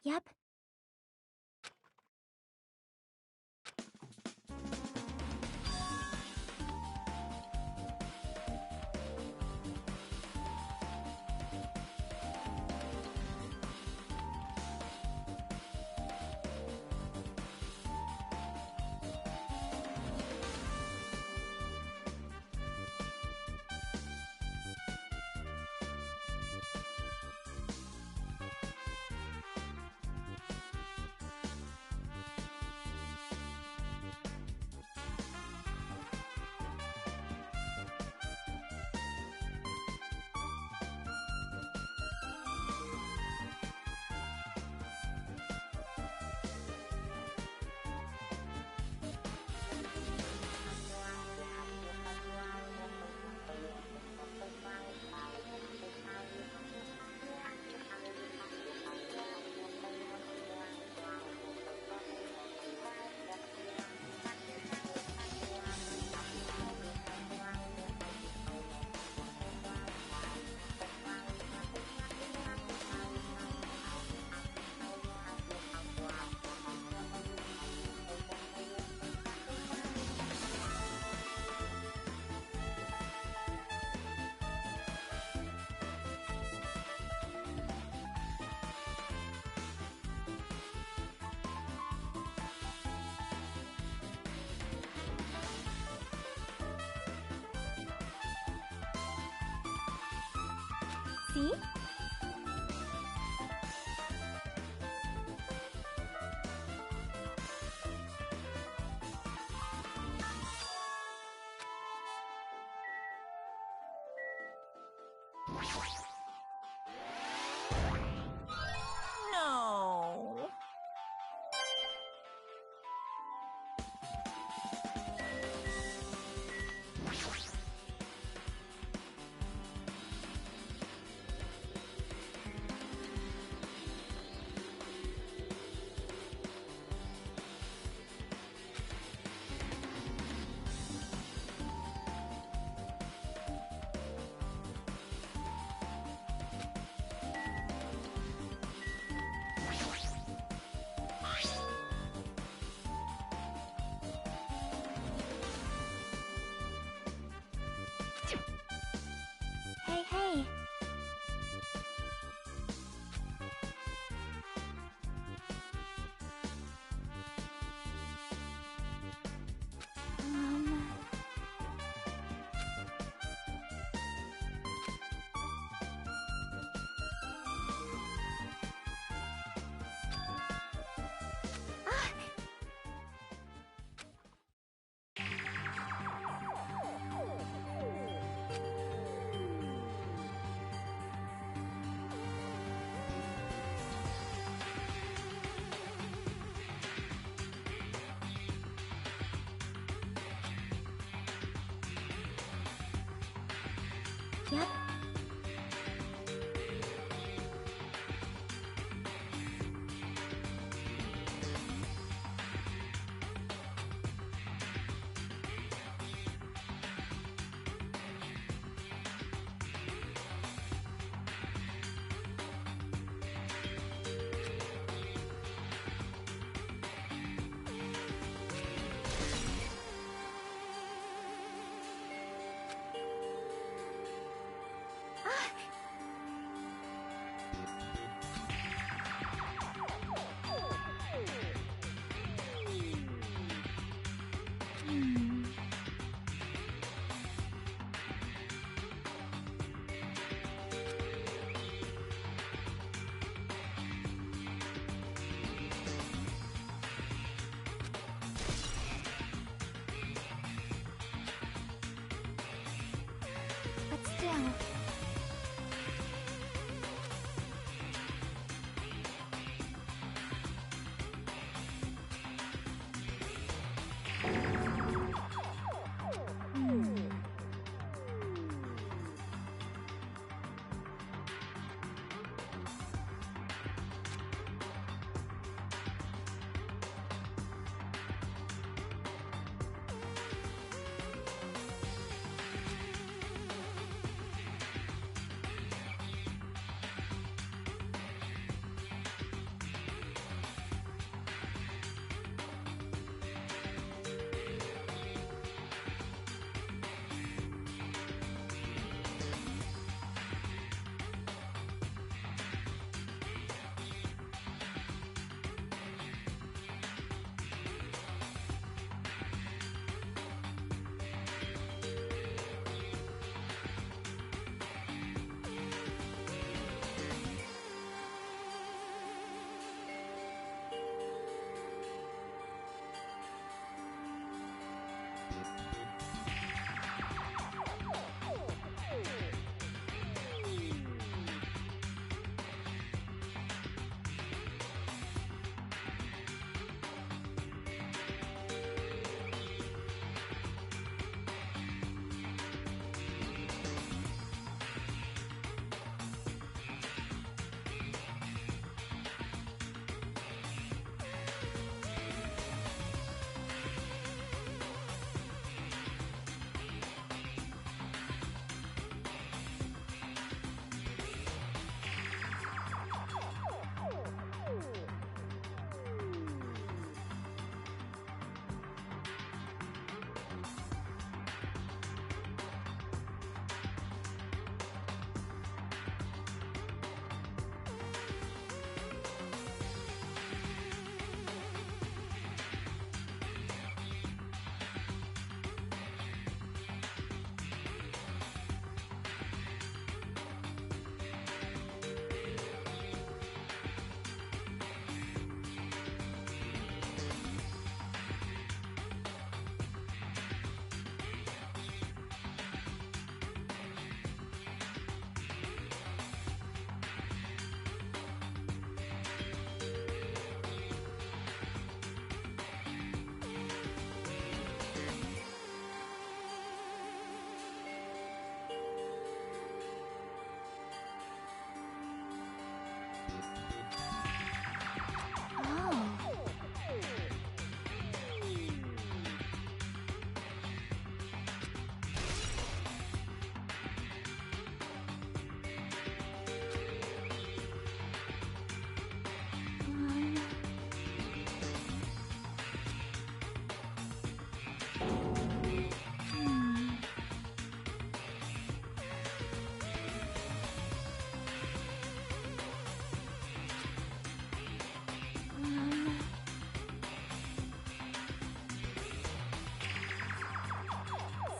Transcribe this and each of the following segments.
Yep. See? No. Hey, hey. Um... Yep.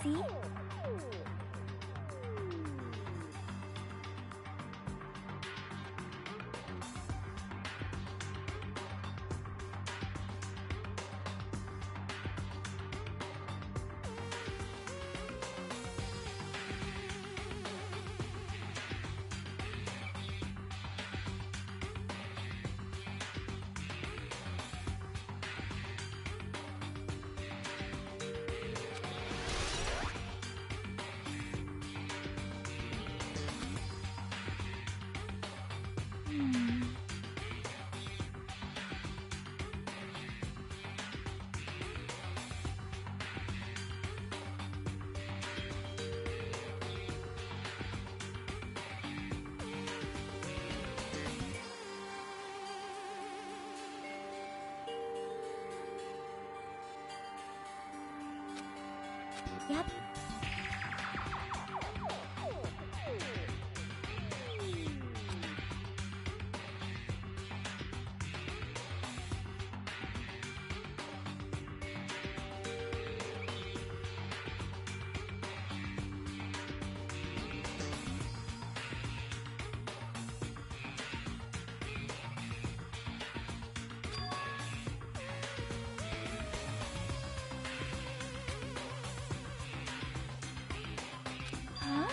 See? Yep. Huh?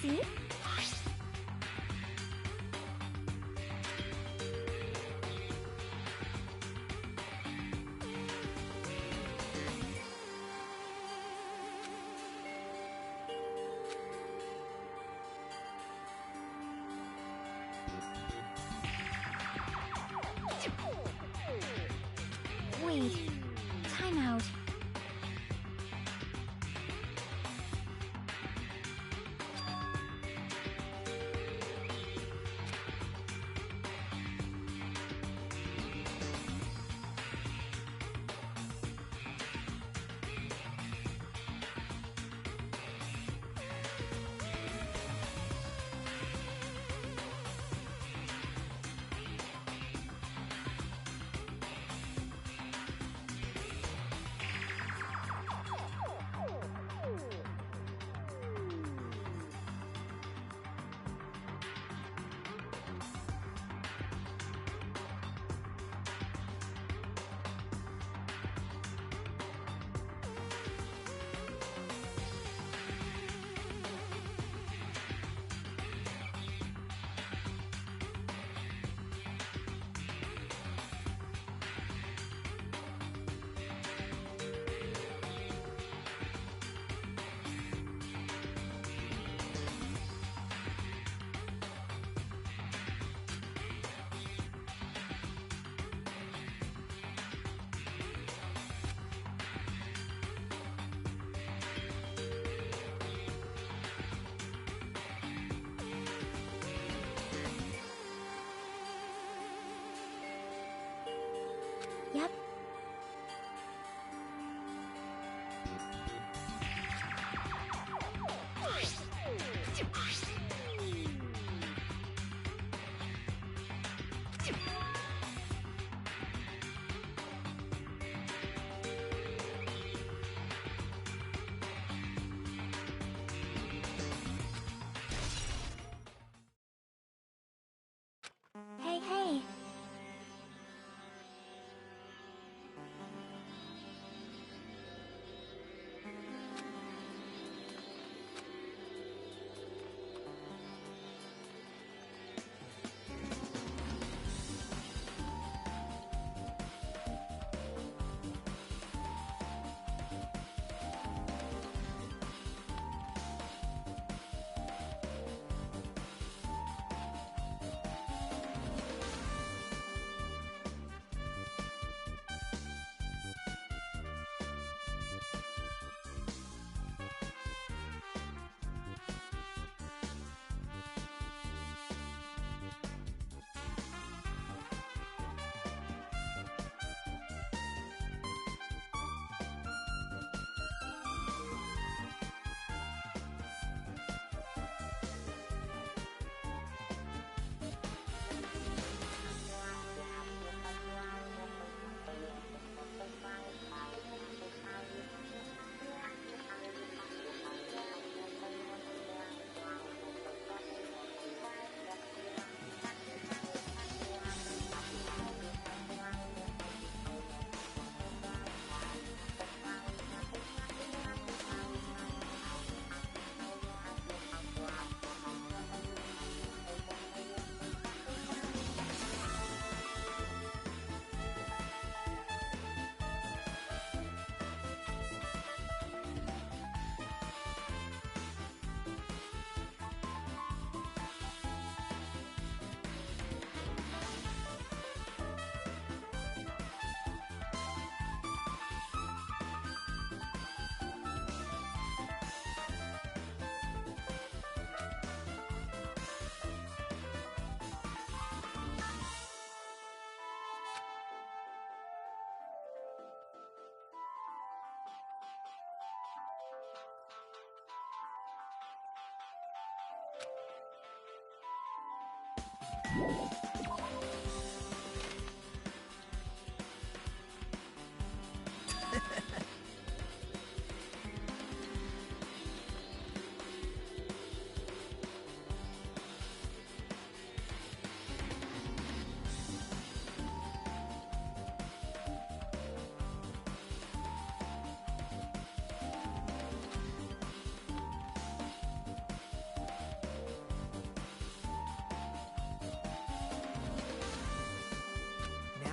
See? Wait. Time out.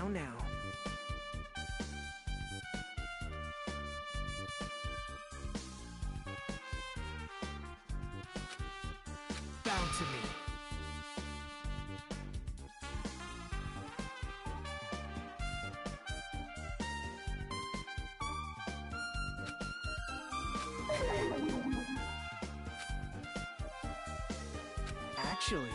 Now. Bow to me. Actually...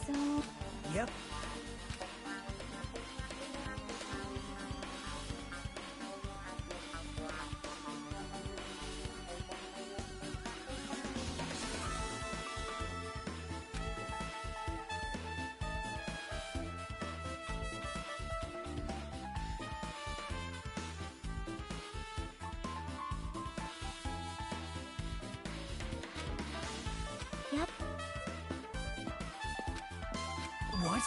So... Yep. Yep. What?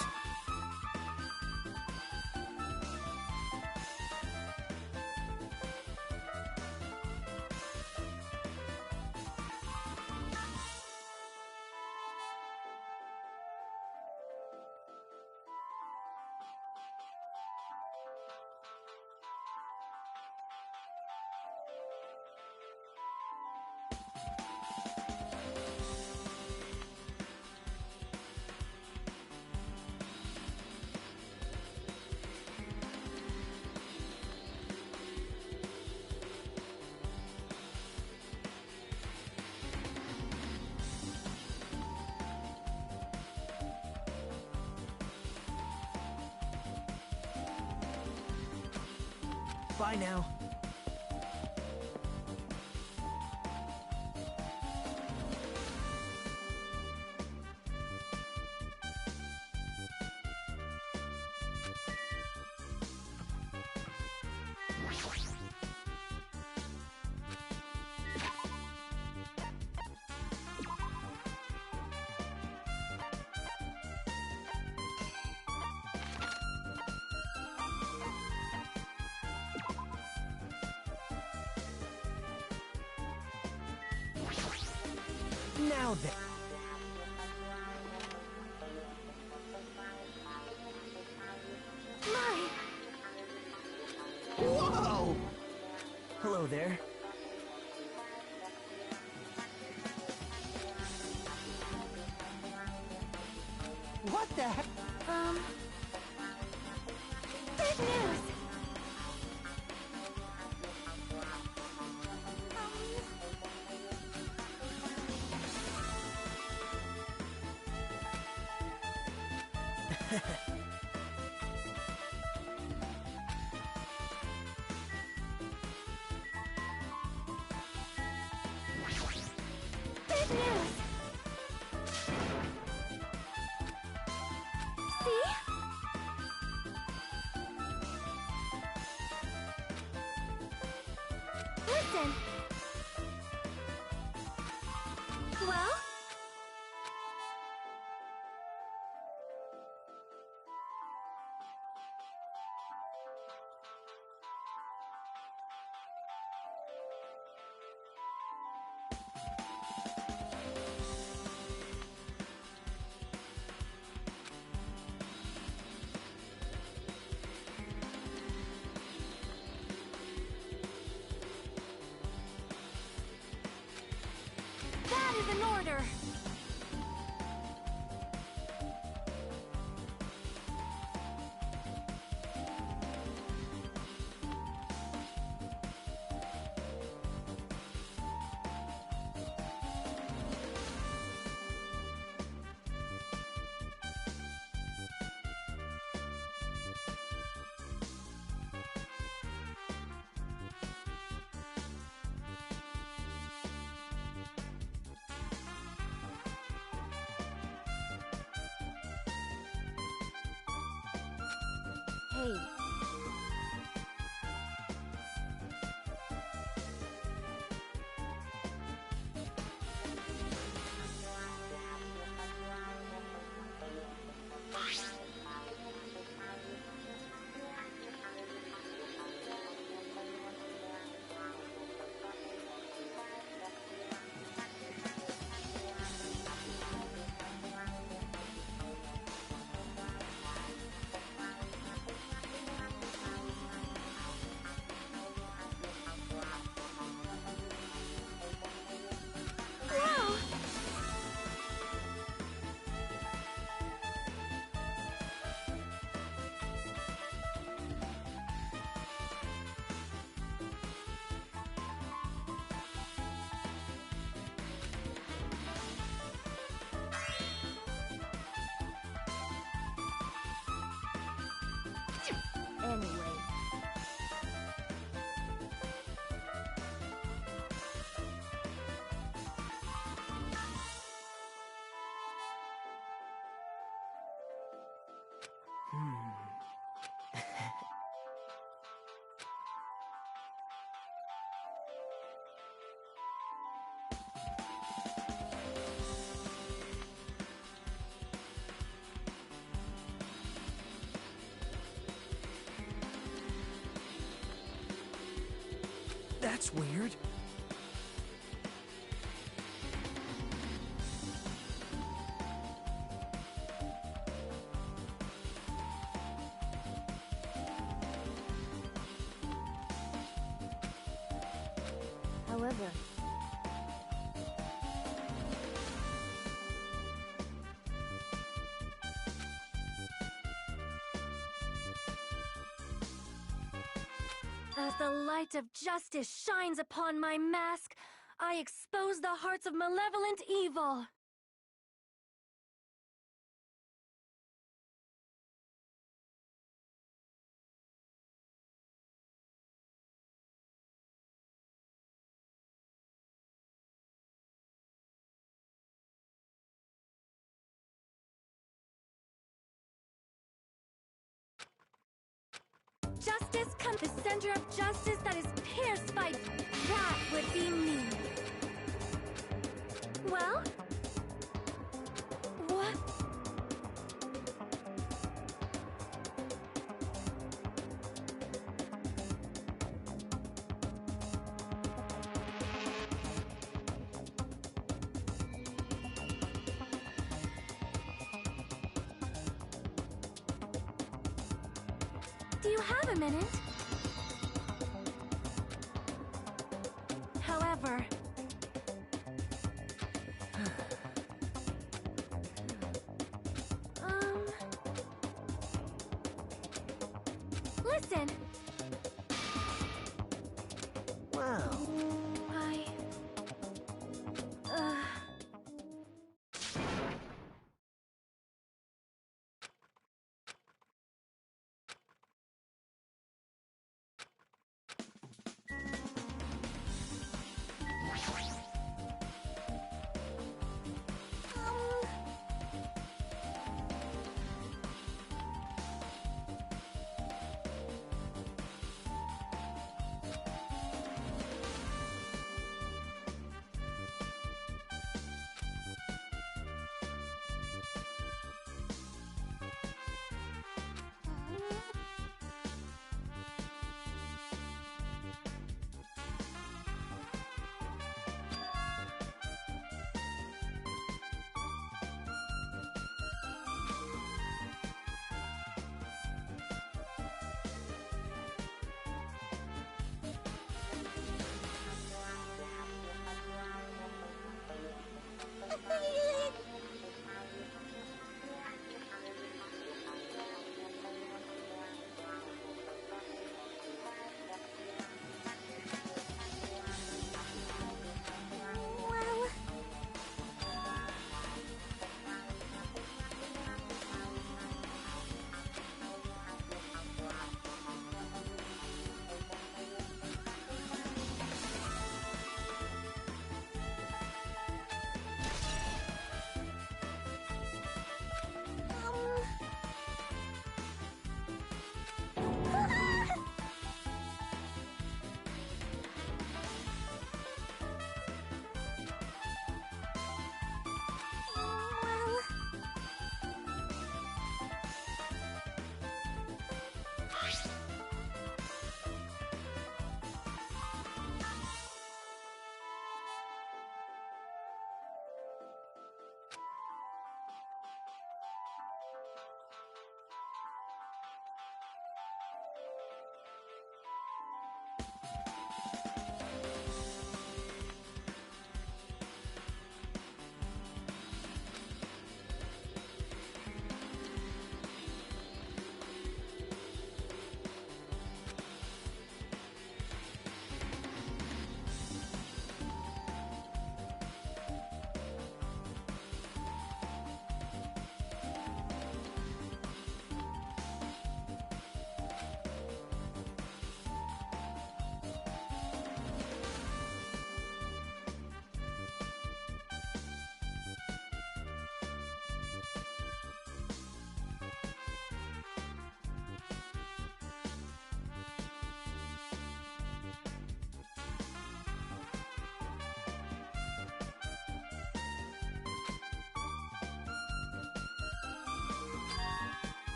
Bye now. Now then. My! Whoa! Hello there. What the heck? Good news! Good news! See? Listen! Well? That is an order! Hey. Whoa! Anyway. That's weird. However, as the light of justice shines upon my mask, I expose the hearts of malevolent evil. Justice comes the center of justice that is pierced by... That would be me. Well? What? Do you have a minute? However... Listen! Wow. I...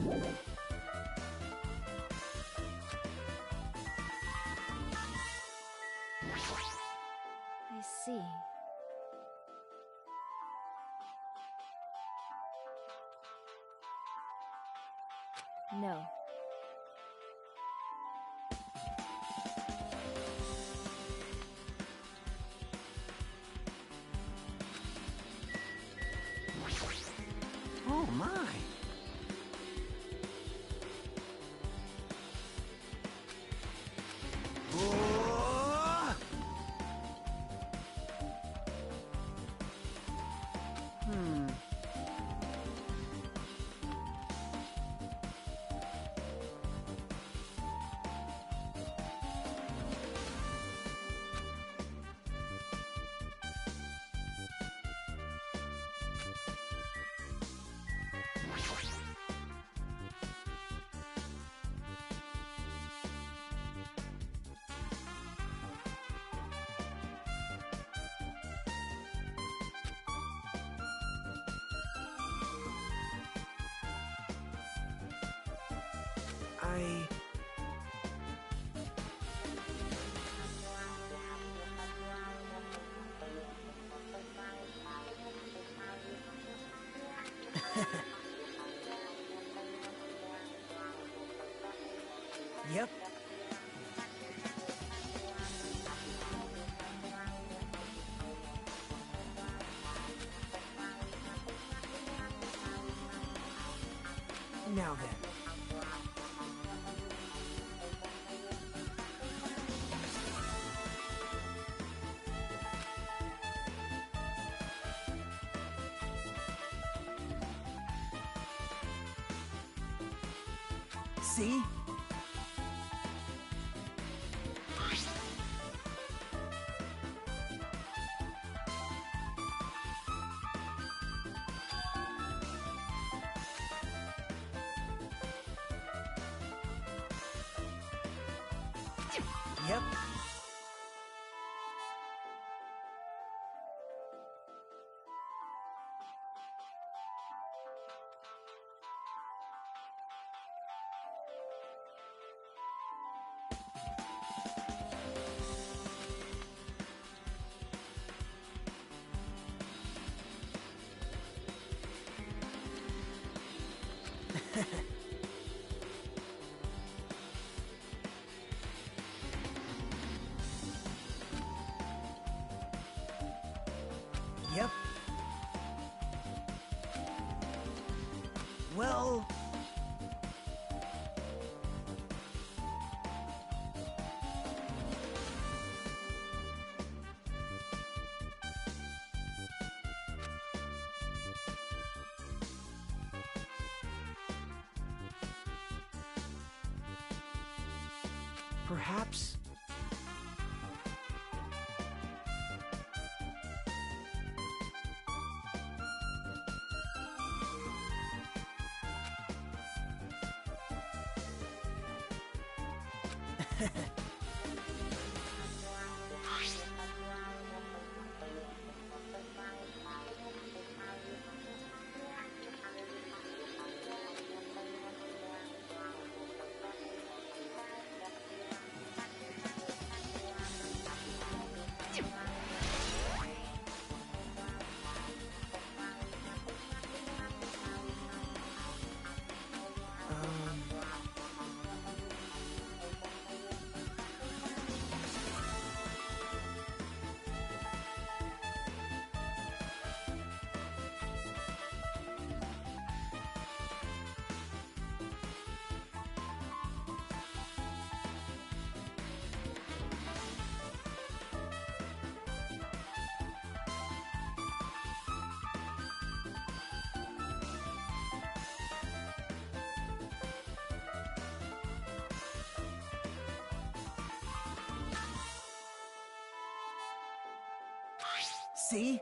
I see. No. Oh my! Oh! Hmm. I... Yep. Now then. See? Yep. Yep. Well... Perhaps... See?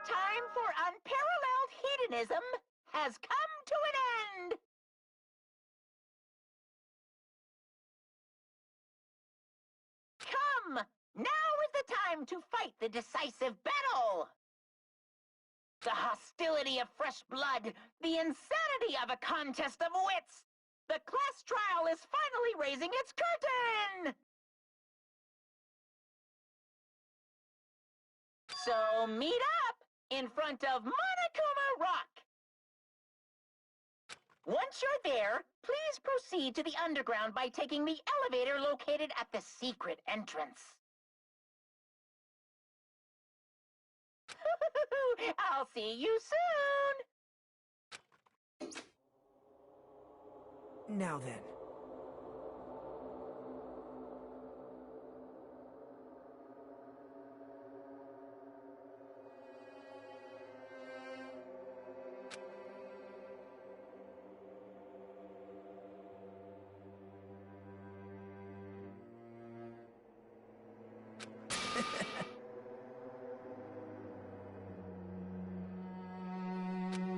time for unparalleled hedonism has come to an end. Come, now is the time to fight the decisive battle. The hostility of fresh blood, the insanity of a contest of wits. The class trial is finally raising its curtain! So meet up in front of Monokuma Rock. Once you're there, please proceed to the underground by taking the elevator located at the secret entrance. I'll see you soon! Now then.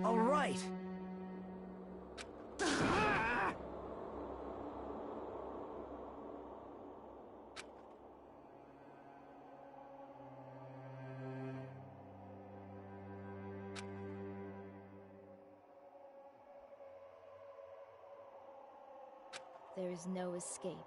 All right. There is no escape.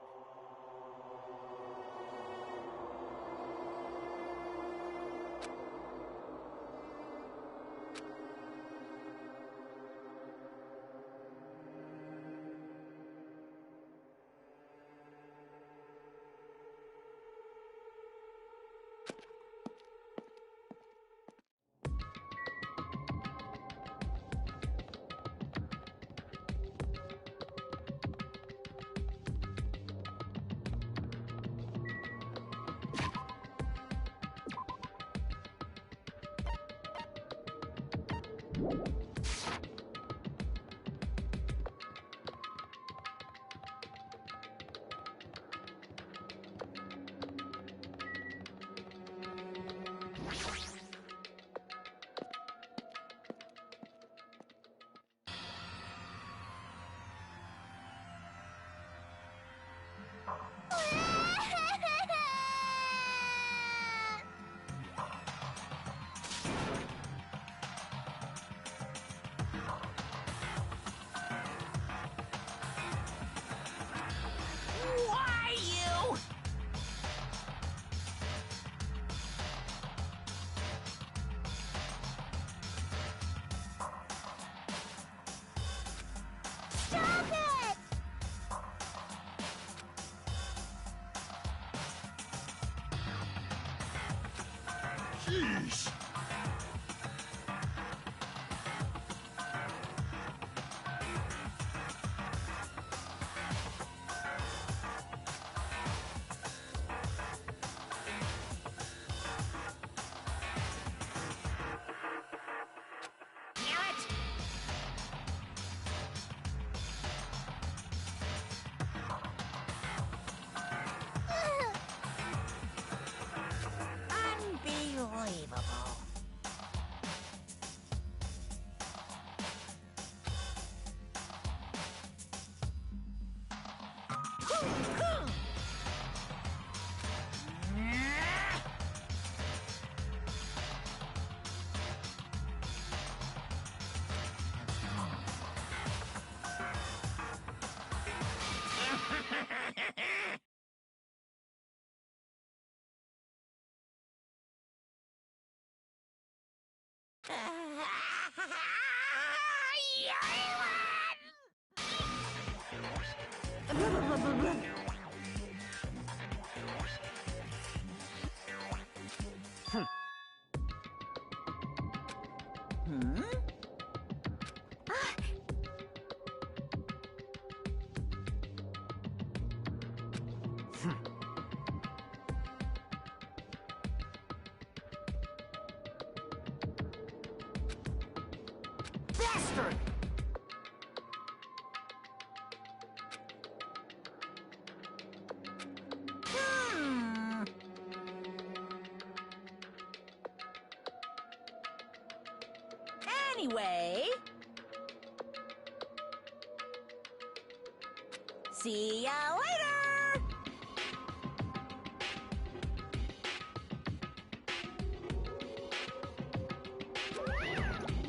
Why, you? Stop it! Jeez! Unbelievable. Bastard! Anyway... See ya later!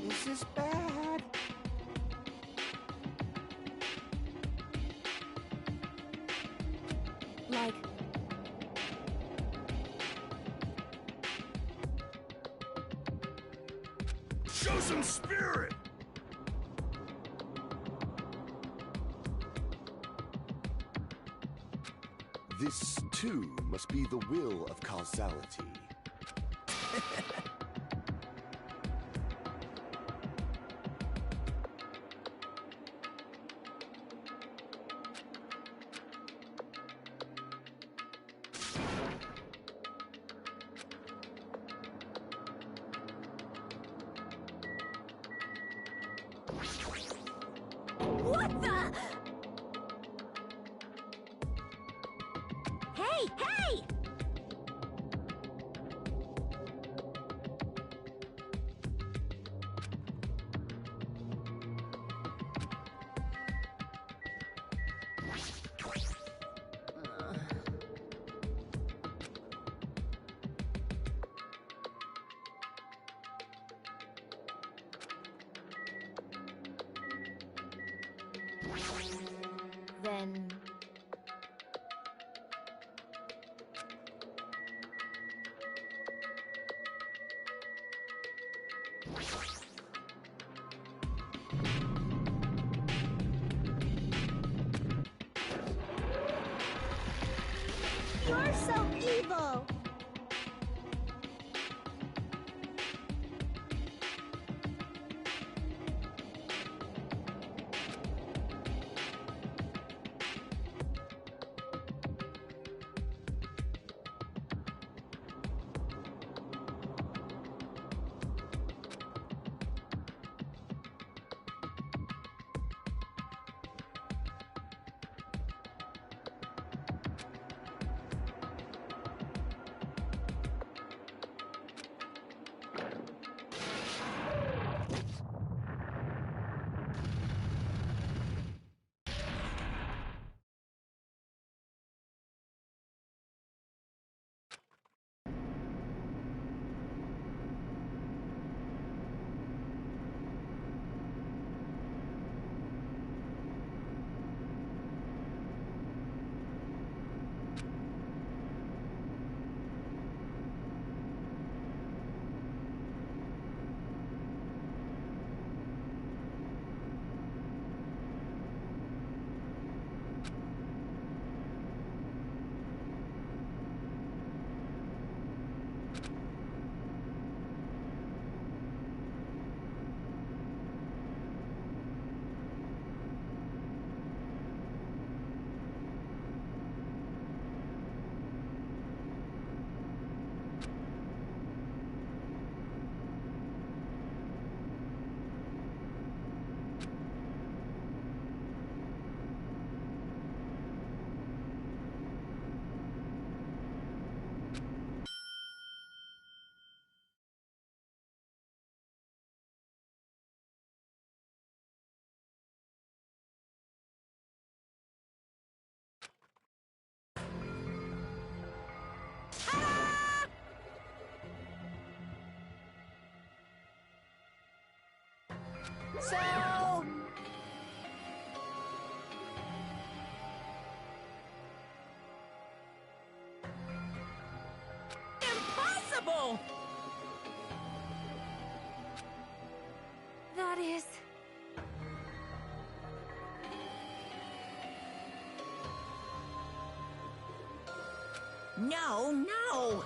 This is bad. Like, Show some spirit! This, too, must be the will of causality. what the? Hey, hey! Then... You're so evil! So... Impossible! That is... No, no!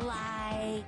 Like...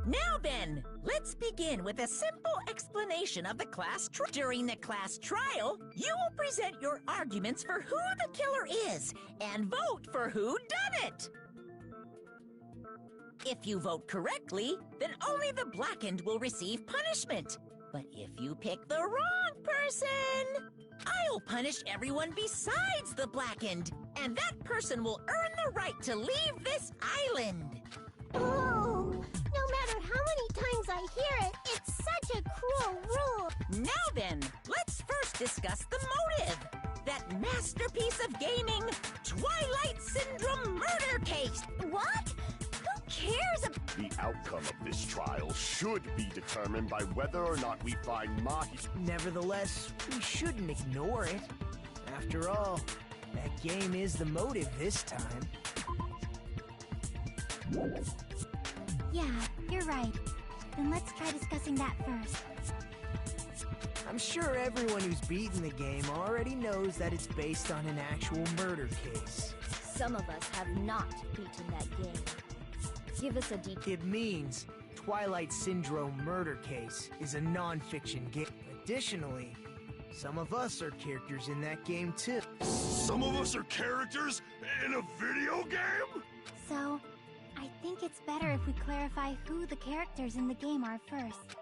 Now then, let's begin with a simple explanation of the class trial. During the class trial, you will present your arguments for who the killer is and vote for who done it. If you vote correctly, then only the blackened will receive punishment. But if you pick the wrong person, I'll punish everyone besides the blackened, and that person will earn the right to leave this island. Oh, no matter how many times I hear it, it's such a cruel rule. Now then, let's first discuss the motive. That masterpiece of gaming, Twilight Syndrome murder case. What? Who cares about... The outcome of this trial should be determined by whether or not we find Mahi. Nevertheless, we shouldn't ignore it. After all, that game is the motive this time. Yeah, you're right. Then let's try discussing that first. I'm sure everyone who's beaten the game already knows that it's based on an actual murder case. Some of us have not beaten that game. Give us a detail. It means Twilight Syndrome murder case is a non-fiction game. Additionally, some of us are characters in that game too. Some of us are characters in a video game? So, I think it's better if we clarify who the characters in the game are first.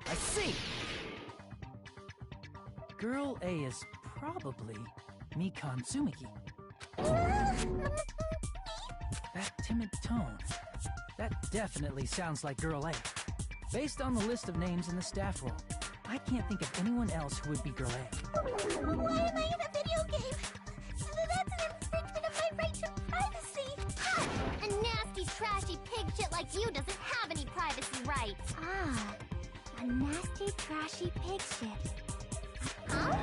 I see! Girl A is probably Mikan Tsumiki. That timid tone. That definitely sounds like Girl A. Based on the list of names in the staff roll, I can't think of anyone else who would be Girl A. Why am I in a video game? That's an infringement of my right to privacy! Ha! A nasty, trashy pig shit like you doesn't have any privacy rights! Ah, a nasty, trashy pig shit. Huh?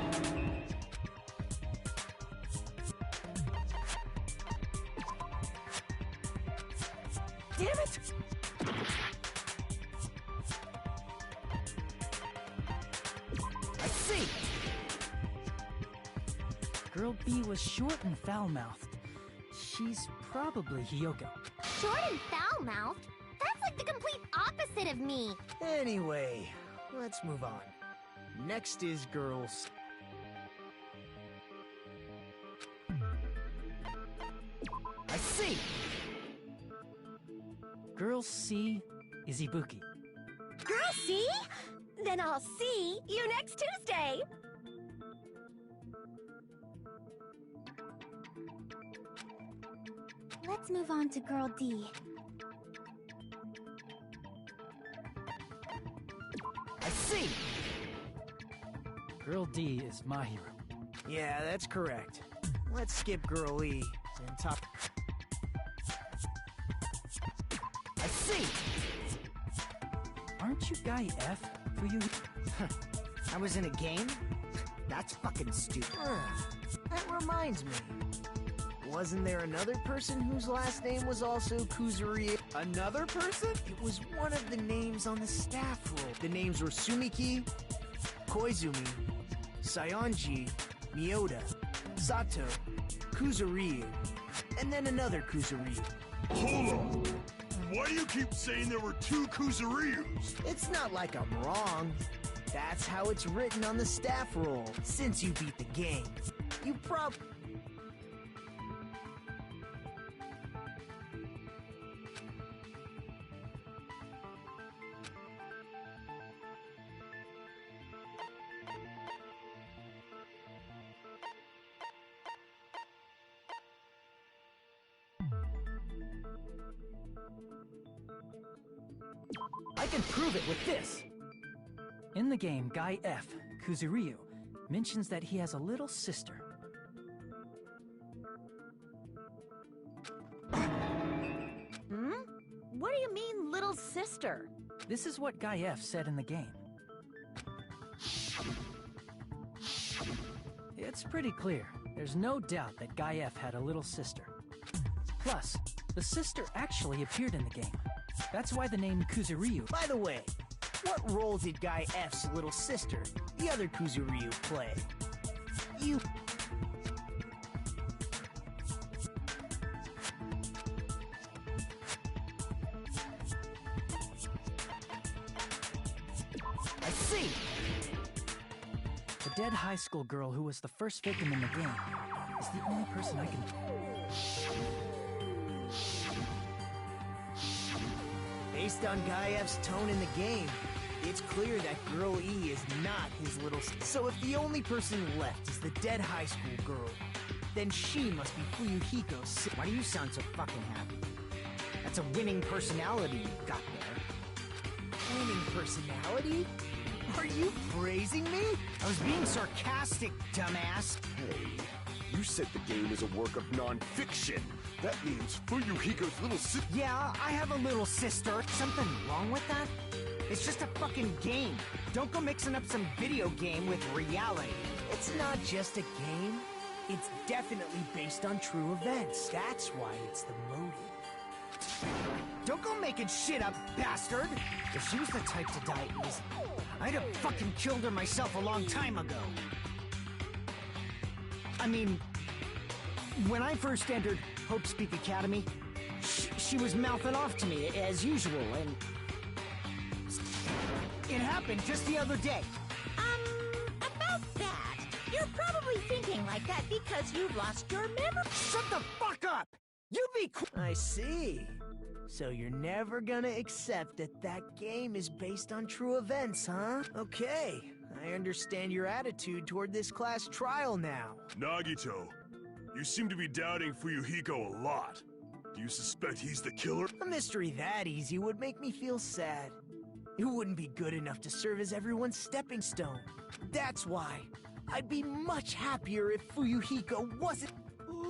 Damn it! I see! Girl B was short and foul-mouthed. She's probably Hiyoko. Short and foul-mouthed? That's like the complete opposite of me! Anyway, let's move on. Next is girls. I see! Girl C is Ibuki. Girl, see? Then I'll see you next Tuesday. Let's move on to Girl D. I see! Girl D is my hero. Yeah, that's correct. Let's skip Girl E and talk. I see! Aren't you Guy F for you? I was in a game? That's fucking stupid. That reminds me. Wasn't there another person whose last name was also Kuzuri? Another person? It was one of the names on the staff roll. The names were Sumiki, Koizumi, Sayonji, Miyoda, Sato, Kuzuryu, and then another Kuzuryu. Hold on. Why do you keep saying there were two Kuzuryus? It's not like I'm wrong. That's how it's written on the staff roll. Since you beat the game, you I can prove it with this! In the game, Guy F., Kuzuryu, mentions that he has a little sister. Hmm? What do you mean, little sister? This is what Guy F. said in the game. It's pretty clear. There's no doubt that Guy F. had a little sister. Plus, the sister actually appeared in the game. That's why the name Kuzuryu... By the way, what role did Guy F's little sister, the other Kuzuryu, play? I see! The dead high school girl who was the first victim in the game is the only person I can... Based on Guy F's tone in the game, it's clear that Girl E is not his little... So if the only person left is the dead high school girl, then she must be Fuyuhiko's si... Why do you sound so fucking happy? That's a winning personality you've got there. Winning personality? Are you praising me? I was being sarcastic, dumbass. Hey, you said the game is a work of non-fiction. That means Fuyuhiko's little sister... Yeah, I have a little sister. Something wrong with that? It's just a fucking game. Don't go mixing up some video game with reality. It's not just a game. It's definitely based on true events. That's why it's the motive. Don't go making shit up, bastard! If she was the type to die easy, I'd have fucking killed her myself a long time ago. I mean, when I first entered Hope Speak Academy, she was mouthing off to me, as usual, and... It happened just the other day. About that, you're probably thinking like that because you've lost your memory. Shut the fuck up! You be I see. So you're never gonna accept that that game is based on true events, huh? Okay, I understand your attitude toward this class trial now. Nagito, you seem to be doubting Fuyuhiko a lot. Do you suspect he's the killer? A mystery that easy would make me feel sad. It wouldn't be good enough to serve as everyone's stepping stone. That's why I'd be much happier if Fuyuhiko wasn't...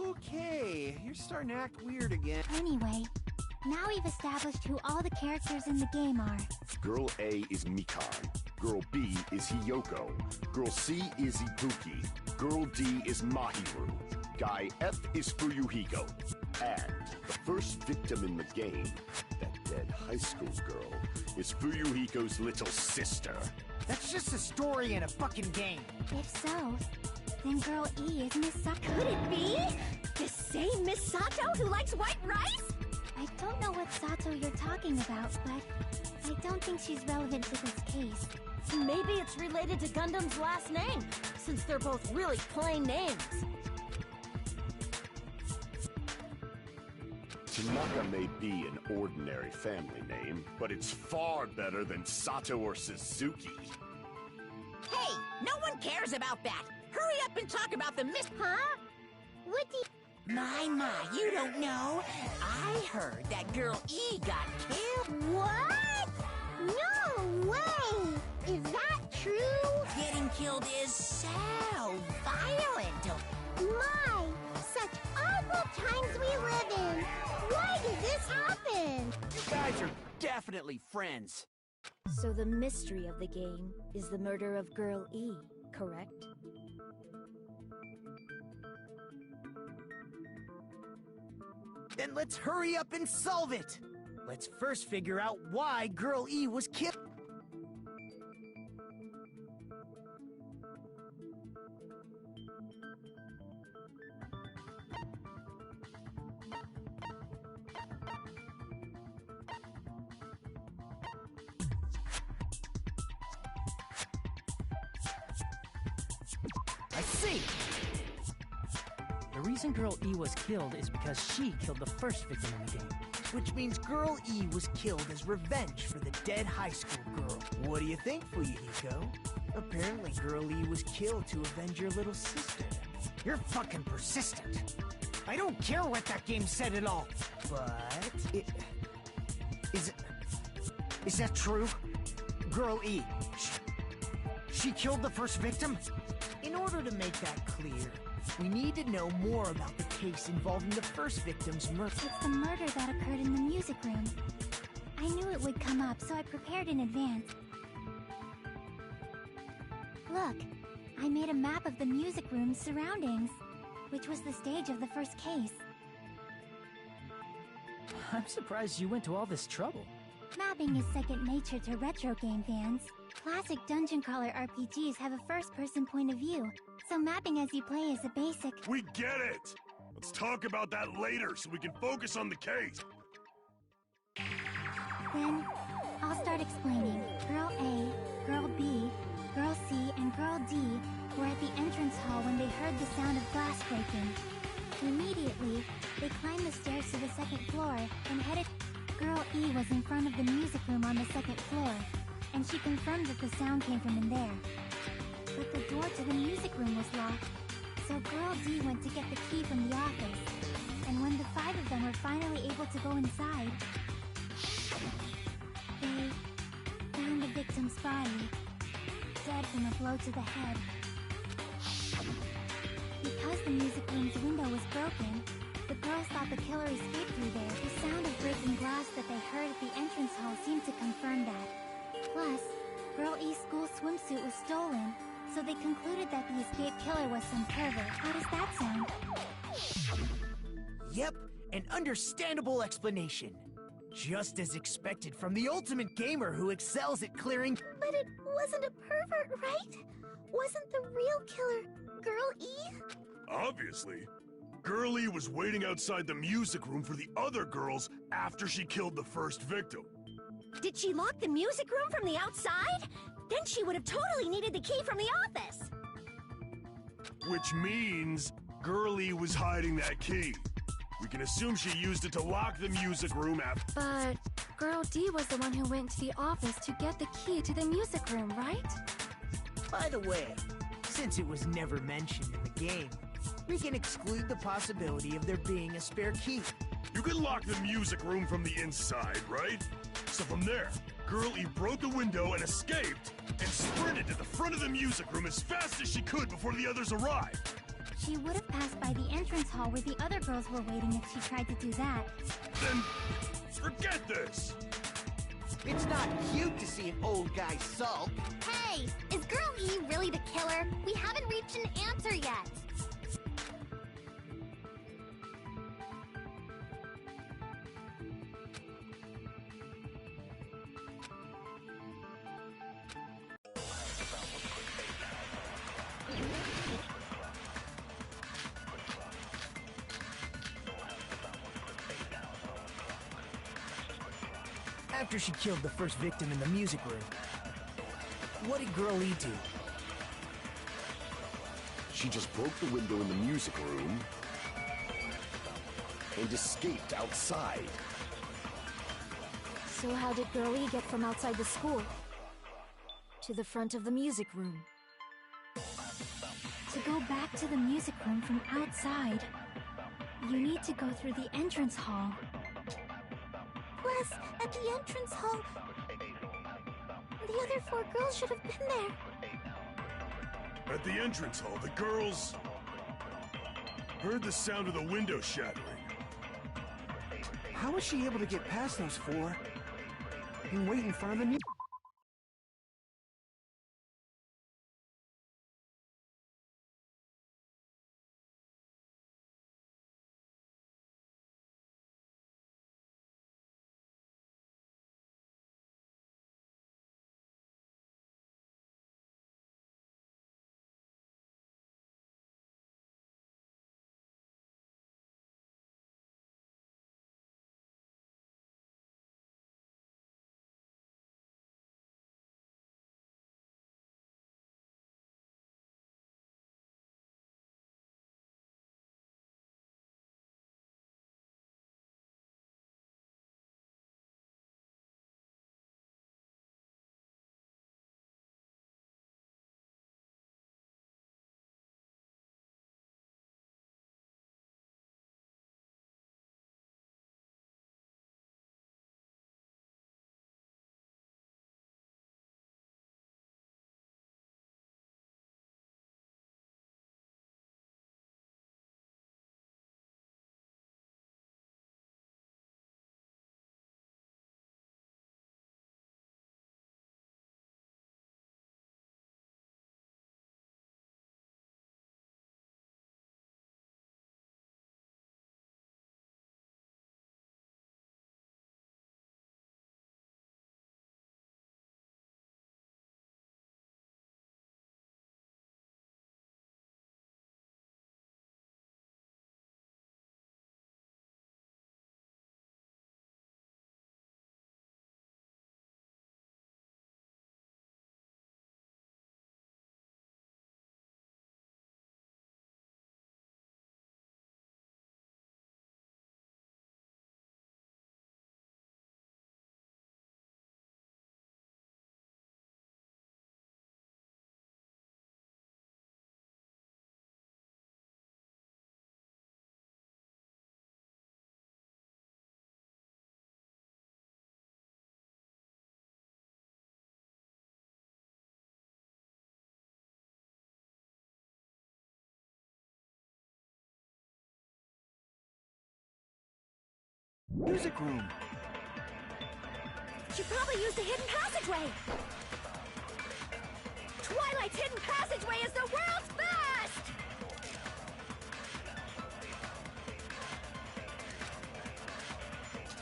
Okay, you're starting to act weird again. Anyway, now we've established who all the characters in the game are. Girl A is Mikan. Girl B is Hiyoko. Girl C is Ibuki. Girl D is Mahiru. Guy F is Fuyuhiko. And the first victim in the game, that dead high school girl, is Fuyuhiko's little sister. That's just a story in a fucking game. If so, then Girl E is Miss Sato. Could it be? The same Miss Sato who likes white rice? I don't know what Sato you're talking about, but I don't think she's relevant to this case. Maybe it's related to Gundam's last name, since they're both really plain names. Tanaka may be an ordinary family name, but it's far better than Sato or Suzuki. Hey, no one cares about that. Hurry up and talk about the miss... Huh? What do you... My, you don't know. I heard that Girl E got killed. What? No way! Is that true? Getting killed is so violent. My, such awful times we live in. Why did this happen? You guys are definitely friends. So the mystery of the game is the murder of Girl E, correct? Then let's hurry up and solve it! Let's first figure out why Girl E was killed. I see. The reason Girl E was killed is because she killed the first victim in the game. Which means Girl E was killed as revenge for the dead high school girl. What do you think, Fuyuhiko? Apparently Girl E was killed to avenge your little sister. You're fucking persistent. I don't care what that game said at all. But... Is that true? Girl E, she killed the first victim? In order to make that clear, we need to know more about the case involving the first victim's murder. It's the murder that occurred in the music room. I knew it would come up, so I prepared in advance. Look, I made a map of the music room's surroundings, which was the stage of the first case. I'm surprised you went to all this trouble. Mapping is second nature to retro game fans. Classic dungeon crawler RPGs have a first-person point of view, so mapping as you play is a basic... We get it! Let's talk about that later so we can focus on the case. Then, I'll start explaining. Girl A, Girl B, Girl C, and Girl D were at the entrance hall when they heard the sound of glass breaking. Immediately, they climbed the stairs to the second floor and headed... Girl E was in front of the music room on the second floor, and she confirmed that the sound came from in there. But the door to the music room was locked, so Girl D went to get the key from the office. And when the 5 of them were finally able to go inside, they found the victim's body, dead from a blow to the head. Because the music room's window was broken, the girls thought the killer escaped through there. The sound of breaking glass that they heard at the entrance hall seemed to confirm that. Plus, Girl E's school swimsuit was stolen, so they concluded that the escaped killer was some pervert. How does that sound? Yep, an understandable explanation. Just as expected from the ultimate gamer who excels at clearing... But it wasn't a pervert, right? Wasn't the real killer Girl E? Obviously. Girl E was waiting outside the music room for the other girls after she killed the first victim. Did she lock the music room from the outside? Then she would have totally needed the key from the office. Which means Girl E was hiding that key. We can assume she used it to lock the music room after... But Girl D was the one who went to the office to get the key to the music room, right? By the way, since it was never mentioned in the game, we can exclude the possibility of there being a spare key. You can lock the music room from the inside, right? So from there, Girl E broke the window and escaped, and sprinted to the front of the music room as fast as she could before the others arrived. She would have passed by the entrance hall where the other girls were waiting if she tried to do that. Then, forget this! It's not cute to see an old guy sulk. Hey, is Girl E really the killer? We haven't reached an answer yet. After she killed the first victim in the music room, what did Girl E do? She just broke the window in the music room and escaped outside. So how did Girl E get from outside the school to the front of the music room? To go back to the music room from outside, you need to go through the entrance hall. Plus, at the entrance hall, the other 4 girls should have been there. At the entrance hall, the girls heard the sound of the window shattering. How was she able to get past those 4 and wait in front of the music? Music room. She probably used a hidden passageway. Twilight's hidden passageway is the world's best!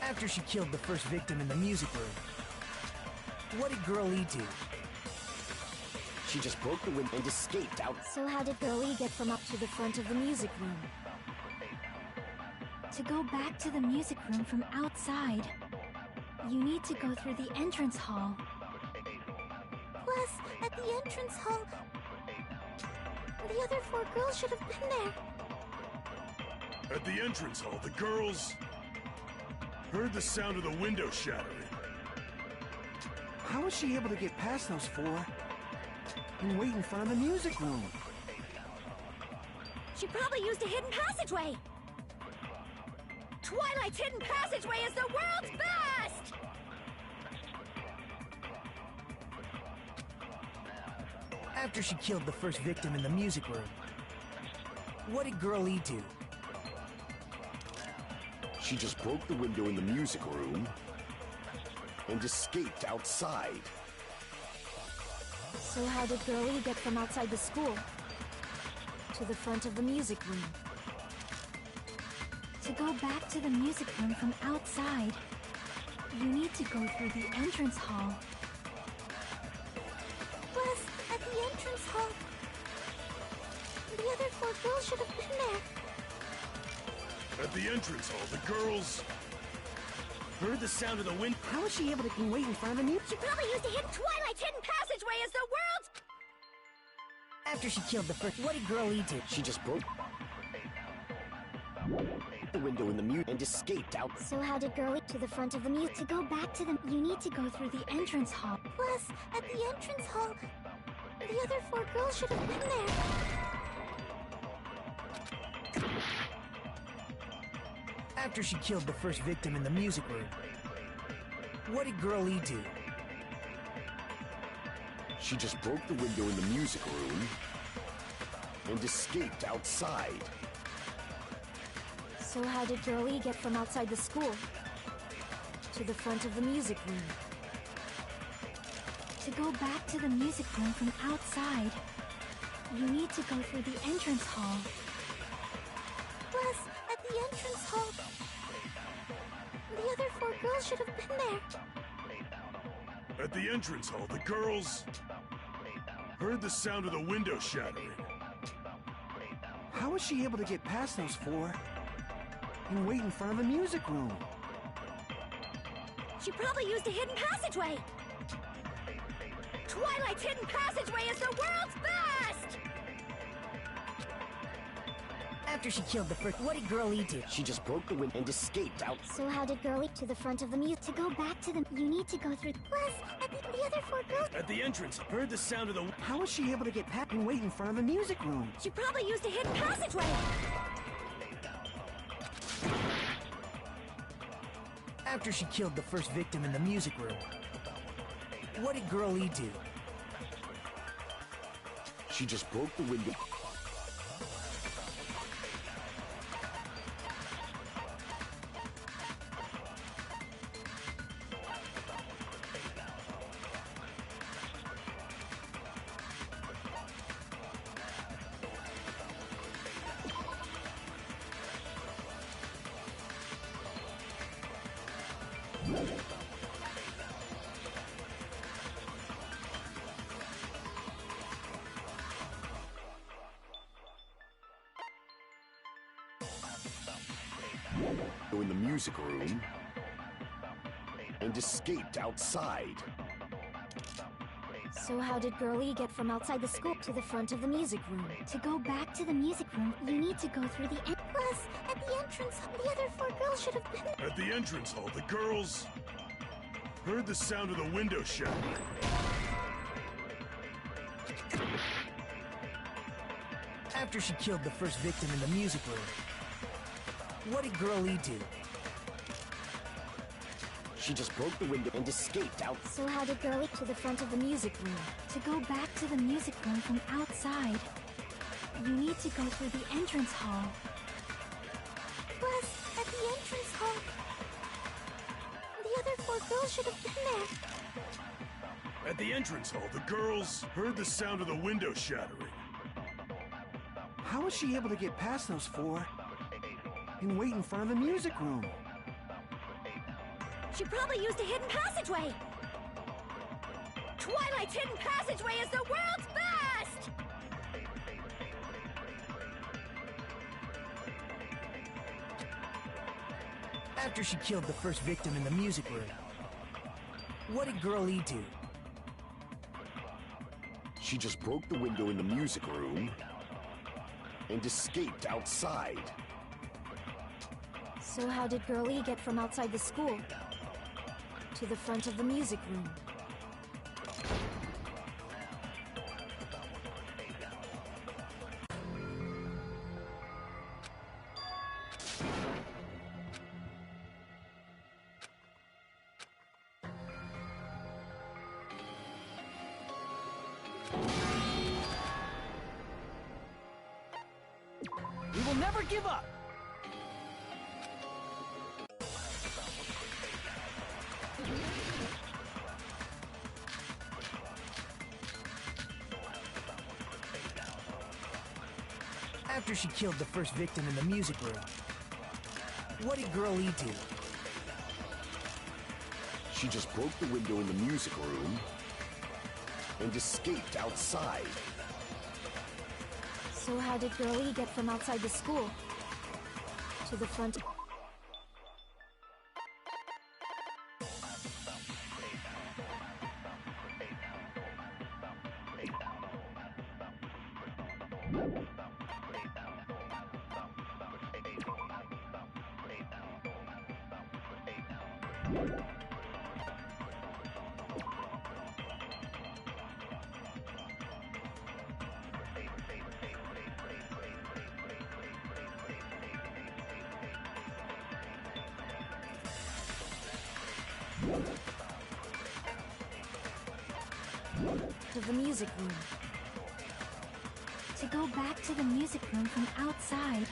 After she killed the first victim in the music room, what did Girl E do? She just broke the window and escaped out. So how did Girl E get from up to the front of the music room? To go back to the music room from outside, you need to go through the entrance hall. Plus, at the entrance hall, the other 4 girls should have been there. At the entrance hall, the girls heard the sound of the window shattering. How was she able to get past those 4 and wait in front of the music room? She probably used a hidden passageway. Twilight's hidden passageway is the world's best! After she killed the first victim in the music room, what did Girl E do? She just broke the window in the music room and escaped outside. So how did Girl E get from outside the school to the front of the music room? To go back to the music room from outside, you need to go through the entrance hall. Plus, at the entrance hall, the other 4 girls should have been there. At the entrance hall, the girls heard the sound of the wind. How was she able to wait in front of the music? She probably used a hidden Twilight's hidden passageway is the world's... After she killed the first, what did Girl E do? She just broke the window in the mute and escaped out. So how did Girl E to the front of the music? To go back to them, you need to go through the entrance hall. Plus, at the entrance hall, the other 4 girls should have been there. After she killed the first victim in the music room, what did Girl E do? She just broke the window in the music room and escaped outside. So how did Girl E get from outside the school to the front of the music room? To go back to the music room from outside, you need to go through the entrance hall. Plus, at the entrance hall, the other 4 girls should have been there. At the entrance hall, the girls heard the sound of the window shattering. How was she able to get past those 4 and wait in front of the music room? She probably used a hidden passageway. Twilight's hidden passageway is the world's best! After she killed the first, what did Girl E do? She just broke the window and escaped out. So how did Girl E to the front of the music? To go back to them, you need to go through. Plus, at the other 4 girls... At the entrance, heard the sound of the... How was she able to get past and wait in front of the music room? She probably used a hidden passageway. After she killed the first victim in the music room, what did Girl E do? She just broke the window. In the music room and escaped outside. So how did Girl E get from outside the school to the front of the music room? To go back to the music room, you need to go through the Plus, at the entrance, the other 4 girls should have been there. At the entrance hall, the girls heard the sound of the window shattering. After she killed the first victim in the music room, what did Girl E do? She just broke the window and escaped out. So how did Girl E to the front of the music room? To go back to the music room from outside, you need to go through the entrance hall. Plus, at the entrance hall, poor girl should have been there. At the entrance hall, the girls heard the sound of the window shattering. How was she able to get past those four and wait in front of the music room? She probably used a hidden passageway. Twilight's hidden passageway is the world's best! After she killed the first victim in the music room, what did Girl E do? She just broke the window in the music room and escaped outside. So how did Girl E get from outside the school to the front of the music room? We will never give up! After she killed the first victim in the music room, what did Girl E do? She just broke the window in the music room and escaped outside. So how did Girl E get from outside the school to the front? To the music room. To go back to the music room from outside,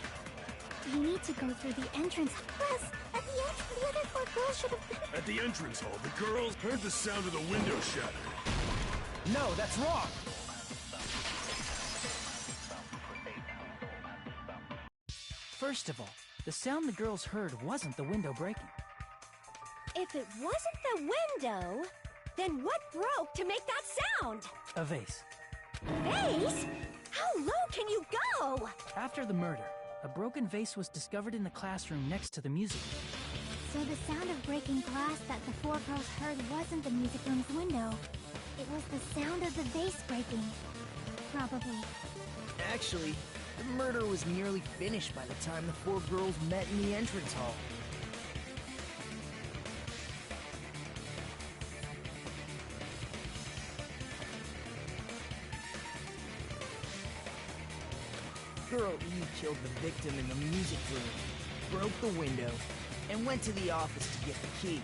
we need to go through the entrance. Plus, at the end, the other four girls should have been... At the entrance hall, the girls heard the sound of the window shattering. No, that's wrong! First of all, the sound the girls heard wasn't the window breaking. If it wasn't the window, then what broke to make that sound? A vase. Vase? How low can you go? After the murder, a broken vase was discovered in the classroom next to the music room. So the sound of breaking glass that the four girls heard wasn't the music room's window. It was the sound of the vase breaking. Probably. Actually, the murder was nearly finished by the time the four girls met in the entrance hall. Girl E killed the victim in the music room, broke the window, and went to the office to get the key.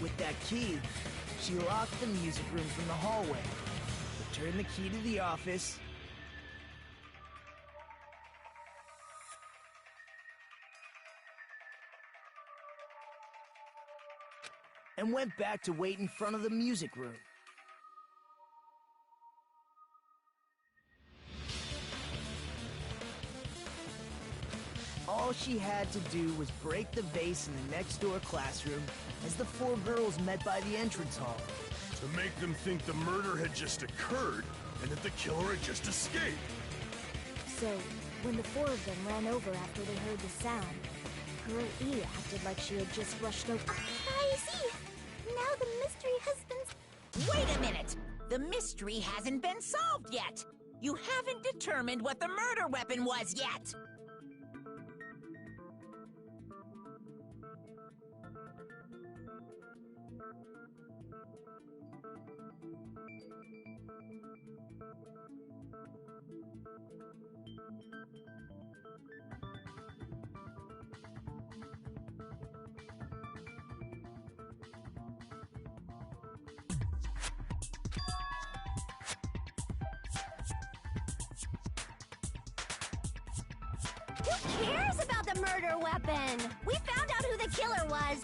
With that key, she locked the music room from the hallway, returned the key to the office, and went back to wait in front of the music room. All all she had to do was break the vase in the next door classroom as the four girls met by the entrance hall. To make them think the murder had just occurred and that the killer had just escaped. So, when the four of them ran over after they heard the sound, Girl E acted like she had just rushed over. I see. Now the mystery has been... Wait a minute! The mystery hasn't been solved yet! You haven't determined what the murder weapon was yet! Who cares about the murder weapon? We found out who the killer was.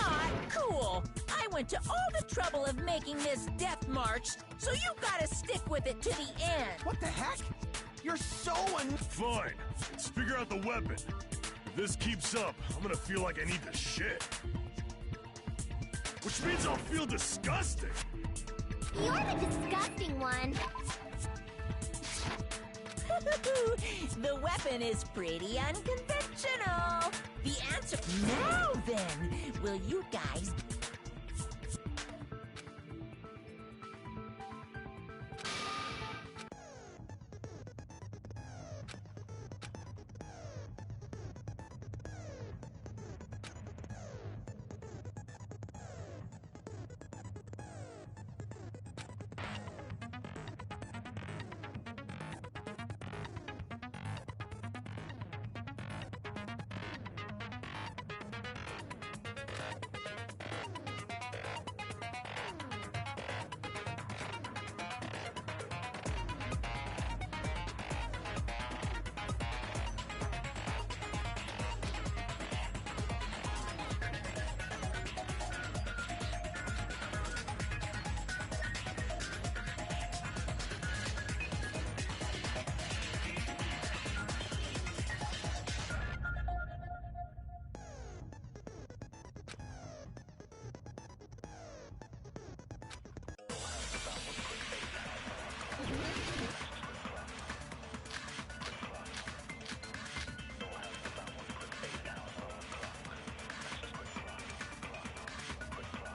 Not cool! I went to all the trouble of making this death march, so you gotta stick with it to the end! What the heck? You're so Fine. Let's figure out the weapon. If this keeps up, I'm gonna feel like I need to shit. Which means I'll feel disgusting. You're the disgusting one. The weapon is pretty unconventional. The answer... Now then, will you guys...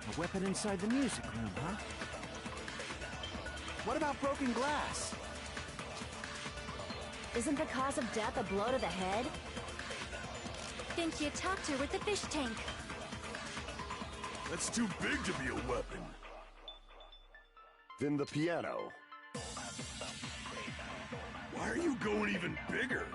A weapon inside the music room, huh? What about broken glass? Isn't the cause of death a blow to the head? Think you talked her with the fish tank. That's too big to be a weapon. Then the piano. Why are you going even bigger?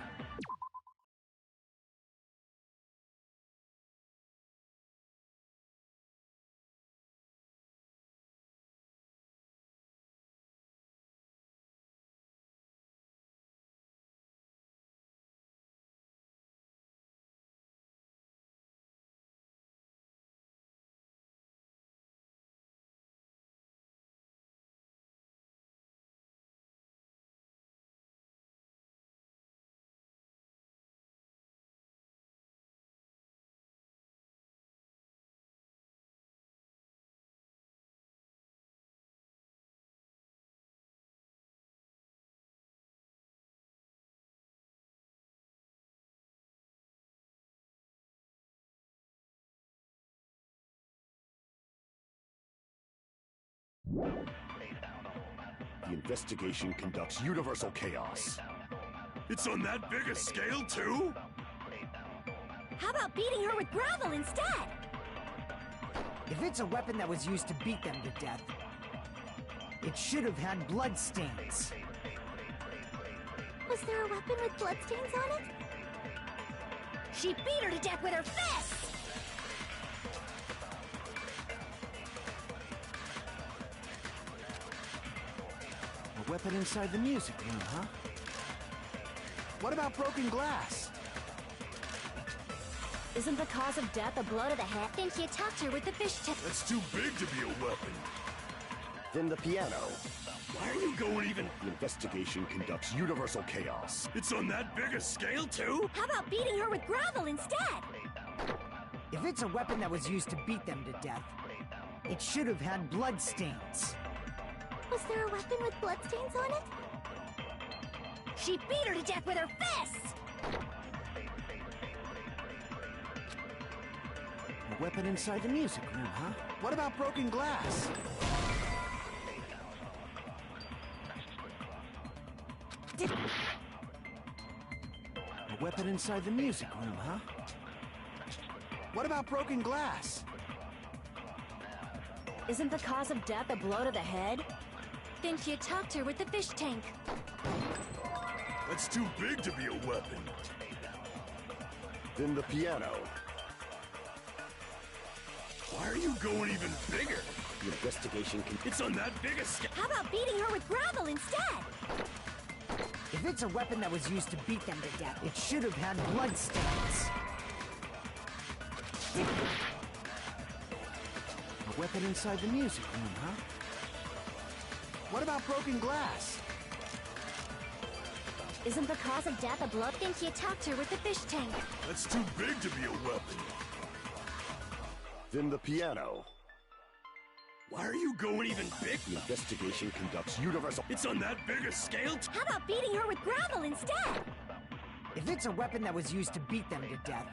The investigation conducts universal chaos. It's on that big a scale, too? How about beating her with gravel instead? If it's a weapon that was used to beat them to death, it should have had bloodstains. Was there a weapon with bloodstains on it? She beat her to death with her fists! A weapon inside the music room, huh? What about broken glass? Isn't the cause of death a blow to the head? Think you talked her with the fish tank. That's too big to be a weapon. Then the piano. Why are you going even... The investigation conducts universal chaos. It's on that big a scale, too? How about beating her with gravel instead? If it's a weapon that was used to beat them to death, it should have had bloodstains. Was there a weapon with bloodstains on it? She beat her to death with her fists! A weapon inside the music room, huh? What about broken glass? A weapon inside the music room, huh? What about broken glass? Isn't the cause of death a blow to the head? Then she attacked her with the fish tank. That's too big to be a weapon. Then the piano. Why are you going even bigger? The investigation It's on that big a scale. How about beating her with gravel instead? If it's a weapon that was used to beat them to death, it should have had bloodstains. A weapon inside the music room, huh? What about broken glass? Isn't the cause of death a blow? Then she attacked her with the fish tank. That's too big to be a weapon. Then the piano. Why are you going even big? The investigation conducts universal... It's on that big a scale? How about beating her with gravel instead? If it's a weapon that was used to beat them to death,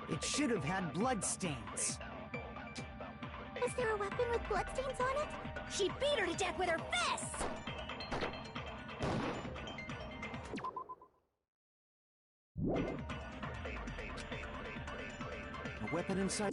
it should have had bloodstains. Was there a weapon with bloodstains on it? She beat her to death with her fists! A weapon inside...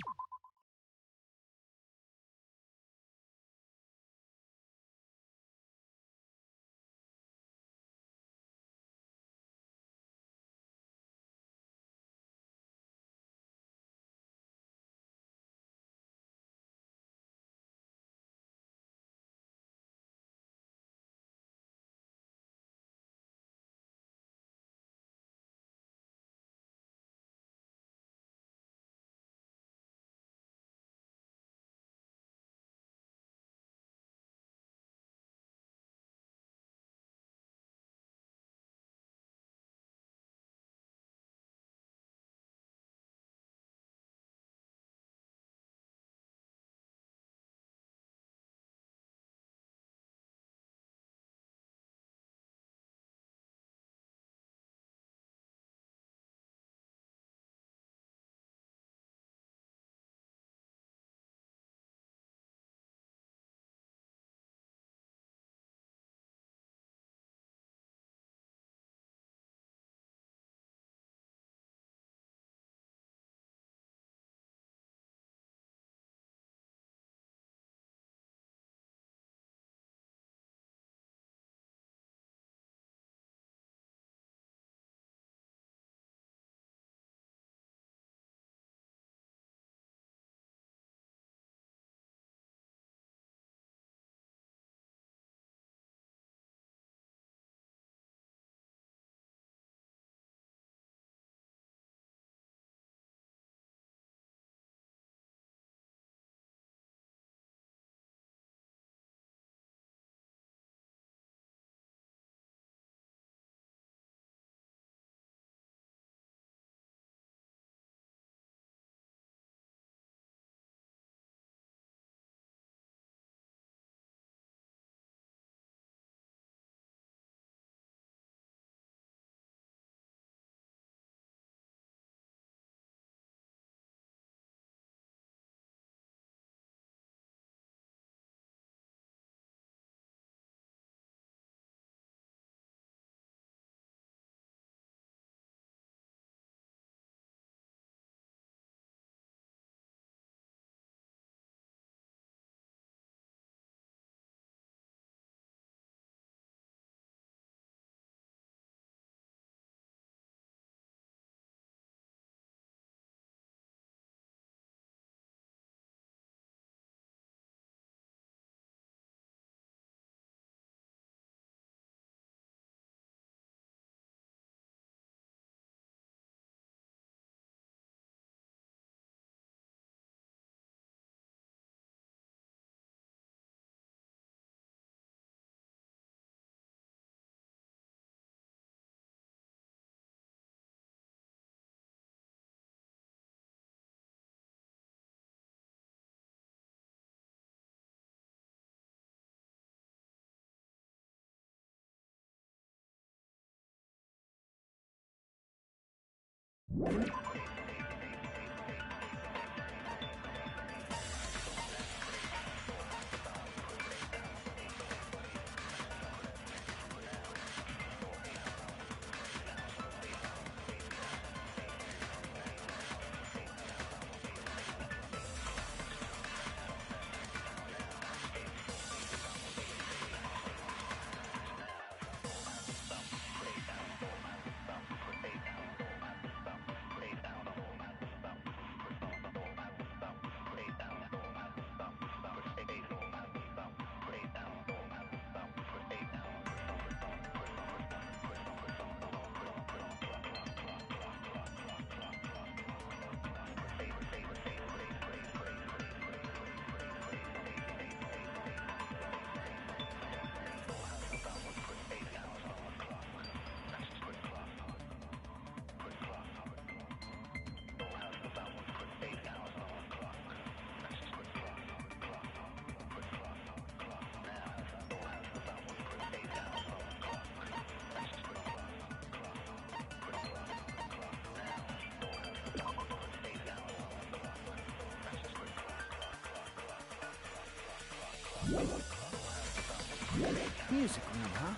Music room, huh?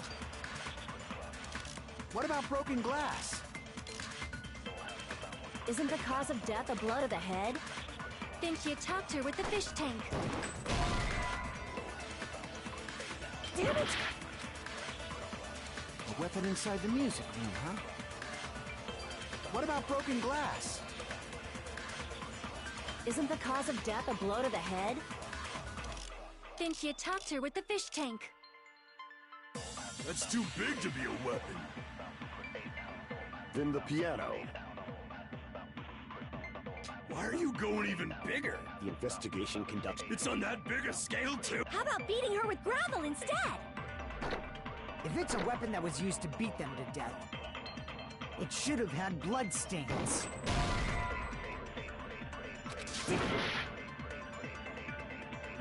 What about broken glass? Isn't the cause of death a blow to the head? Think you talked her with the fish tank. Damn it! A weapon inside the music room, huh? What about broken glass? Isn't the cause of death a blow to the head? Think you talked her with the fish tank. That's too big to be a weapon. Then the piano. Why are you going even bigger? The investigation conducts. It's on that big a scale too? How about beating her with gravel instead? If it's a weapon that was used to beat them to death, it should have had blood stains.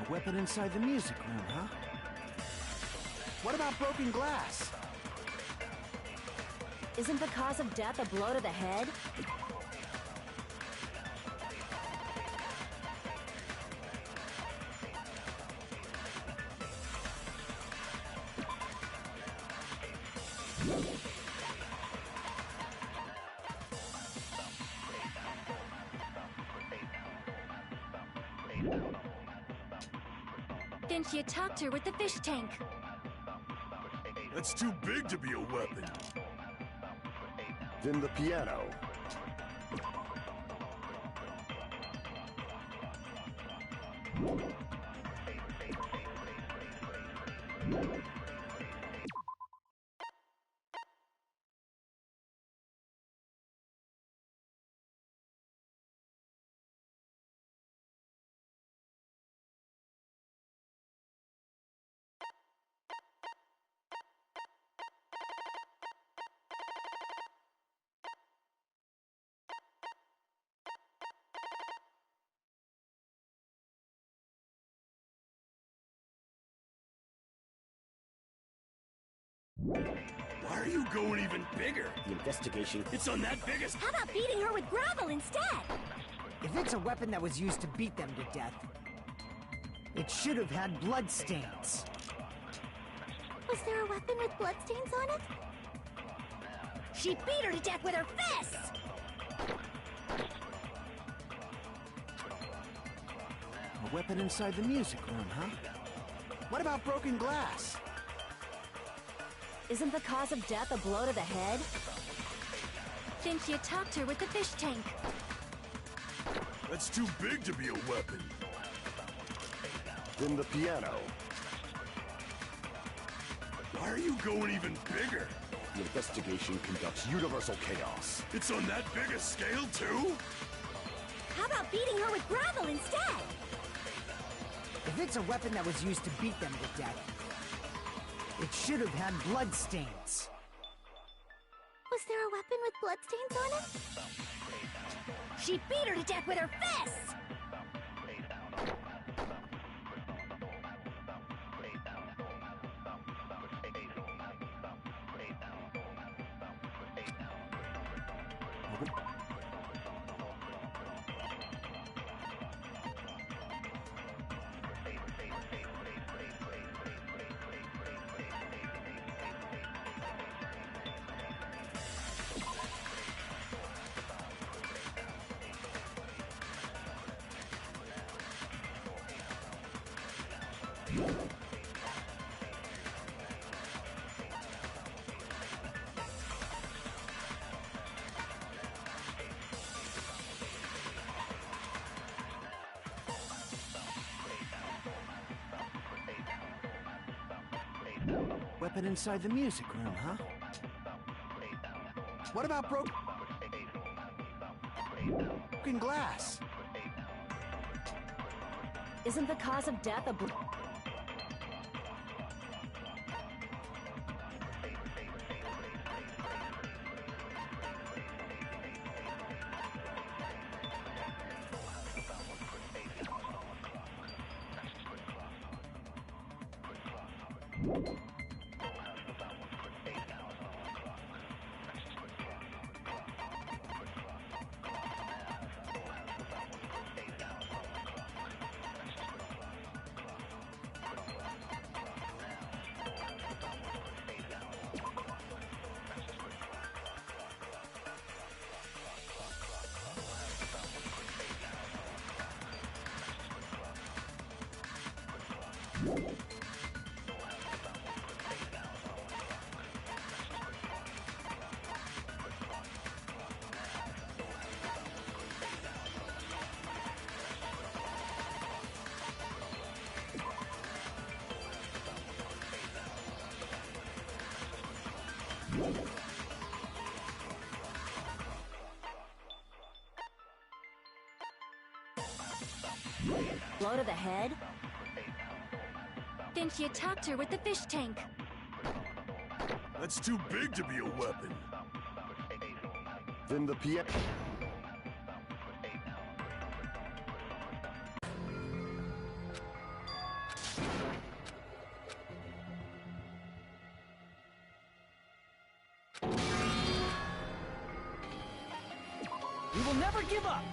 A weapon inside the music room, huh? What about broken glass? Isn't the cause of death a blow to the head? Think you talked her with the fish tank. That's too big to be a weapon. Then the piano. Why are you going even bigger? The investigation. It's on that biggest. How about beating her with gravel instead? If it's a weapon that was used to beat them to death, it should have had blood stains. Was there a weapon with bloodstains on it? She beat her to death with her fists! A weapon inside the music room, huh? What about broken glass? Isn't the cause of death a blow to the head? Think you talked her with the fish tank. That's too big to be a weapon. Then the piano. Why are you going even bigger? The investigation conducts universal chaos. It's on that big a scale too? How about beating her with gravel instead? If it's a weapon that was used to beat them to death, it should have had blood stains. Was there a weapon with bloodstains on it? She beat her to death with her fists! Weapon inside the music room, huh? What about broken glass? Isn't the cause of death a blow to the head? Then she attacked her with the fish tank. That's too big to be a weapon. Then the piano. We will never give up!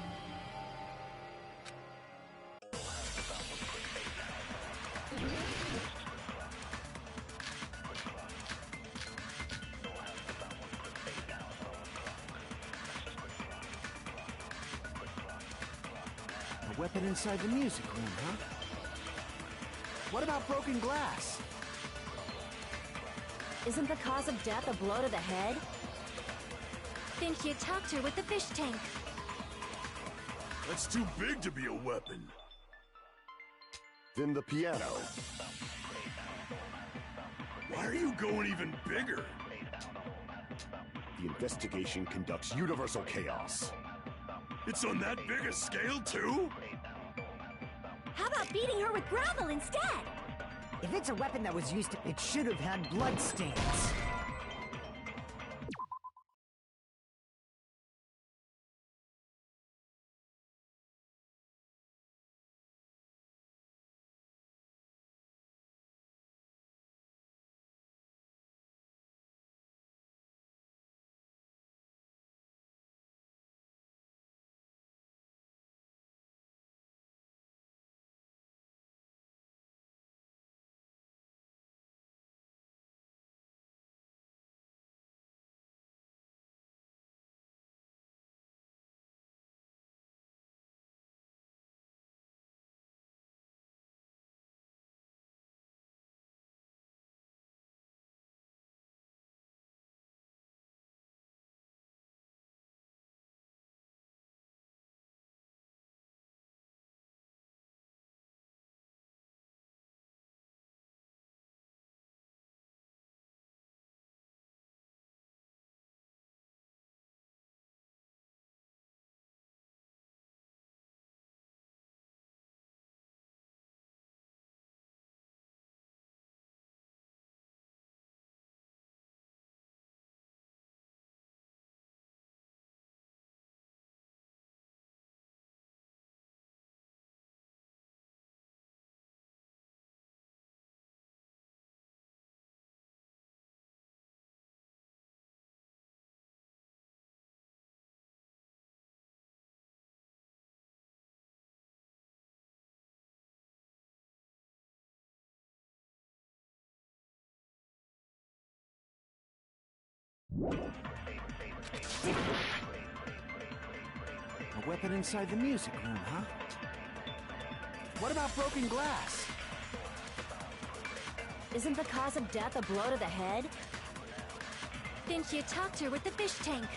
A weapon inside the music room, huh? What about broken glass? Isn't the cause of death a blow to the head? Then she attacked her with the fish tank. That's too big to be a weapon. Then the piano. Why are you going even bigger? The investigation conducts universal chaos. It's on that big a scale, too? How about beating her with gravel instead? If it's a weapon that was used to, it should have had blood stains. A weapon inside the music room, huh? What about broken glass? Isn't the cause of death a blow to the head? Then she attacked her with the fish tank.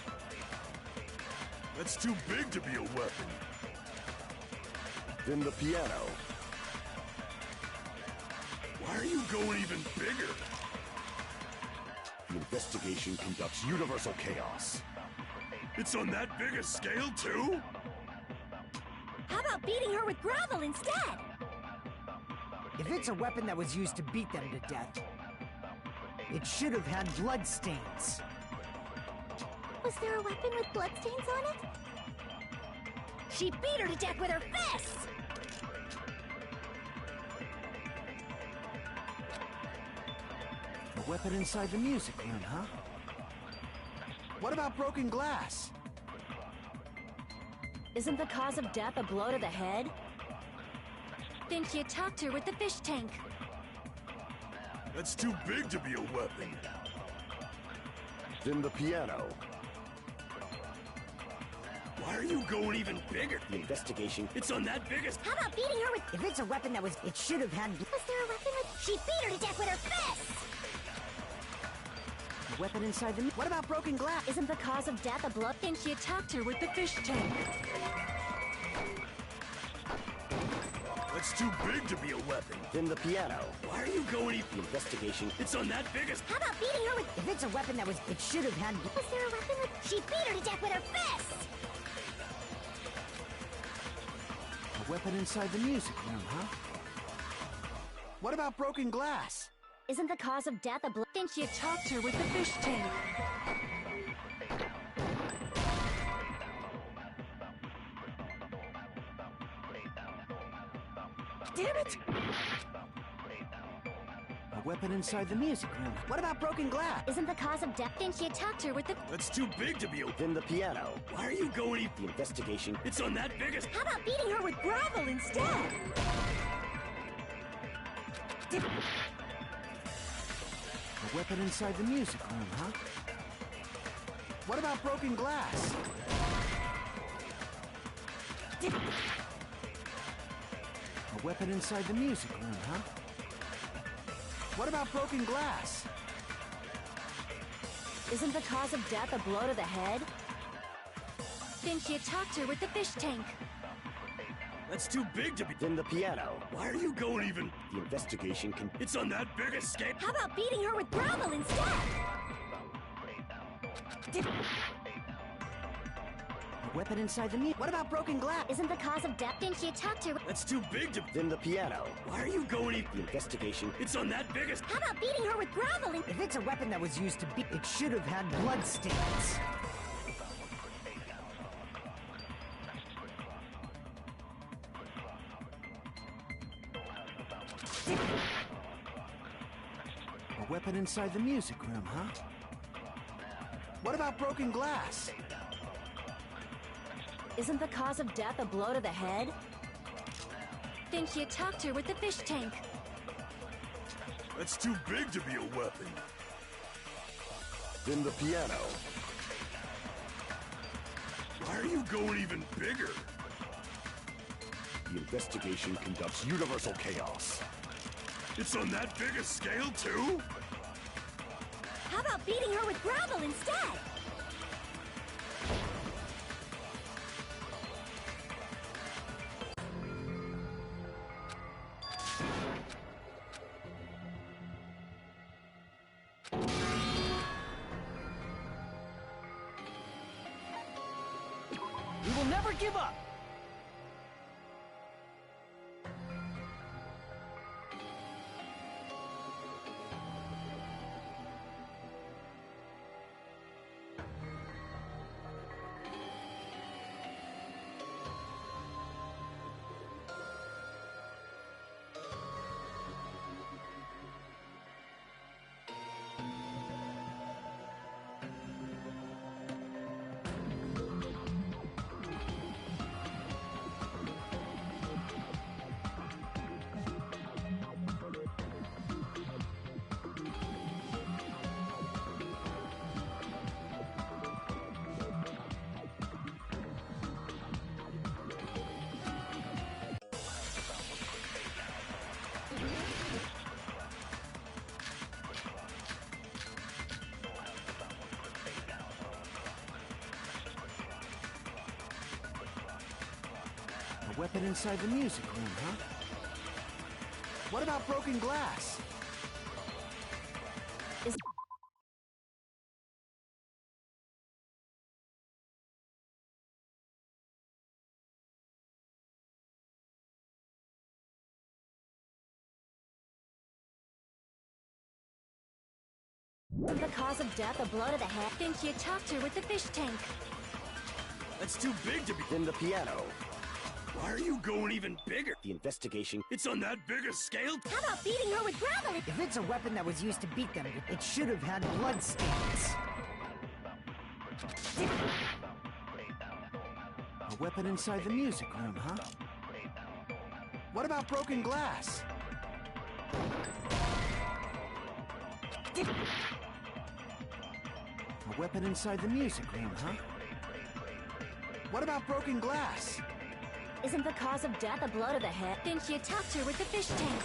That's too big to be a weapon. Then the piano. Why are you going even bigger? The investigation conducts universal chaos. It's on that big a scale, too? How about beating her with gravel instead? If it's a weapon that was used to beat them to death, it should have had bloodstains. Was there a weapon with bloodstains on it? She beat her to death with her fists! A weapon inside the music room, huh? What about broken glass? Isn't the cause of death a blow to the head? Then she attacked her with the fish tank. That's too big to be a weapon. Then the piano. Why are you going even bigger? The investigation. It's on that biggest. How about beating her with... If it's a weapon that was... It should have had... Was there a weapon with... She beat her to death with her fists! A weapon inside the... What about broken glass? Isn't the cause of death a blow? Then she attacked her with the fish tank. That's too big to be a weapon. Then the piano. Why are you going even... The investigation. It's on that biggest. How about beating her with... If it's a weapon that was... It should have had... Was there a weapon with... She beat her to death with her fists! A weapon inside the music room, huh? What about broken glass? Isn't the cause of death a blow? Then she attacked her with the fish tank. Damn it! A weapon inside the music room. What about broken glass? Isn't the cause of death? Then she attacked her with the... That's too big to be a... Then the piano. Why are you going even... The investigation. It's on that biggest. How about beating her with gravel instead? A weapon inside the music room, huh? What about broken glass? A weapon inside the music room, huh? What about broken glass? Isn't the cause of death a blow to the head? Then she attacked her with the fish tank. That's too big to be... Then the piano. Why are you going even... The investigation can... It's on that biggest scale. How about beating her with gravel instead? A weapon inside the music... What about broken glass? Isn't the cause of death? Then she attacked her with... That's too big to... Then the piano. Why are you going even... The investigation. It's on that biggest... How about beating her with gravel in... If it's a weapon that was used to beat... It should have had bloodstains. A weapon inside the music room, huh? What about broken glass? Isn't the cause of death a blow to the head? Then she attacked her with the fish tank. That's too big to be a weapon. Then the piano. Why are you going even bigger? The investigation conducts universal chaos. It's on that biggest scale, too? How about beating her with gravel instead? We will never give up! A weapon inside the music room, huh? What about broken glass? The cause of death, a blow to the head. Think you talked her with the fish tank. That's too big to be. Then the piano. Why are you going even bigger? The investigation. It's on that big a scale? How about beating her with gravel? If it's a weapon that was used to beat them, it should have had blood stains. A weapon inside the music room, huh? What about broken glass? A weapon inside the music room, huh? What about broken glass? Isn't the cause of death a blow to the head? Think you talked her with the fish tank.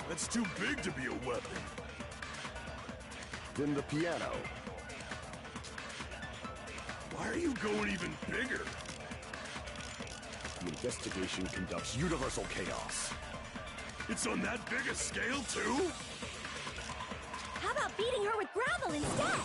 That's too big to be a weapon. Then the piano. Why are you going even bigger? The investigation conducts universal chaos. It's on that big a scale, too? How about beating her with gravel instead?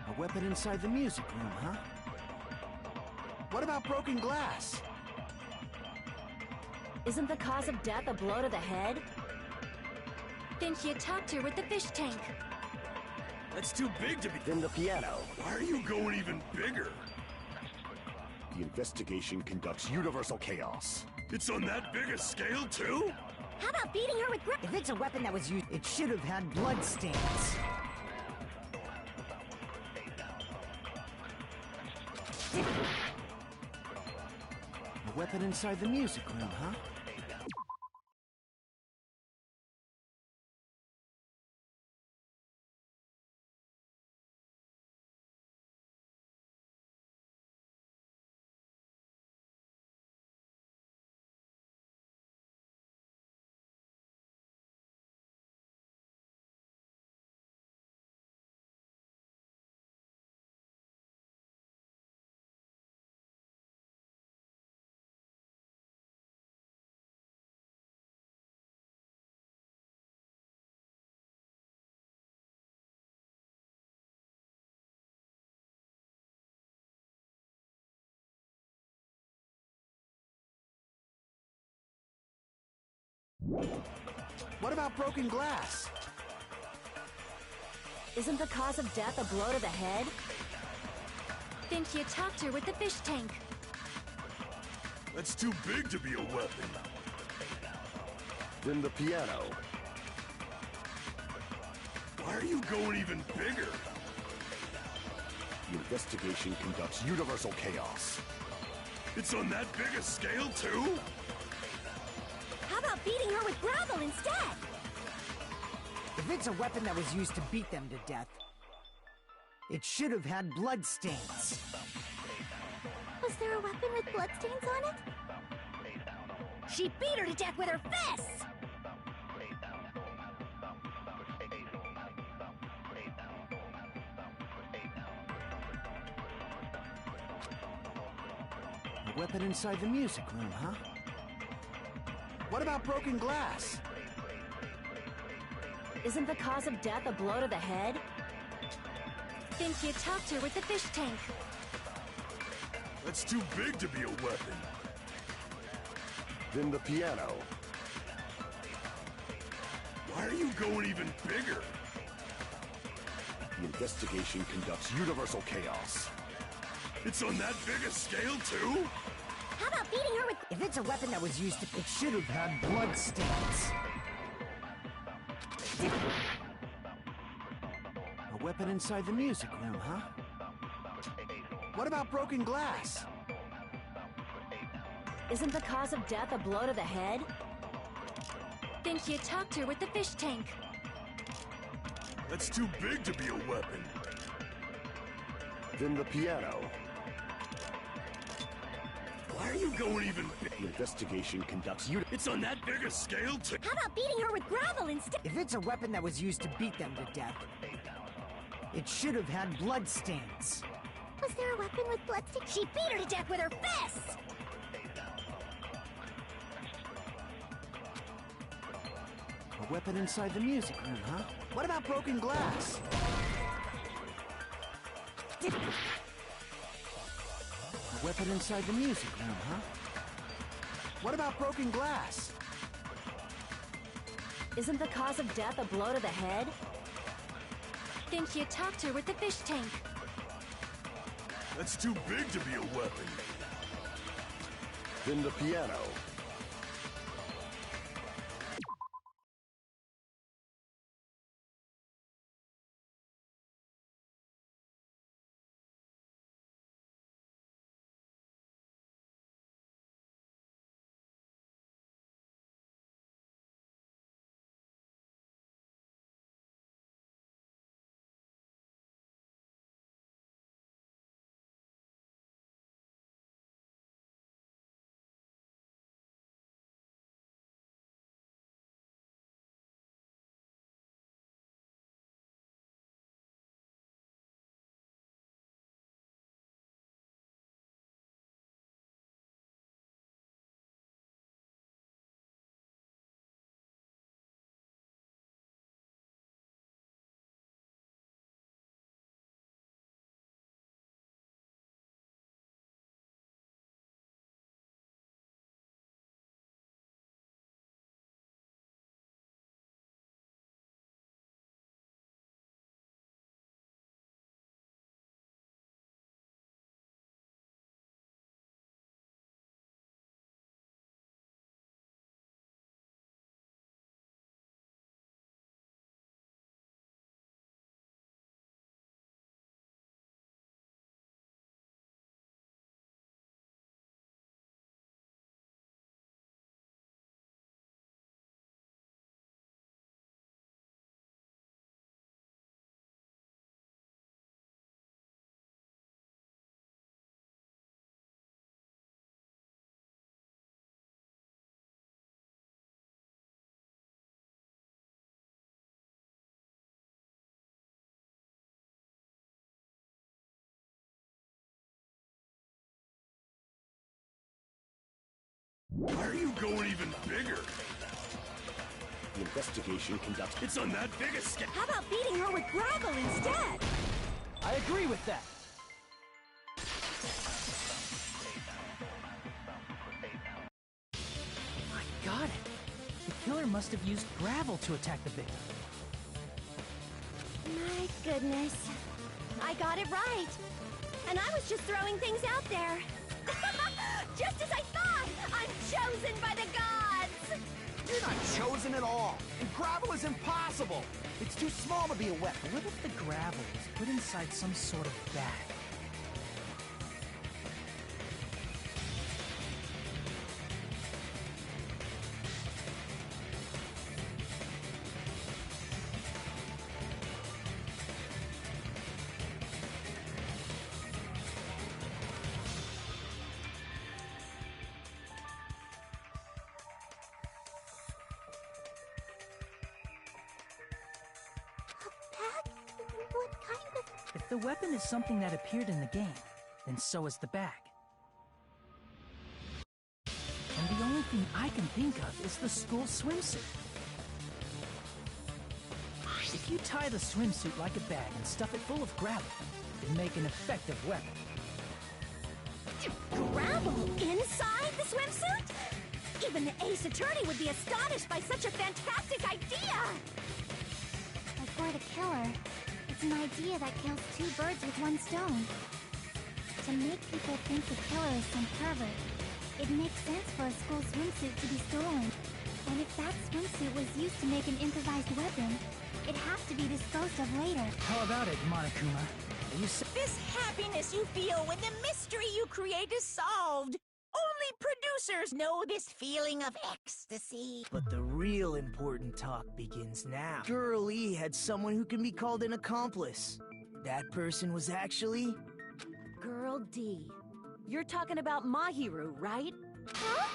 A weapon inside the music room, huh? What about broken glass? Isn't the cause of death a blow to the head? Think you talked her with the fish tank. That's too big to be. Then the piano. Why are you going even bigger? The investigation conducts universal chaos. It's on that big a scale, too? How about beating her with If it's a weapon that was used, it should have had blood stains. A weapon inside the music room, huh? What about broken glass? Isn't the cause of death a blow to the head? Think you talked her with the fish tank. That's too big to be a weapon. Then the piano. Why are you going even bigger? The investigation conducts universal chaos. It's on that big a scale, too? How about beating her with gravel instead? If it's a weapon that was used to beat them to death, it should have had blood stains. Was there a weapon with bloodstains on it? She beat her to death with her fists! A weapon inside the music room, huh? What about broken glass? Isn't the cause of death a blow to the head? Think you talked her with the fish tank. That's too big to be a weapon. Then the piano. Why are you going even bigger? The investigation conducts universal chaos. It's on that big a scale, too? How about beating her with... If it's a weapon that was used to... It should have had blood stains. A weapon inside the music room, huh? What about broken glass? Isn't the cause of death a blow to the head? Think you talked her with the fish tank. That's too big to be a weapon. Then the piano. Why are you going even bigger? The investigation conducts It's on that big a scale, too? How about beating her with gravel instead? If it's a weapon that was used to beat them to death, it should have had blood stains. Was there a weapon with bloodstains? She beat her to death with her fists! A weapon inside the music room, huh? What about broken glass? A weapon inside the music room, huh? What about broken glass? Isn't the cause of death a blow to the head? Think she attacked her with the fish tank. That's too big to be a weapon. Then the piano. Why are you going even bigger? The investigation conducted. It's on that big a scale. How about beating her with gravel instead? I agree with that. I got it. The killer must have used gravel to attack the victim. My goodness. I got it right. And I was just throwing things out there. Just as I thought! I'm chosen by the gods! You're not chosen at all. And gravel is impossible. It's too small to be a weapon. What if the gravel is put inside some sort of bag? What kind of... If the weapon is something that appeared in the game, then so is the bag. And the only thing I can think of is the school swimsuit. If you tie the swimsuit like a bag and stuff it full of gravel, it'd make an effective weapon. Gravel inside the swimsuit? Even the ace attorney would be astonished by such a fantastic idea! But for the killer, it's an idea that kills two birds with one stone. To make people think the killer is some pervert, it makes sense for a school swimsuit to be stolen. And if that swimsuit was used to make an improvised weapon, it'd have to be disposed of later. How about it, Monokuma? Are you This happiness you feel when the mystery you create is solved. Only producers know this feeling of ecstasy. But the real important talk begins now. Girl E had someone who can be called an accomplice. That person was actually... Girl D. You're talking about Mahiru, right? Huh?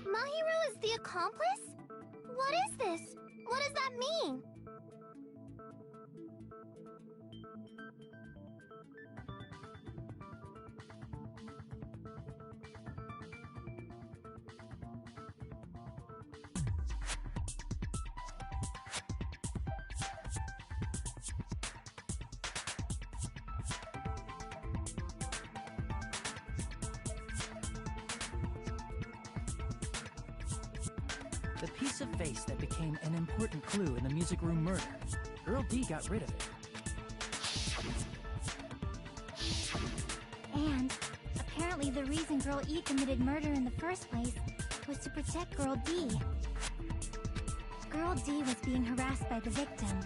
Mahiru is the accomplice? What is this? What does that mean? The piece of face that became an important clue in the music room murder. Girl D got rid of it. And apparently the reason Girl E committed murder in the first place was to protect Girl D. Girl D was being harassed by the victim.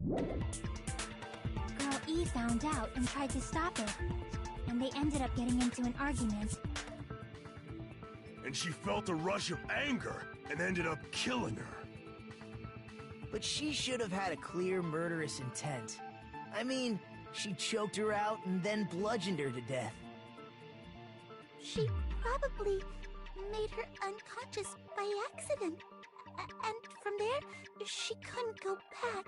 Girl E found out and tried to stop it, and they ended up getting into an argument. And she felt a rush of anger and ended up killing her. But she should have had a clear murderous intent. I mean, she choked her out and then bludgeoned her to death. She probably made her unconscious by accident. And from there, she couldn't go back.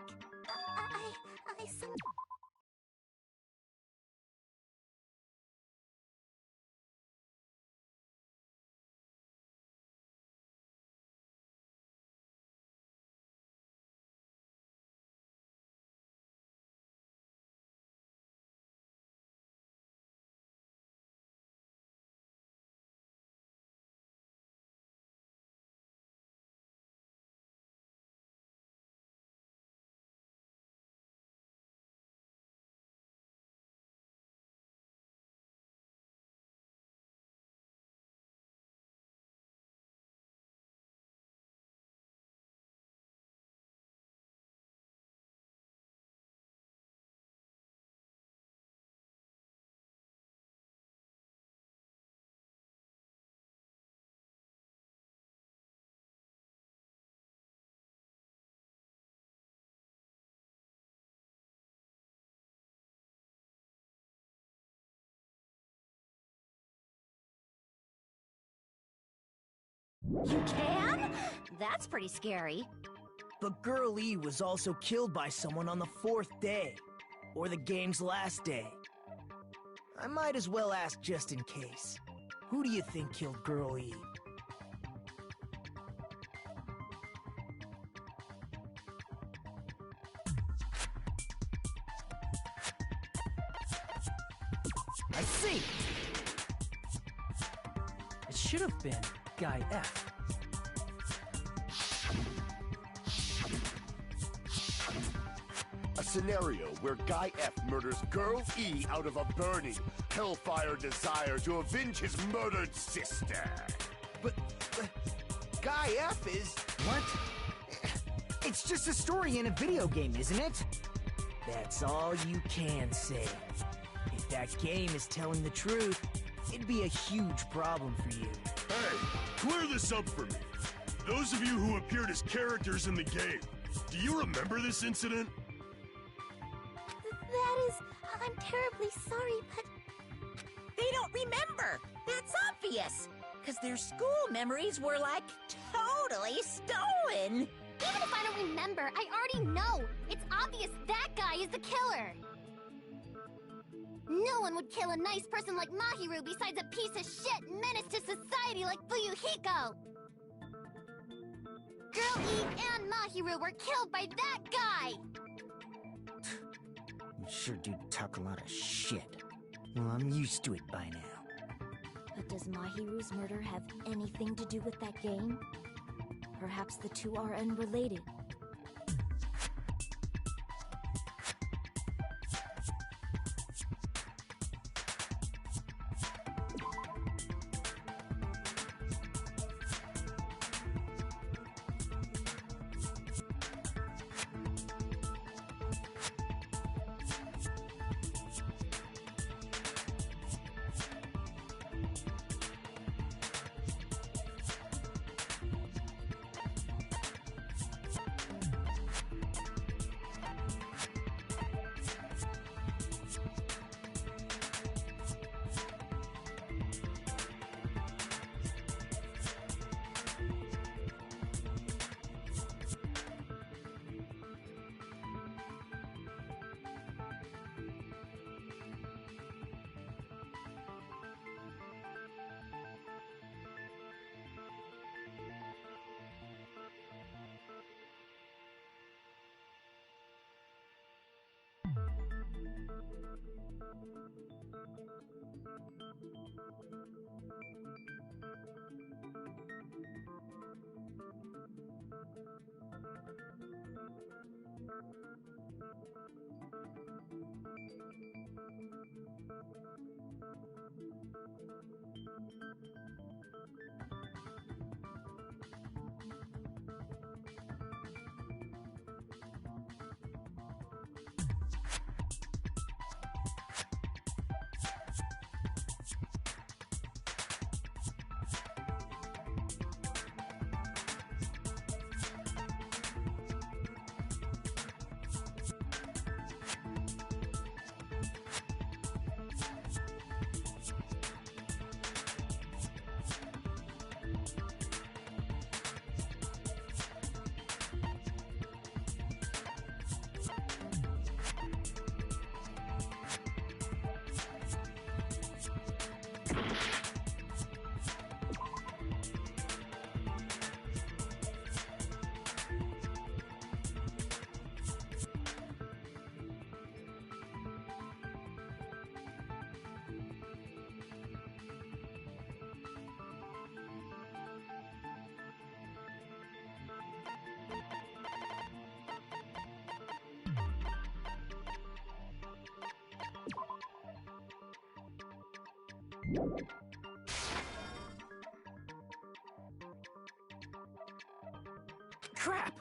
You can? That's pretty scary. But Girl E was also killed by someone on the 4th day, or the game's last day. I might as well ask just in case. Who do you think killed Girl E? I see! It should have been Guy F. A scenario where Guy F murders Girl E out of a burning, hellfire desire to avenge his murdered sister. But Guy F is... What? It's just a story in a video game, isn't it? That's all you can say. If that game is telling the truth, it'd be a huge problem for you. Hey, clear this up for me. Those of you who appeared as characters in the game, do you remember this incident? That is... I'm terribly sorry, but... They don't remember. That's obvious. Because their school memories were, like, totally stolen. Even if I don't remember, I already know. It's obvious that guy is the killer. No one would kill a nice person like Mahiru besides a piece of shit menace to society like Fuyuhiko. Girl E and Mahiru were killed by that guy. You sure do talk a lot of shit. Well, I'm used to it by now. But does Mahiru's murder have anything to do with that game? Perhaps the two are unrelated. Crap!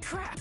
Crap!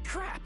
Crap!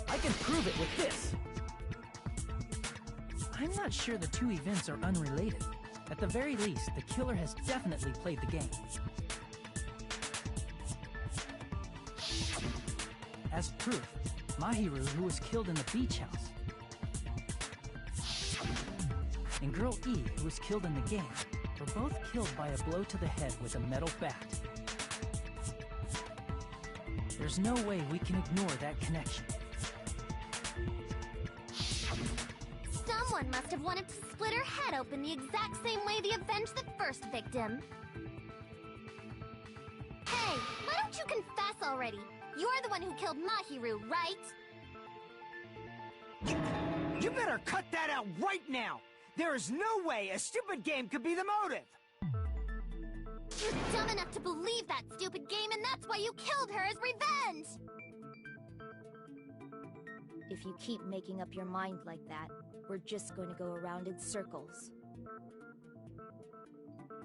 I can prove it with this! I'm not sure the two events are unrelated. At the very least, the killer has definitely played the game. As proof, Mahiru, who was killed in the beach house, and Girl E, who was killed in the game, were both killed by a blow to the head with a metal bat. There's no way we can ignore that connection. Someone must have wanted to split her head open the exact same way they avenged the first victim. Hey, why don't you confess already? You're the one who killed Mahiru, right? You better cut that out right now! There is no way a stupid game could be the motive! You're dumb enough to believe that stupid game, and that's why you killed her as revenge! If you keep making up your mind like that, we're just going to go around in circles.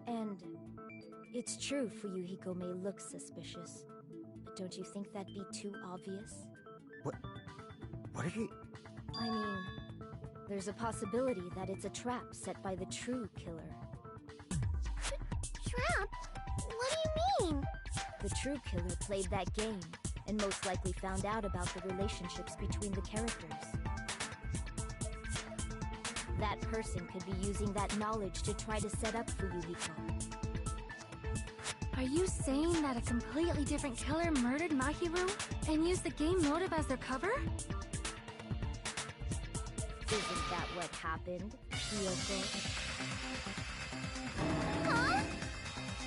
And it's true Fuyuhiko may look suspicious, but don't you think that'd be too obvious? What are you... I mean, there's a possibility that it's a trap set by the true killer. Trap? What do you mean? The true killer played that game, and most likely found out about the relationships between the characters. That person could be using that knowledge to try to set up Fuyuhiko. Are you saying that a completely different killer murdered Mahiru and used the game motive as their cover? Isn't that what happened, Hiyoko? Huh?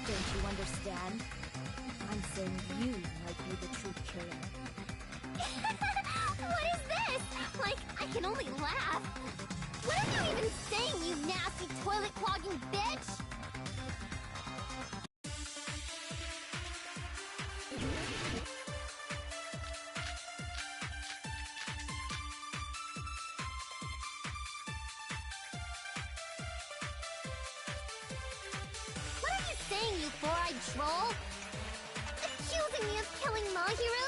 Don't you understand? I'm saying you might be the true killer. What is this? Like, I can only laugh. What are you even saying, you nasty toilet-clogging bitch? What are you saying, you four-eyed troll? Accusing me of killing Mahiru?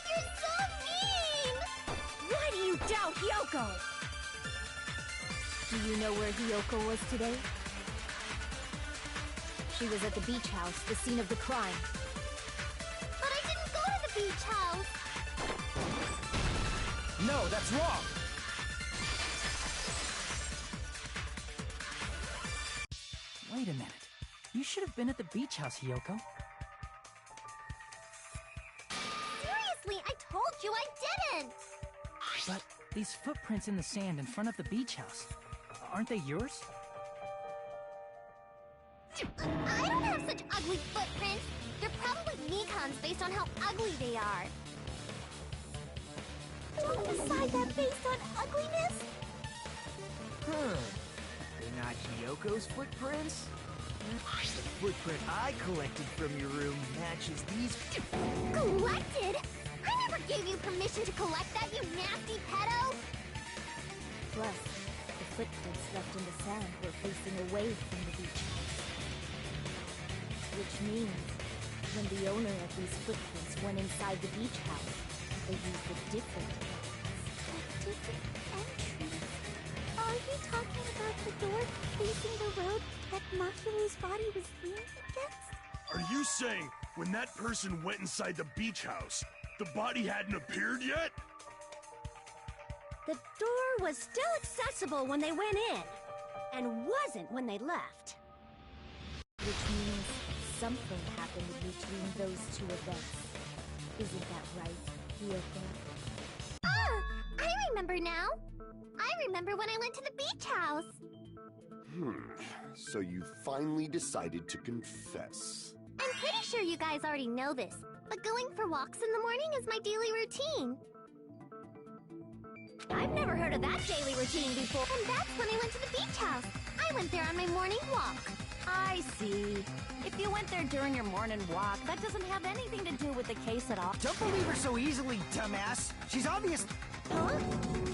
You're so mean! Why do you doubt Hyoko? Do you know where Hiyoko was today? She was at the beach house, the scene of the crime. But I didn't go to the beach house! No, that's wrong! Wait a minute. You should have been at the beach house, Hiyoko. Seriously, I told you I didn't! But these footprints in the sand in front of the beach house, aren't they yours? I don't have such ugly footprints. They're probably Mikan's based on how ugly they are. Don't decide that based on ugliness. Huh. They're not Hiyoko's footprints? The footprint I collected from your room matches these. Collected? I never gave you permission to collect that, you nasty pedo! Plus, the footprints left in the sand were facing away from the beach house. Which means, when the owner of these footprints went inside the beach house, they used a different entrance. A different entrance? Are you talking about the door facing the road that Mahiru's body was leaning against? Are you saying when that person went inside the beach house, the body hadn't appeared yet? The door was still accessible when they went in, and wasn't when they left. Which means something happened between those two events. Isn't that right, Hiyoko? Ah! I remember now! I remember when I went to the beach house! So you finally decided to confess. I'm pretty sure you guys already know this, but going for walks in the morning is my daily routine. I've never heard of that daily routine before. And that's when I went to the beach house. I went there on my morning walk. I see. If you went there during your morning walk, that doesn't have anything to do with the case at all. Don't believe her so easily, dumbass. She's obvious. Huh?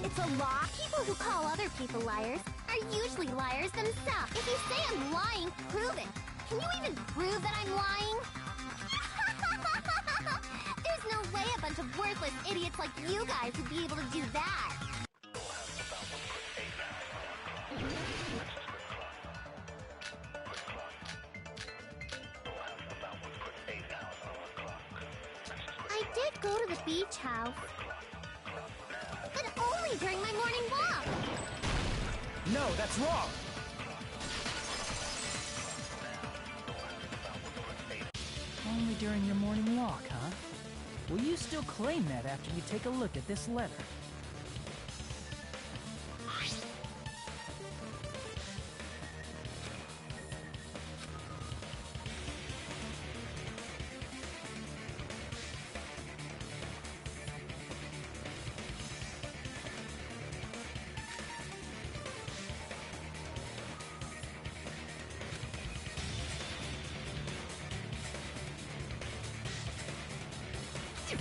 It's a lie. People who call other people liars are usually liars themselves. If you say I'm lying, prove it. Can you even prove that I'm lying? There's no way a bunch of worthless idiots like you guys would be able to do that. I did go to the beach house, but only during my morning walk. No, that's wrong. Only during your morning walk, huh? Will you still claim that after you take a look at this letter?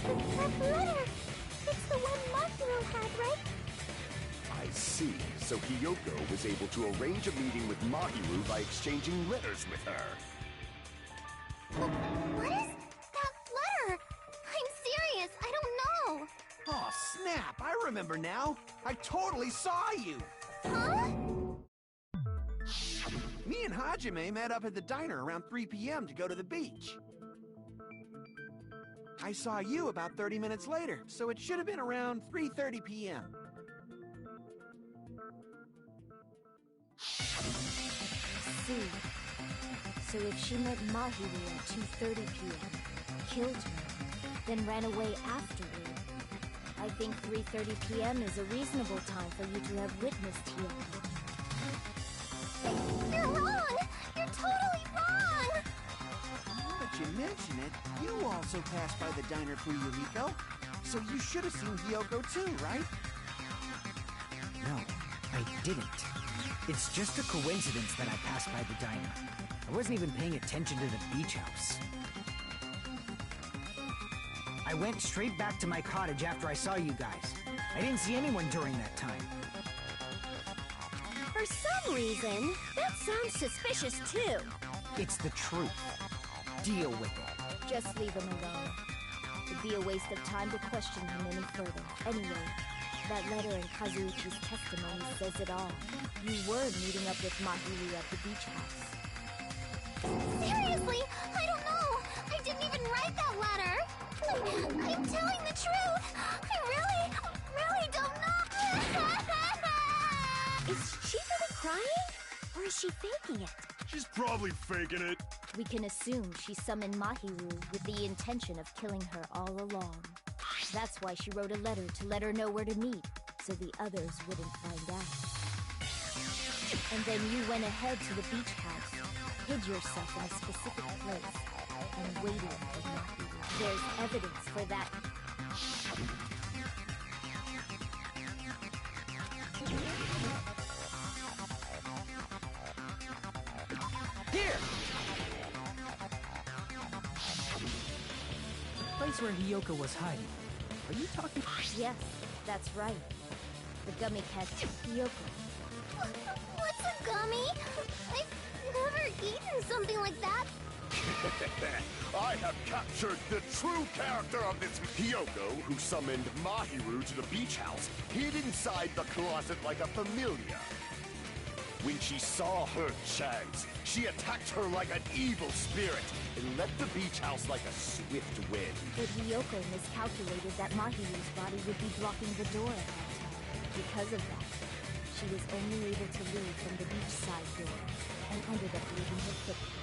That letter! It's the one Mahiro had, right? I see. So Hiyoko was able to arrange a meeting with Mahiru by exchanging letters with her. What is that letter? I'm serious, I don't know. Oh, snap! I remember now. I totally saw you. Huh? Me and Hajime met up at the diner around 3 p.m. to go to the beach. I saw you about 30 minutes later, so it should have been around 3:30 p.m. See. So if she met Mahiru at 2:30 p.m., killed her, then ran away afterward, I think 3:30 p.m. is a reasonable time for you to have witnessed Hiyoko. You're wrong! You're totally wrong! Now that you mention it, you also passed by the diner, Fuyuhiko. So you should have seen Hiyoko too, right? No, I didn't. It's just a coincidence that I passed by the diner. I wasn't even paying attention to the beach house. I went straight back to my cottage after I saw you guys. I didn't see anyone during that time. For some reason, that sounds suspicious too. It's the truth. Deal with it. Just leave him alone. It'd be a waste of time to question him any further. Anyway, that letter in Kazuichi's testimony says it all. You were meeting up with Mahiru at the beach house. Seriously, I don't know. I didn't even write that letter. I'm telling the truth. I really don't know. Is she really crying? Or is she faking it? She's probably faking it. We can assume she summoned Mahiru with the intention of killing her all along. That's why she wrote a letter to let her know where to meet, so the others wouldn't find out. And then you went ahead to the beach house, hid yourself in a specific place, and waited for Mahiru. There's evidence for that. Here! The place where Hiyoko was hiding. Are you talking? Yes, that's right. The gummy cat, Hiyoko. What's a gummy? I've never eaten something like that. I have captured the true character of this Hiyoko, who summoned Mahiru to the beach house, hid inside the closet like a familiar. When she saw her chance, she attacked her like an evil spirit and left the beach house like a swift wind. But Hiyoko miscalculated that Mahiru's body would be blocking the door at that time. Because of that, she was only able to leave from the beachside door and ended up leaving her footprints.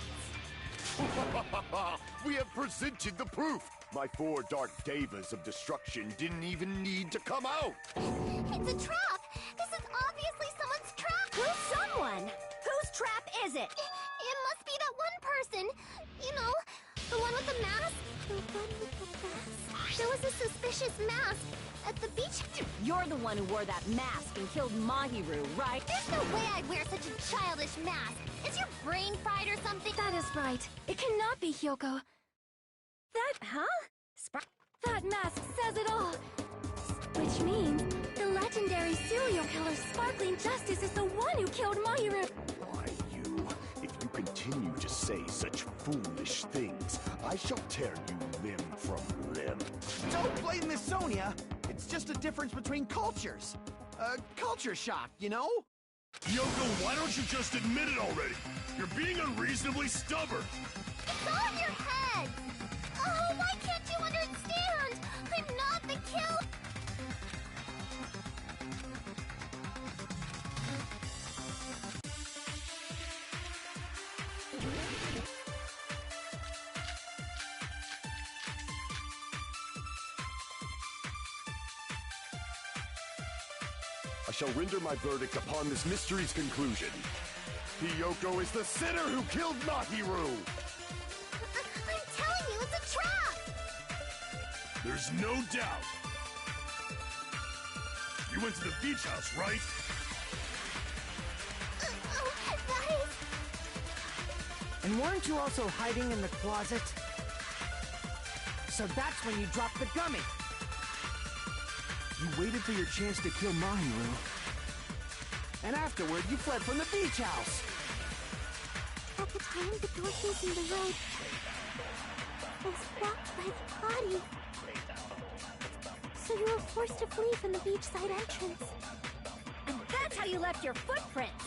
We have presented the proof! My 4 dark devas of destruction didn't even need to come out! It's a trap! This is obviously someone's trap! Who's someone? Whose trap is it? It must be that one person. You know, the one with the mask. The one with the mask? There was a suspicious mask at the beach. You're the one who wore that mask and killed Mahiru, right? There's no way I'd wear such a childish mask. Is your brain fried or something? That is right. It cannot be Hiyoko. That, huh? That mask says it all. Which means the legendary serial killer Sparkling Justice is the one who killed Mahiru. Why, you? If you continue to say such foolish things, I shall tear you limb from limb. Don't blame Miss Sonia. It's just a difference between cultures. Culture shock, you know? Yoko, why don't you just admit it already? You're being unreasonably stubborn. It's all in your head. Oh, why can't you understand? I'm not the killer. I shall render my verdict upon this mystery's conclusion. Hiyoko is the sinner who killed Mahiru! I'm telling you, it's a trap! There's no doubt. You went to the beach house, right? Oh, that is... And weren't you also hiding in the closet? So that's when you dropped the gummy! You waited for your chance to kill Mahiru. And afterward, you fled from the beach house. At the time, the door facing the road was blocked by the body. So you were forced to flee from the beachside entrance. And that's how you left your footprints.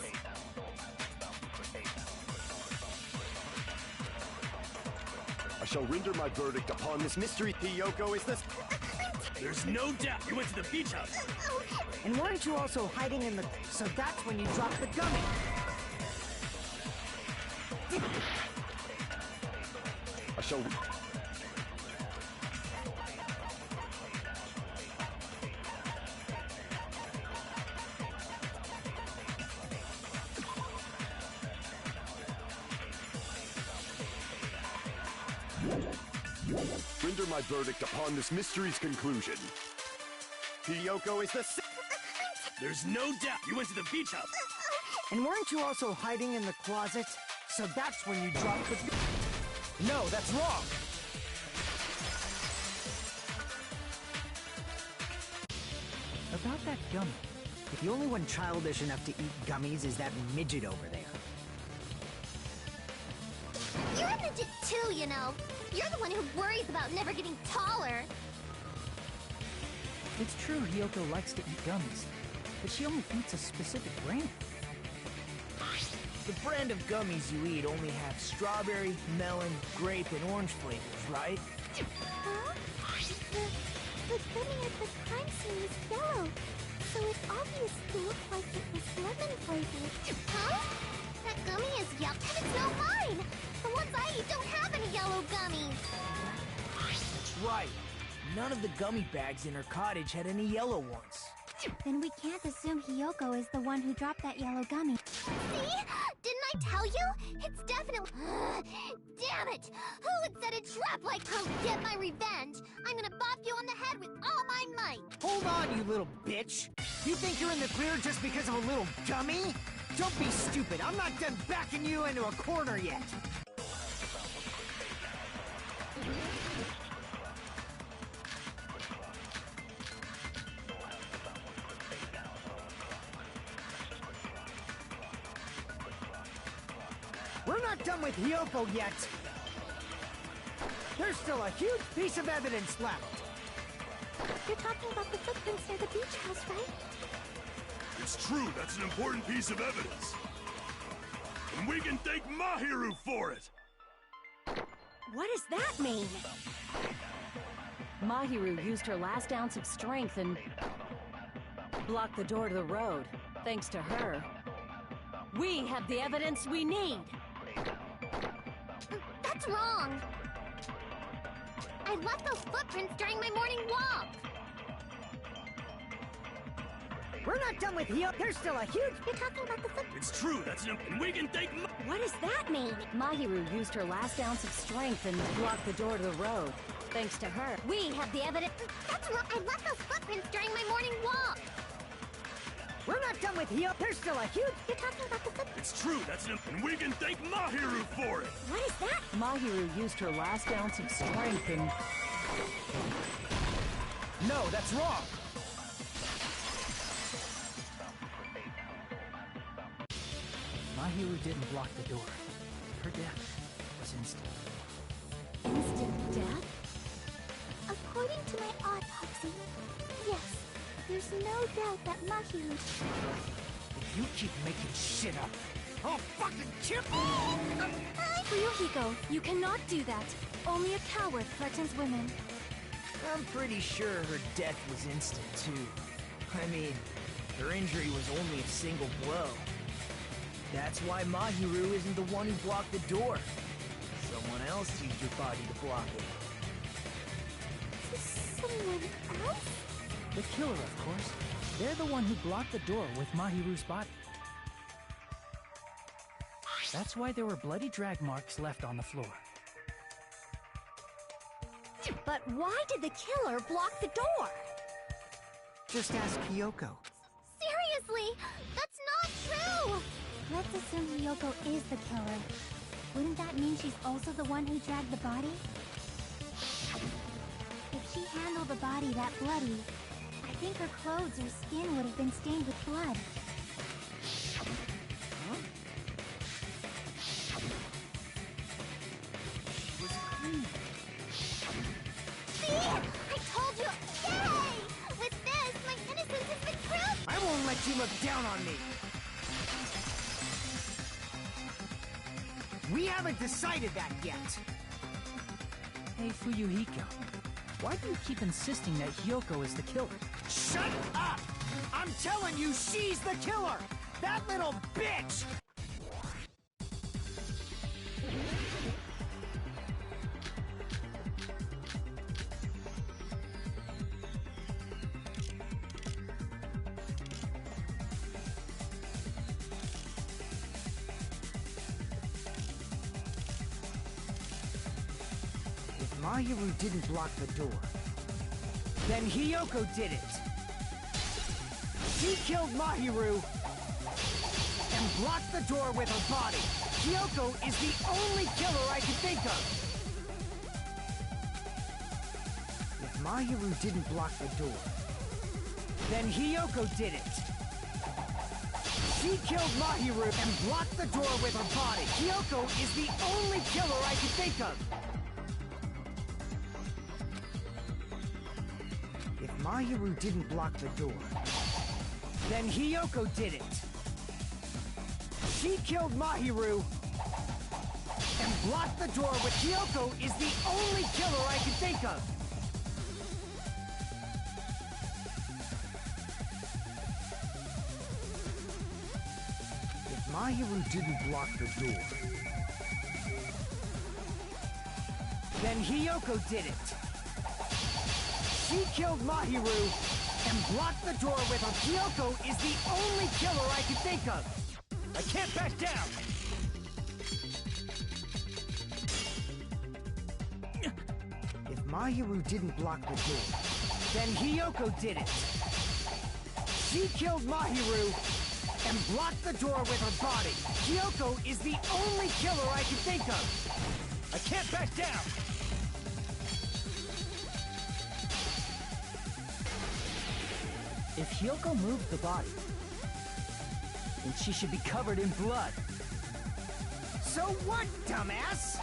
I shall render my verdict upon this mystery. Hiyoko is the... There's no doubt you went to the beach house. And weren't you also hiding in the... So that's when you dropped the gummy! I shall... Render my verdict upon this mystery's conclusion. Hiyoko is the... There's no doubt you went to the beach house. And weren't you also hiding in the closet? So that's when you dropped the... No, that's wrong! About that gummy. The only one childish enough to eat gummies is that midget over there. You're a midget too, you know. You're the one who worries about never getting taller. It's true Hiyoko likes to eat gummies, but she only eats a specific brand. The brand of gummies you eat only have strawberry, melon, grape, and orange flavors, right? Huh? The gummy at the crime scene is yellow, so it obviously looked like it was lemon flavored. Huh? That gummy is yellow, and it's not mine! The ones I eat don't have any yellow gummies! That's right. None of the gummy bags in her cottage had any yellow ones. Then we can't assume Hiyoko is the one who dropped that yellow gummy. See? Didn't I tell you? It's definitely... Damn it! Who would set a trap like her to get my revenge? I'm gonna bop you on the head with all my might! Hold on, you little bitch! You think you're in the clear just because of a little gummy? Don't be stupid. I'm not done backing you into a corner yet. We're not done with Hiyoko yet. There's still a huge piece of evidence left. You're talking about the footprints near the beach house, right? It's true, that's an important piece of evidence. And we can thank Mahiru for it! What does that mean? Mahiru used her last ounce of strength and blocked the door to the road. Thanks to her, we have the evidence we need. That's wrong. I left those footprints during my morning walk. We're not done with Hiyoko. There's still a huge... You're talking about the footprints. It's true, that's an... And we can thank What does that mean? Mahiru used her last ounce of strength and blocked the door to the road. Thanks to her, we have the evidence. That's wrong. I left those footprints during my morning walk. We're not done with Hiyoko. There's still a huge... You're talking about the footprints. It's true, that's an... And we can thank Mahiru for it! What is that? Mahiru used her last ounce of strength and... No, that's wrong. Mahiru didn't block the door. Her death was instant. Instant death? According to my autopsy, yes. There's no doubt that Mahiru... If you keep making shit up, I'll fucking chip Ryuhiko, you cannot do that. Only a coward threatens women. I'm pretty sure her death was instant, too. I mean, her injury was only a single blow. That's why Mahiru isn't the one who blocked the door. Someone else used your body to block it. Someone else? The killer, of course. They're the one who blocked the door with Mahiru's body. That's why there were bloody drag marks left on the floor. But why did the killer block the door? Just ask Hiyoko. Seriously? That's not true! Let's assume Hiyoko is the killer. Wouldn't that mean she's also the one who dragged the body? If she handled the body that bloody, I think her clothes or skin would have been stained with blood. Huh? She was clean. See? I told you! Yay! With this, my innocence has been proved! I won't let you look down on me! We haven't decided that yet! Hey, Fuyuhiko. Why do you keep insisting that Hiyoko is the killer? Shut up! I'm telling you, she's the killer! That little bitch! If Mahiru didn't block the door, then Hiyoko did it! She killed Mahiru and blocked the door with her body! Hiyoko is the only killer I can think of! If Mahiru didn't block the door, then Hiyoko did it! She killed Mahiru and blocked the door with her body! Hiyoko is the only killer I can think of! If Mahiru didn't block the door, then Hiyoko did it! She killed Mahiru and blocked the door with... Hiyoko is the only killer I can think of! If Mahiru didn't block the door, then Hiyoko did it. She killed Mahiru and blocked the door with her. Hiyoko is the only killer I can think of. I can't back down! If Mahiru didn't block the door, then Hiyoko did it. She killed Mahiru and blocked the door with her body. Hiyoko is the only killer I can think of. I can't back down! If Hiyoko moved the body, then she should be covered in blood. So what, dumbass?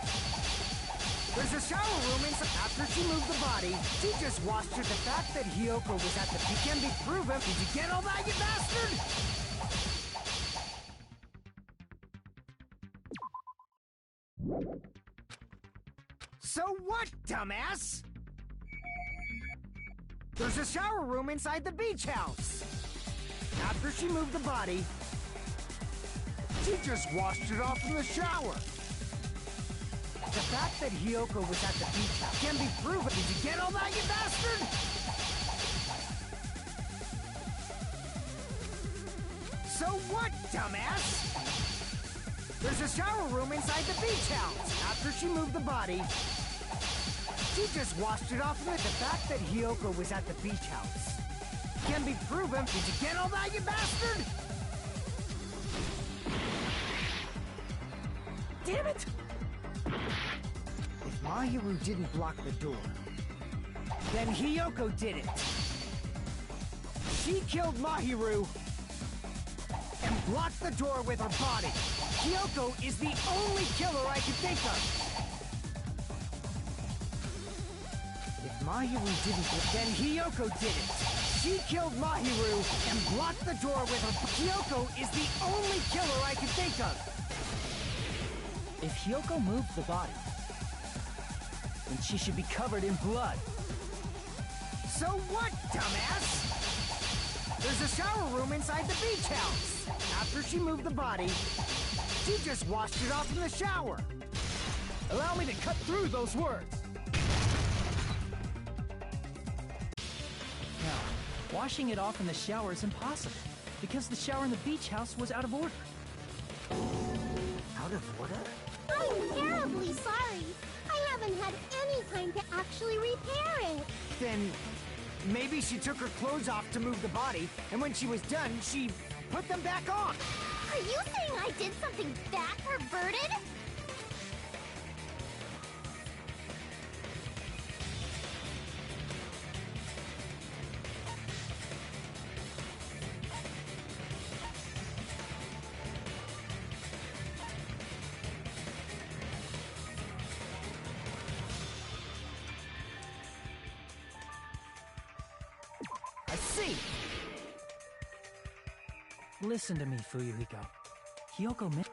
There's a shower room inside. After she moved the body, she just washed her. The fact that Hiyoko was at the peak can be proven. Did you get all that, you bastard? So what, dumbass? There's a shower room inside the beach house. After she moved the body, she just washed it off in the shower. The fact that Hiyoko was at the beach house can be proven. Did you get all that, you bastard? So what, dumbass? There's a shower room inside the beach house. After she moved the body, she just washed it off. The fact that Hiyoko was at the beach house can be proven. Did you get all that, you bastard? Damn it! If Mahiru didn't block the door, then Hiyoko did it. She killed Mahiru and blocked the door with her body. Hiyoko is the only killer I can think of. If Mahiru didn't, then Hiyoko did it. She killed Mahiru and blocked the door with her. Hiyoko is the only killer I can think of. If Hiyoko moved the body, then she should be covered in blood. So what, dumbass? There's a shower room inside the beach house. After she moved the body, she just washed it off in the shower. Allow me to cut through those words. Now, washing it off in the shower is impossible, because the shower in the beach house was out of order. Out of order? I'm terribly sorry. I haven't had any time to actually repair it. Then maybe she took her clothes off to move the body, and when she was done, she put them back on. Are you saying I did something that perverted? I see. Listen to me, Fuyuhiko. Hiyoko mi-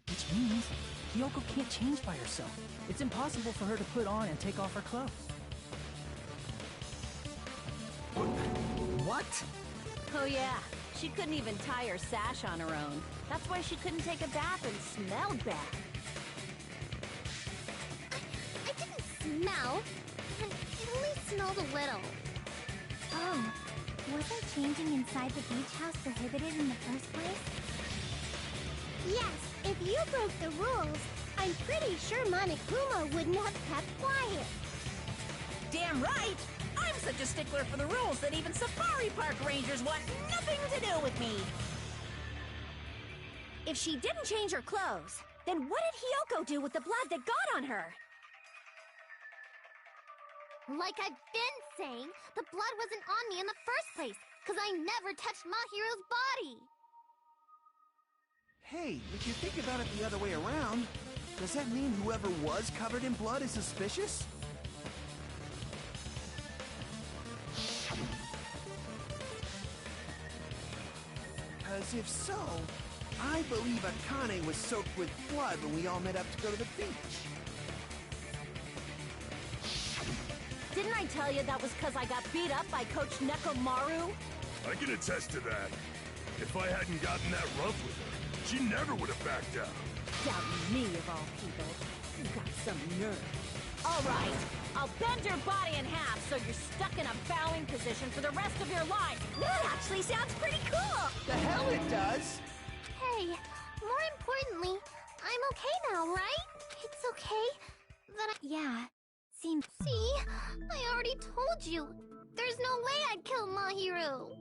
Which means Hiyoko can't change by herself. It's impossible for her to put on and take off her clothes. What? Oh yeah, she couldn't even tie her sash on her own. That's why she couldn't take a bath and smelled bad. I didn't smell. It only smelled a little. Oh, wasn't changing inside the beach house prohibited in the first place? Yes, if you broke the rules, I'm pretty sure Monokuma wouldn't have kept quiet. Damn right! I'm such a stickler for the rules that even safari park rangers want nothing to do with me! If she didn't change her clothes, then what did Hiyoko do with the blood that got on her? Like I've been saying, the blood wasn't on me in the first place, because I never touched Mahiru's body. Hey, if you think about it the other way around, does that mean whoever was covered in blood is suspicious? Because if so, I believe Akane was soaked with blood when we all met up to go to the beach. Didn't I tell you that was because I got beat up by Coach Nekomaru? I can attest to that. If I hadn't gotten that rough with her, she never would have backed down. Doubting me, of all people. You got some nerve. All right, I'll bend your body in half so you're stuck in a bowing position for the rest of your life. That actually sounds pretty cool! The hell it does! Hey, more importantly, I'm okay now, right? It's okay that I... Yeah, seems... See? I already told you. There's no way I'd kill Mahiru.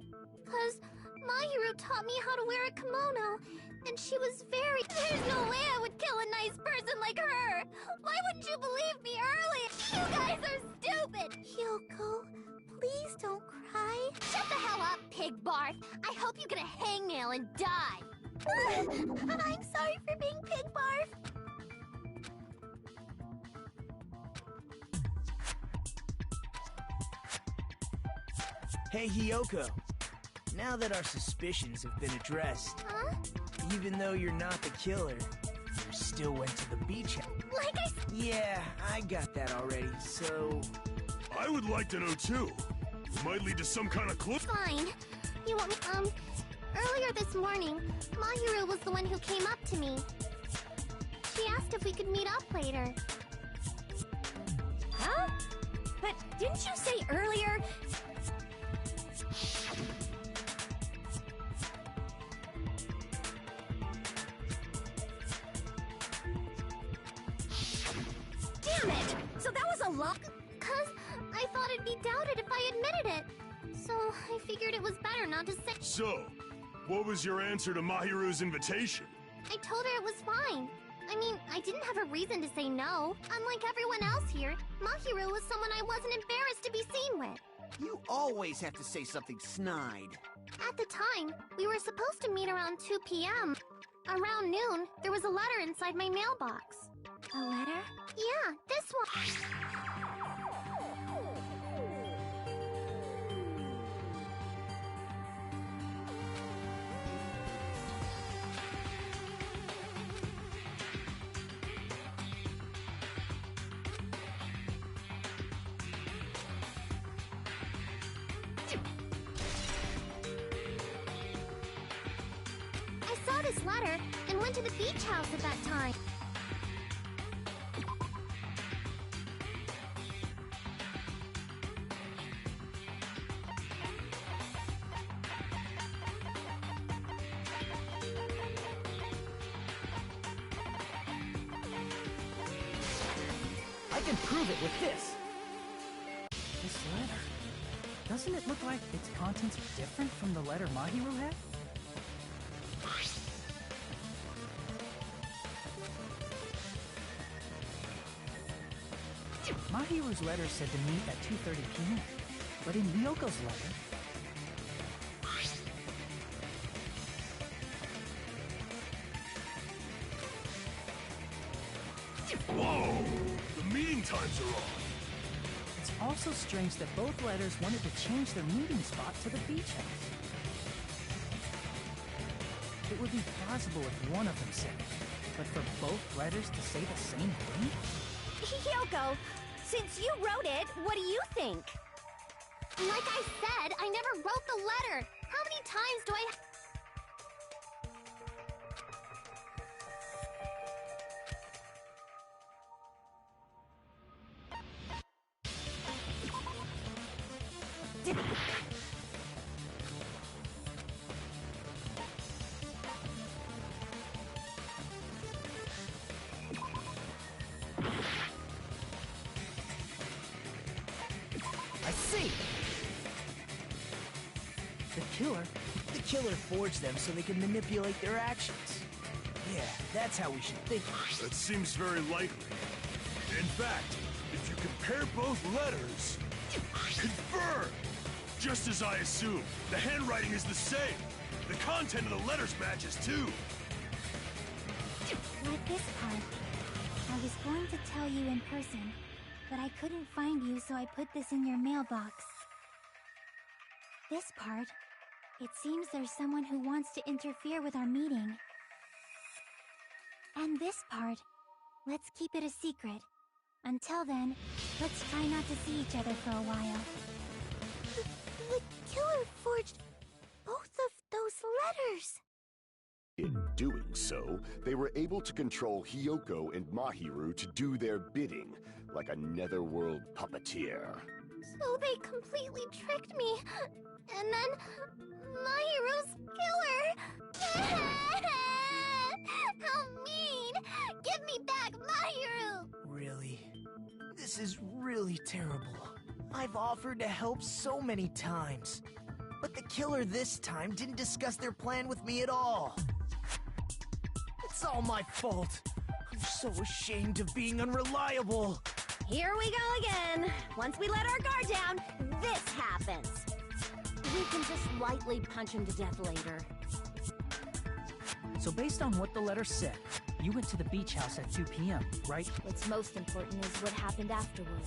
'Cause Mahiru taught me how to wear a kimono, and she was very... There's no way I would kill a nice person like her! Why wouldn't you believe me earlier? You guys are stupid! Hyoko, please don't cry. Shut the hell up, pig barf! I hope you get a hangnail and die! I'm sorry for being pig barf. Hey, Hyoko. Now that our suspicions have been addressed, Huh? even though you're not the killer, you still went to the beach house. Like I... Yeah, I got that already, so... I would like to know too. It might lead to some kind of clue. Fine. You want me... Earlier this morning, Mahiru was the one who came up to me. She asked if we could meet up later. Huh? But didn't you say earlier... Damn it! So that was a lock? 'Cause I thought it'd be doubted if I admitted it. So I figured it was better not to say... So, what was your answer to Mahiru's invitation? I told her it was fine. I mean, I didn't have a reason to say no. Unlike everyone else here, Mahiru was someone I wasn't embarrassed to be seen with. You always have to say something snide. At the time, we were supposed to meet around 2 p.m. Around noon, there was a letter inside my mailbox. A letter? Yeah, this one. I saw this letter and went to the beach house at that time. I can prove it with this. This letter. Doesn't it look like its contents are different from the letter Mahiru had? Mahiru's letter said to meet at 2:30 p.m., but in Ryoko's letter... Whoa! The meeting times are off. It's also strange that both letters wanted to change their meeting spot to the beach house. It would be plausible if one of them said it, but for both letters to say the same thing? Hyoko, since you wrote it, what do you think? Like I said, I never wrote the letter. How many times do I... I see! The killer forged them so they can manipulate their actions. Yeah, that's how we should think. That seems very likely. In fact, if you compare both letters... Confirm! Just as I assumed, the handwriting is the same. The content of the letters matches too. Like this part. I was going to tell you in person, but I couldn't find you, so I put this in your mailbox. This part. It seems there's someone who wants to interfere with our meeting. And this part. Let's keep it a secret. Until then, let's try not to see each other for a while. The killer forged both of those letters. In doing so, they were able to control Hiyoko and Mahiru to do their bidding, like a netherworld puppeteer. So they completely tricked me. And then Mahiru's killer. How mean! Give me back Mahiru! Really? This is really terrible. I've offered to help so many times. But the killer this time didn't discuss their plan with me at all. It's all my fault. I'm so ashamed of being unreliable. Here we go again. Once we let our guard down, this happens. We can just lightly punch him to death later. So based on what the letter said, you went to the beach house at 2 p.m., right? What's most important is what happened afterward.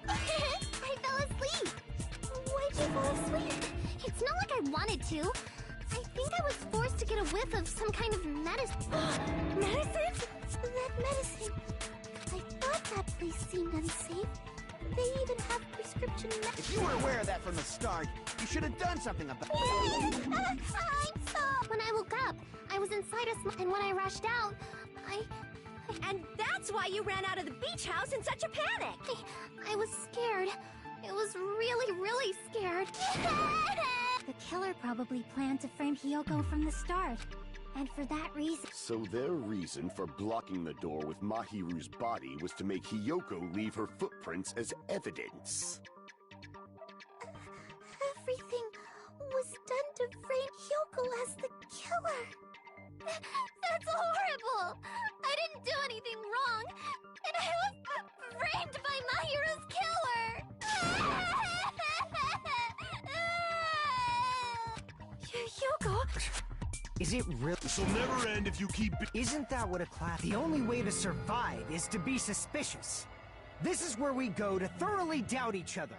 I fell asleep. Why'd you fall asleep? It's not like I wanted to. I think I was forced to get a whiff of some kind of medicine. Medicine? That medicine. I thought that place seemed unsafe. They even have prescription medicine. If you were aware of that from the start, you should have done something about it. I'm sorry. When I woke up, I was inside and when I rushed out, And that's why you ran out of the beach house in such a panic! I was scared. It was really, really scared. The killer probably planned to frame Hiyoko from the start. And for that reason... So their reason for blocking the door with Mahiru's body was to make Hiyoko leave her footprints as evidence. Everything was done to frame Hiyoko as the killer. That's horrible! I didn't do anything wrong, and I was framed by Mahiru's killer! Hiyoko? Is it real? This'll never end if you keep... Isn't that what a class... The only way to survive is to be suspicious. This is where we go to thoroughly doubt each other.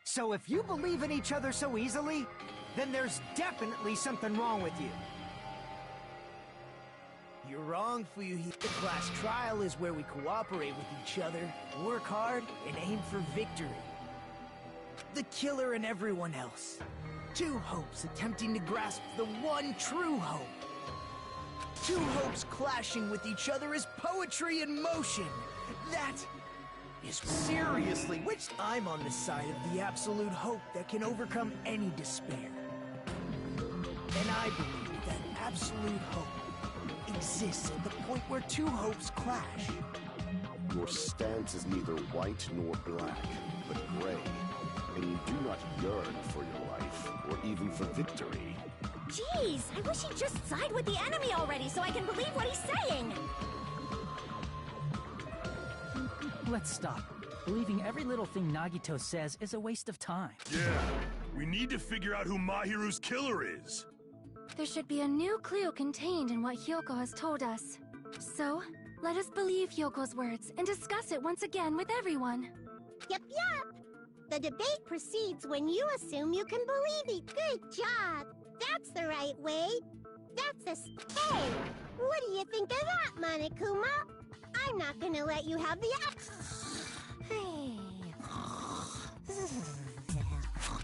So if you believe in each other so easily, then there's definitely something wrong with you. You're wrong, Fuyuhi. The class trial is where we cooperate with each other, work hard, and aim for victory. The killer and everyone else. Two hopes attempting to grasp the one true hope. Two hopes clashing with each other is poetry in motion. That is seriously which I'm on the side of the absolute hope that can overcome any despair. And I believe that absolute hope exists at the point where two hopes clash. Your stance is neither white nor black, but gray. And you do not yearn for your life, or even for victory. Jeez, I wish he'd just side with the enemy already so I can believe what he's saying! Let's stop. Believing every little thing Nagito says is a waste of time. Yeah, we need to figure out who Mahiru's killer is. There should be a new clue contained in what Hiyoko has told us. So, let us believe Hyoko's words and discuss it once again with everyone. Yep. The debate proceeds when you assume you can believe it. Good job. That's the right way. That's a... Hey, what do you think of that, Monokuma? I'm not gonna let you have the... Hey.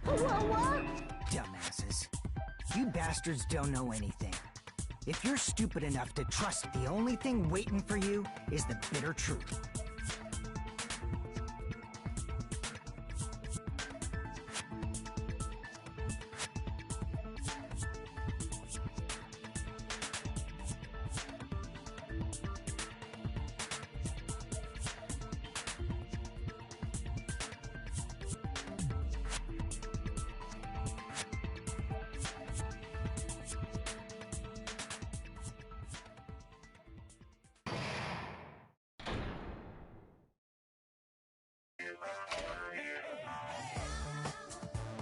What? Dumbasses. You bastards don't know anything. If you're stupid enough to trust the only thing waiting for you is the bitter truth.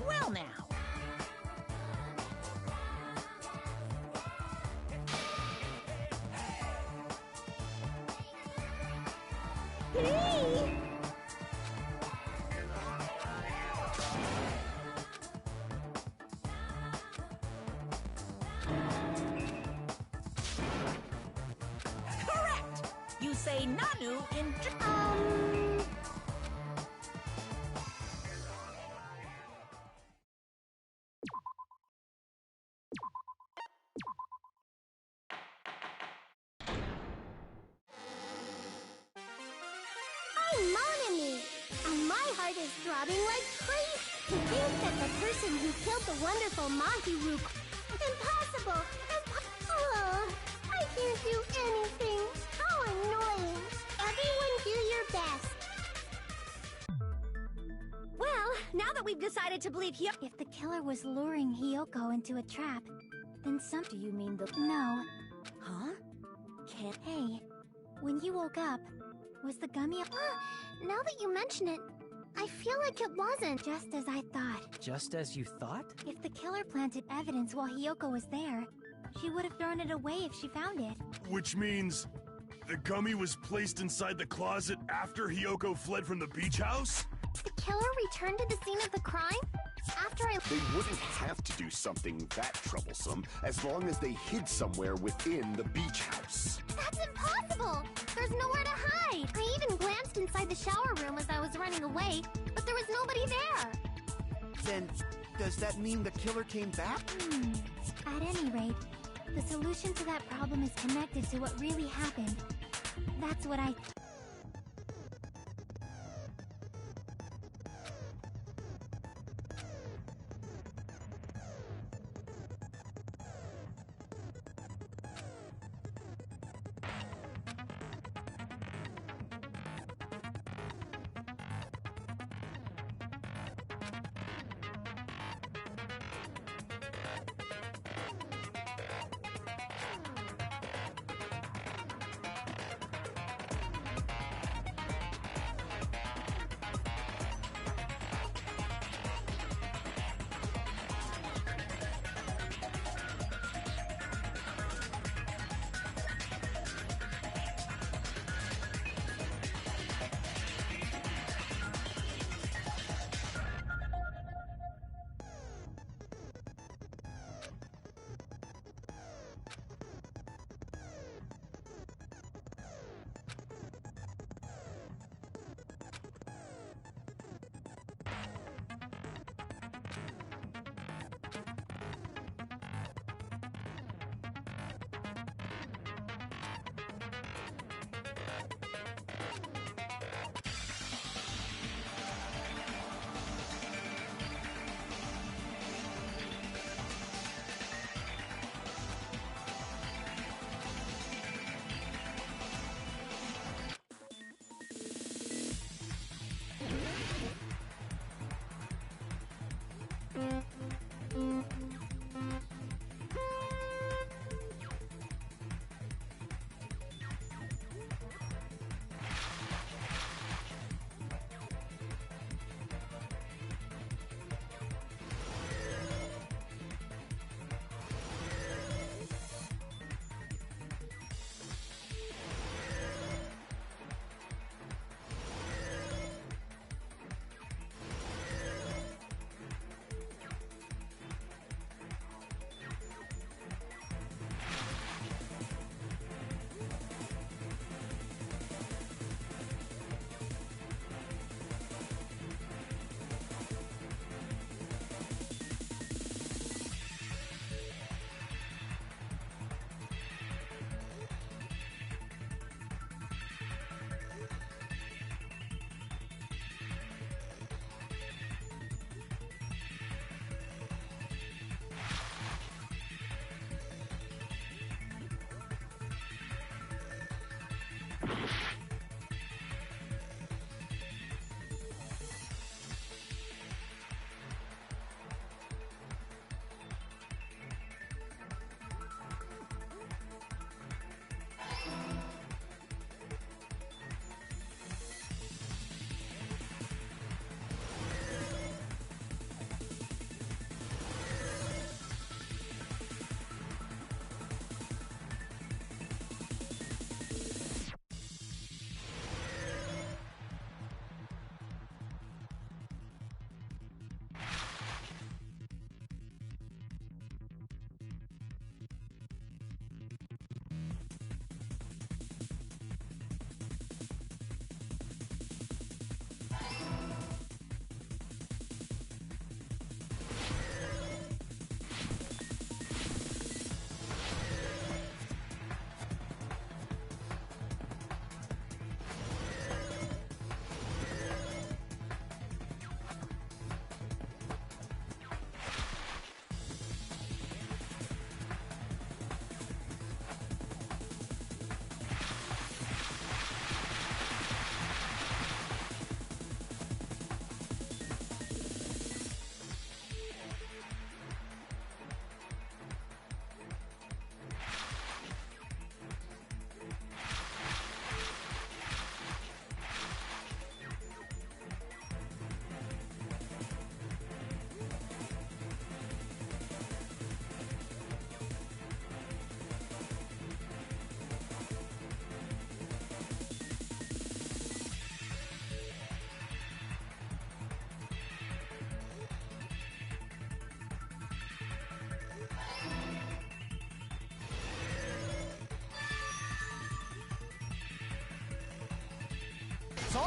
Well now. Hey! Correct! Use say Nanu in... I'm Monami, and my heart is throbbing like crazy. To think that the person who killed the wonderful Mahiru... Impossible! Oh, I can't do anything. How annoying. Everyone do your best. Well, now that we've decided to believe Hyoko... If the killer was luring Hyoko into a trap, then some... Do you mean the... No. Huh? Can't... Hey, when you woke up, was the gummy... Now that you mention it, I feel like it wasn't. Just as I thought. Just as you thought? If the killer planted evidence while Hyoko was there, she would have thrown it away if she found it. Which means the gummy was placed inside the closet after Hyoko fled from the beach house? The killer returned to the scene of the crime? After I... They wouldn't have to do something that troublesome as long as they hid somewhere within the beach house. That's impossible! There's nowhere to hide! I even glanced inside the shower room as I was running away, but there was nobody there! Then, does that mean the killer came back? At any rate, the solution to that problem is connected to what really happened. That's what I...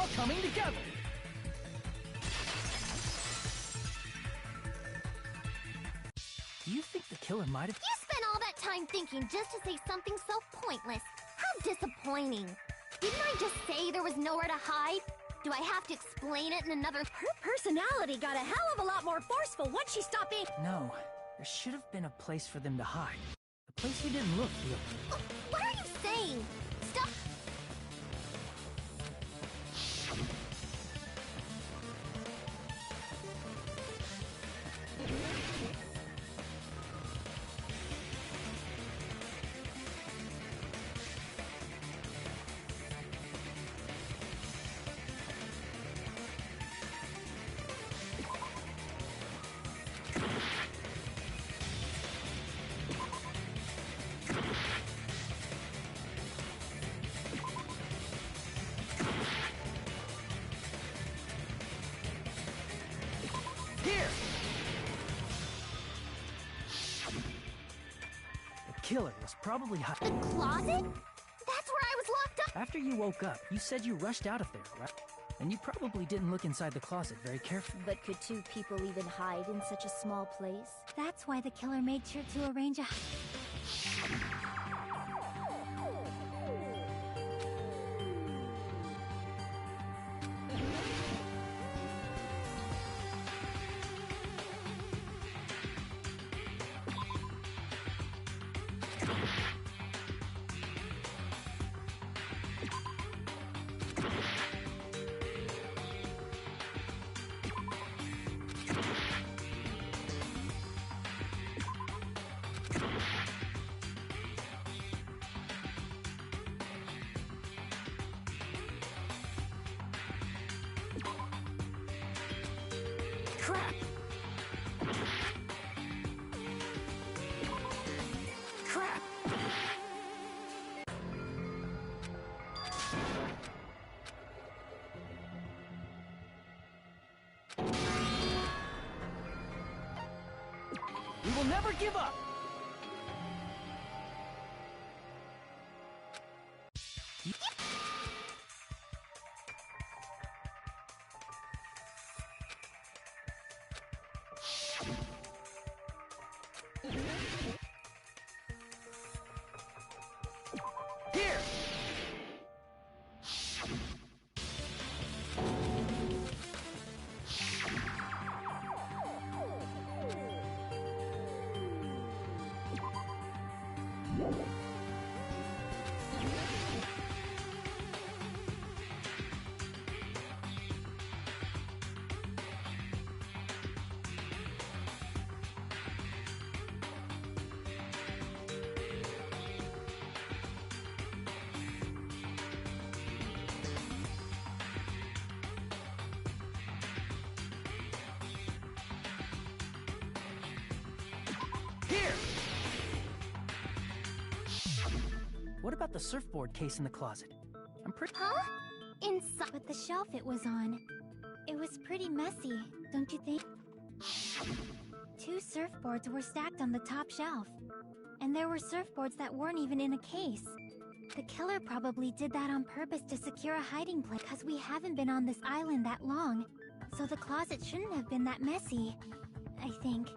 all coming together. Do you think the killer might have... You spent all that time thinking just to say something so pointless. How disappointing. Didn't I just say there was nowhere to hide? Do I have to explain it in another... Her personality got a hell of a lot more forceful once she stopped being... No, there should have been a place for them to hide. A place you didn't look, Hiyoko. What are you saying? Stop... Here! The killer was probably The hiding. closet? That's where I was locked up. After you woke up, you said you rushed out of there, right? And you probably didn't look inside the closet very carefully. But could two people even hide in such a small place? That's why the killer made sure to arrange a... Crap! Crap! We will never give up! Here! Here! What about the surfboard case in the closet? I'm pretty... Huh? Inside... But the shelf it was on, it was pretty messy, don't you think? Two surfboards were stacked on the top shelf. And there were surfboards that weren't even in a case. The killer probably did that on purpose to secure a hiding place, because we haven't been on this island that long. So the closet shouldn't have been that messy, I think.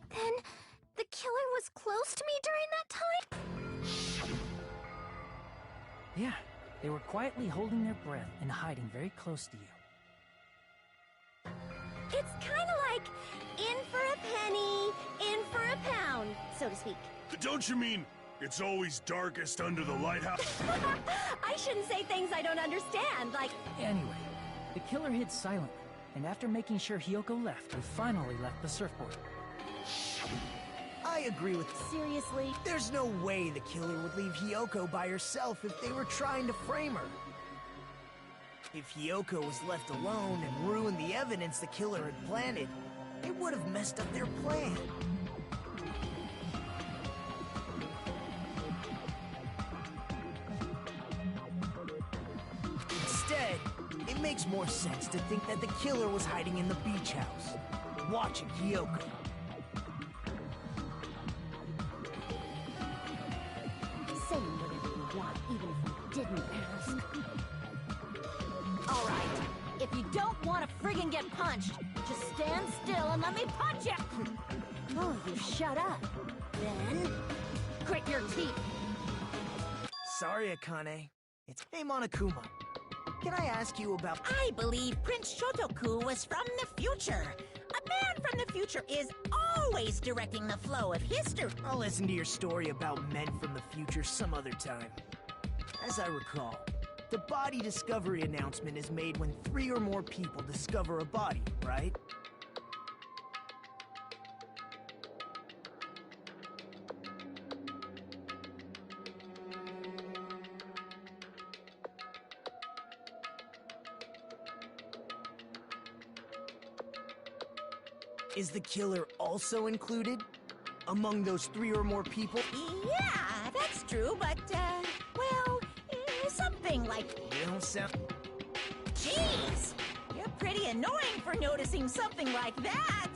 Then, the killer was close to me during that time? Yeah, they were quietly holding their breath and hiding very close to you. It's kinda like in for a penny, in for a pound, so to speak. Don't you mean it's always darkest under the lighthouse? I shouldn't say things I don't understand, like... Anyway, the killer hid silently, and after making sure Hiyoko left, he finally left the surfboard. I agree with... Seriously? There's no way the killer would leave Hiyoko by herself if they were trying to frame her. If Hiyoko was left alone and ruined the evidence the killer had planted, it would have messed up their plan. Instead, it makes more sense to think that the killer was hiding in the beach house, watching Hiyoko. Say whatever you want, even if you didn't ask. All right. If you don't want to friggin' get punched, just stand still and let me punch you. Oh, you shut up. Then, grit your teeth. Sorry, Akane. Hey, Monokuma. Can I ask you about... I believe Prince Shotoku was from the future. A man from the future is always directing the flow of history. I'll listen to your story about men from the future some other time. As I recall, the body discovery announcement is made when 3 or more people discover a body, right? Is the killer also included among those 3 or more people? Yeah, that's true, but, well, something like... You don't sound... Jeez! You're pretty annoying for noticing something like that!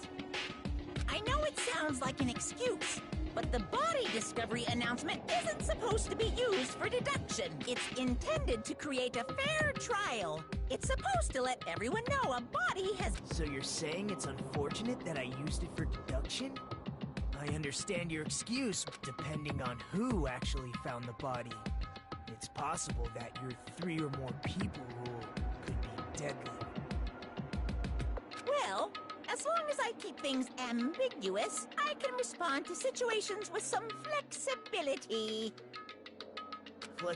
I know it sounds like an excuse, but the body discovery announcement isn't supposed to be used for deduction. It's intended to create a fair trial. It's supposed to let everyone know a body has... So you're saying it's unfortunate that I used it for deduction? I understand your excuse, depending on who actually found the body. It's possible that your 3 or more people rule could be deadly. Well, as long as I keep things ambiguous, I can respond to situations with some flexibility.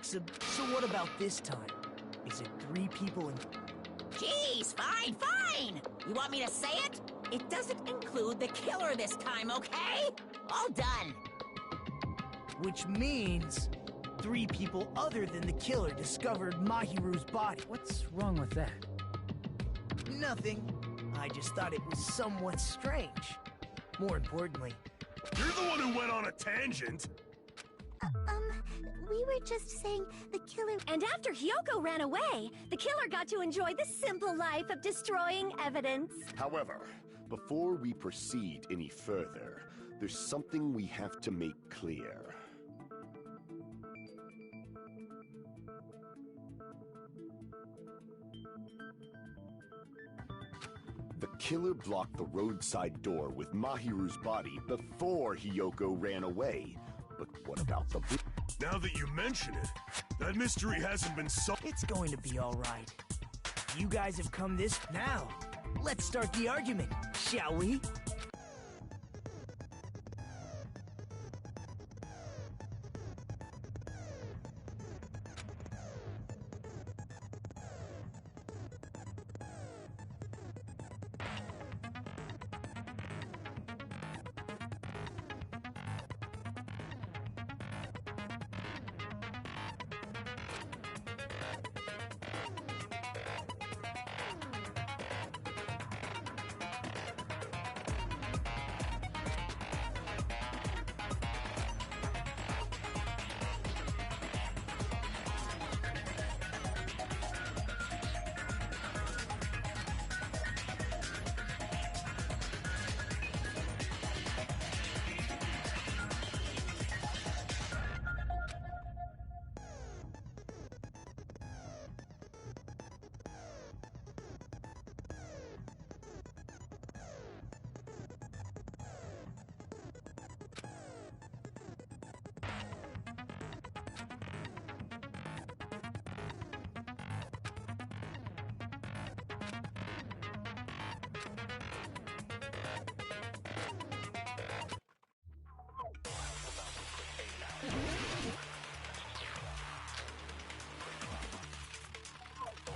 So what about this time? Is it 3 people in... Jeez, fine! You want me to say it? It doesn't include the killer this time, okay? All done. Which means 3 people other than the killer discovered Mahiru's body. What's wrong with that? Nothing. I just thought it was somewhat strange. More importantly... You're the one who went on a tangent! We were just saying the killer... And after Hyoko ran away, the killer got to enjoy the simple life of destroying evidence. However, before we proceed any further, there's something we have to make clear. The killer blocked the roadside door with Mahiru's body before Hyoko ran away. But what about the... Now that you mention it, that mystery hasn't been solved. It's going to be all right. You guys have come this... Now, let's start the argument, shall we?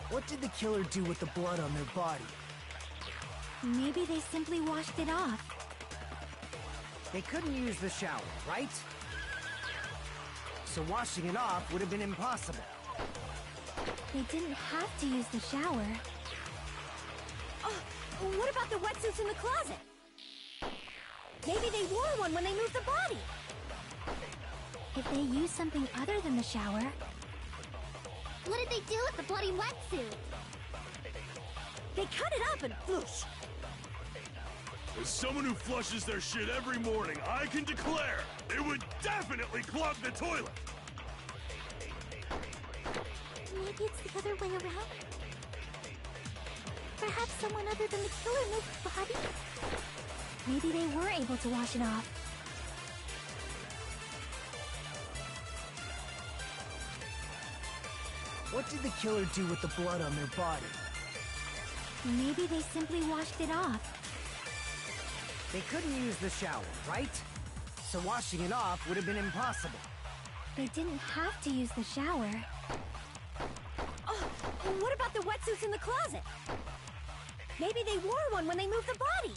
What did the killer do with the blood on their body? Maybe they simply washed it off. They couldn't use the shower, right? So washing it off would have been impossible. They didn't have to use the shower. Oh, what about the wetsuits in the closet? Maybe they wore one when they moved the body. If they used something other than the shower... What did they do with the bloody wetsuit? They cut it up and whoosh. As someone who flushes their shit every morning, I can declare it would definitely clog the toilet! Maybe it's the other way around? perhaps someone other than the killer moved the body? Maybe they were able to wash it off. What did the killer do with the blood on their body? Maybe they simply washed it off. They couldn't use the shower, right? So washing it off would have been impossible. They didn't have to use the shower. Oh, what about the wetsuits in the closet? Maybe they wore one when they moved the body.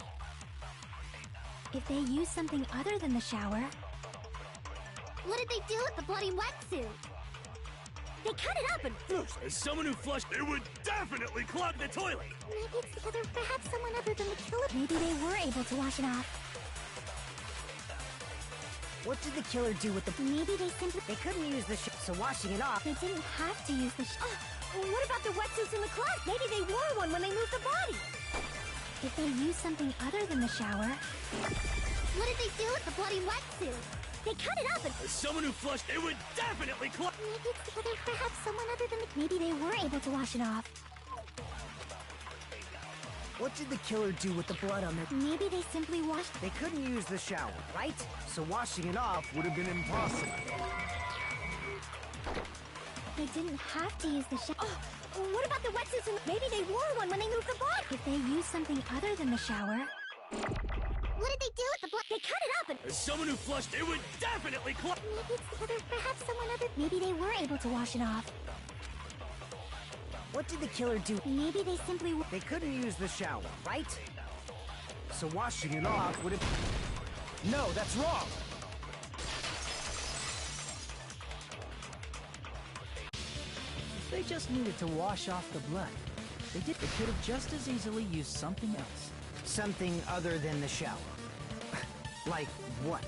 If they used something other than the shower... What did they do with the bloody wetsuit? They cut it up and... As someone who flushed, it would definitely clog the toilet! Maybe it's the other... Perhaps someone other than the killer... Maybe they were able to wash it off. What did the killer do with the... Maybe they simply... They couldn't use the so washing it off... They didn't have to use the what about the wetsuits in the closet? Maybe they wore one when they moved the body. If they used something other than the shower... What did they do with the bloody wetsuit? They cut it up and... As someone who flushed, it would definitely clog... Maybe it's the other... Perhaps someone other than the... Maybe they were able to wash it off. What did the killer do with the blood on their... Maybe they simply washed... They couldn't use the shower, right? So washing it off would have been impossible. They didn't have to use the shower. Oh, what about the wetsuits in the... Maybe they wore one when they moved the body. If they used something other than the shower... What did they do with the blood? They cut it up and... As someone who flushed, it would definitely clog... Maybe it's the other... Perhaps someone other... Maybe they were able to wash it off. What did the killer do? Maybe they simply... They couldn't use the shower, right? So washing it off would have... No, that's wrong! If they just needed to wash off the blood, they could have just as easily used something else. Something other than the shower. Like what?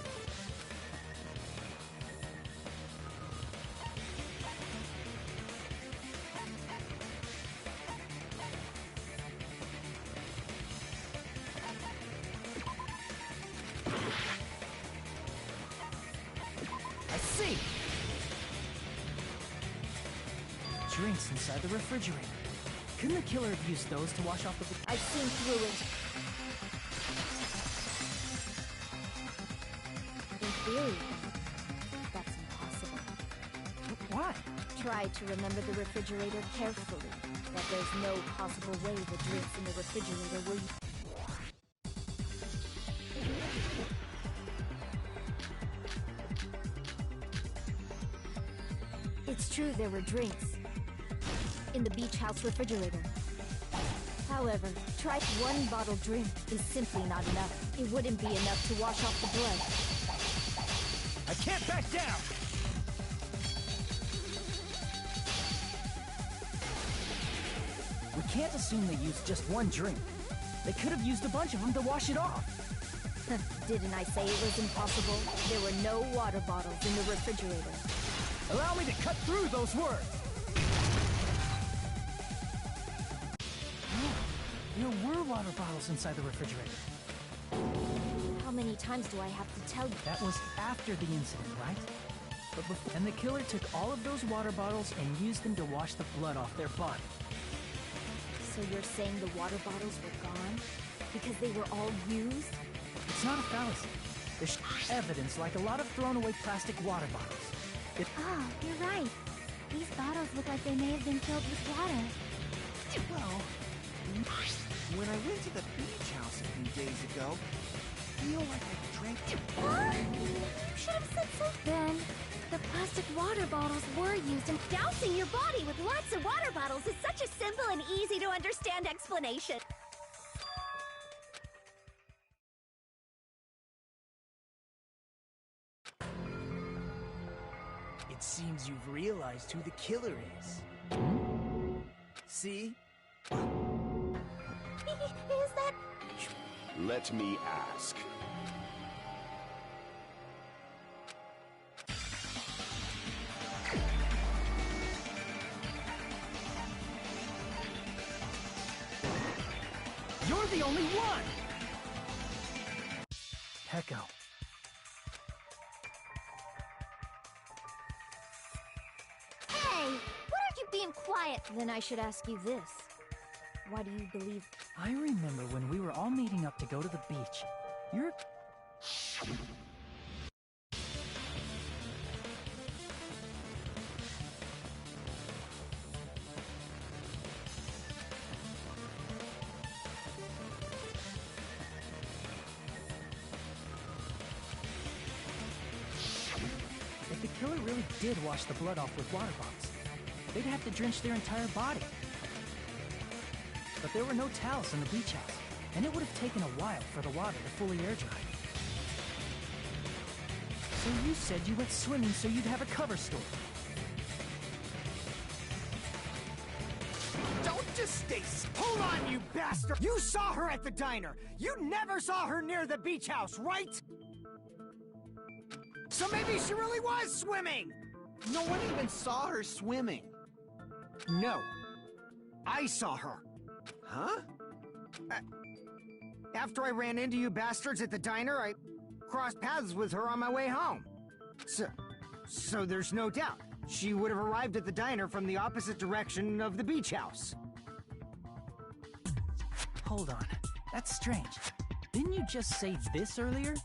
I see! Drinks inside the refrigerator. Couldn't the killer have used those to wash off the blood? I've seen through it. In theory, that's impossible. Why? Try to remember the refrigerator carefully. That there's no possible way the drinks in the refrigerator were... It's true there were drinks in the beach house refrigerator. However, try one bottled drink is simply not enough. It wouldn't be enough to wash off the blood. I can't back down! We can't assume they used just one drink. They could have used a bunch of them to wash it off. Didn't I say it was impossible? There were no water bottles in the refrigerator. Allow me to cut through those words! There were water bottles inside the refrigerator. How many times do I have to tell you? That was after the incident, right? But before, and the killer took all of those water bottles and used them to wash the blood off their body. So you're saying the water bottles were gone? Because they were all used? It's not a fallacy. There's evidence like a lot of thrown away plastic water bottles. Oh, you're right. These bottles look like they may have been filled with water. Well, when I went to the beach house a few days ago, I feel like I drank... What? You should have said so. Then, the plastic water bottles were used in... Dousing your body with lots of water bottles is such a simple and easy to understand explanation. It seems you've realized who the killer is. See? Is that... Let me ask. You're the only one! Hecko. Hey! What are you being quiet? Then I should ask you this. Why do you believe... I remember when we were all meeting up to go to the beach. You're... If the killer really did wash the blood off with water bottles, they'd have to drench their entire body. But there were no towels in the beach house, and it would have taken a while for the water to fully air dry. So you said you went swimming so you'd have a cover story. Don't just stay... Hold on, you bastard! You saw her at the diner! You never saw her near the beach house, right? So maybe she really was swimming! No one even saw her swimming. No. I saw her. Huh? After I ran into you bastards at the diner, I crossed paths with her on my way home. So there's no doubt. She would have arrived at the diner from the opposite direction of the beach house. Hold on. That's strange. Didn't you just say this earlier?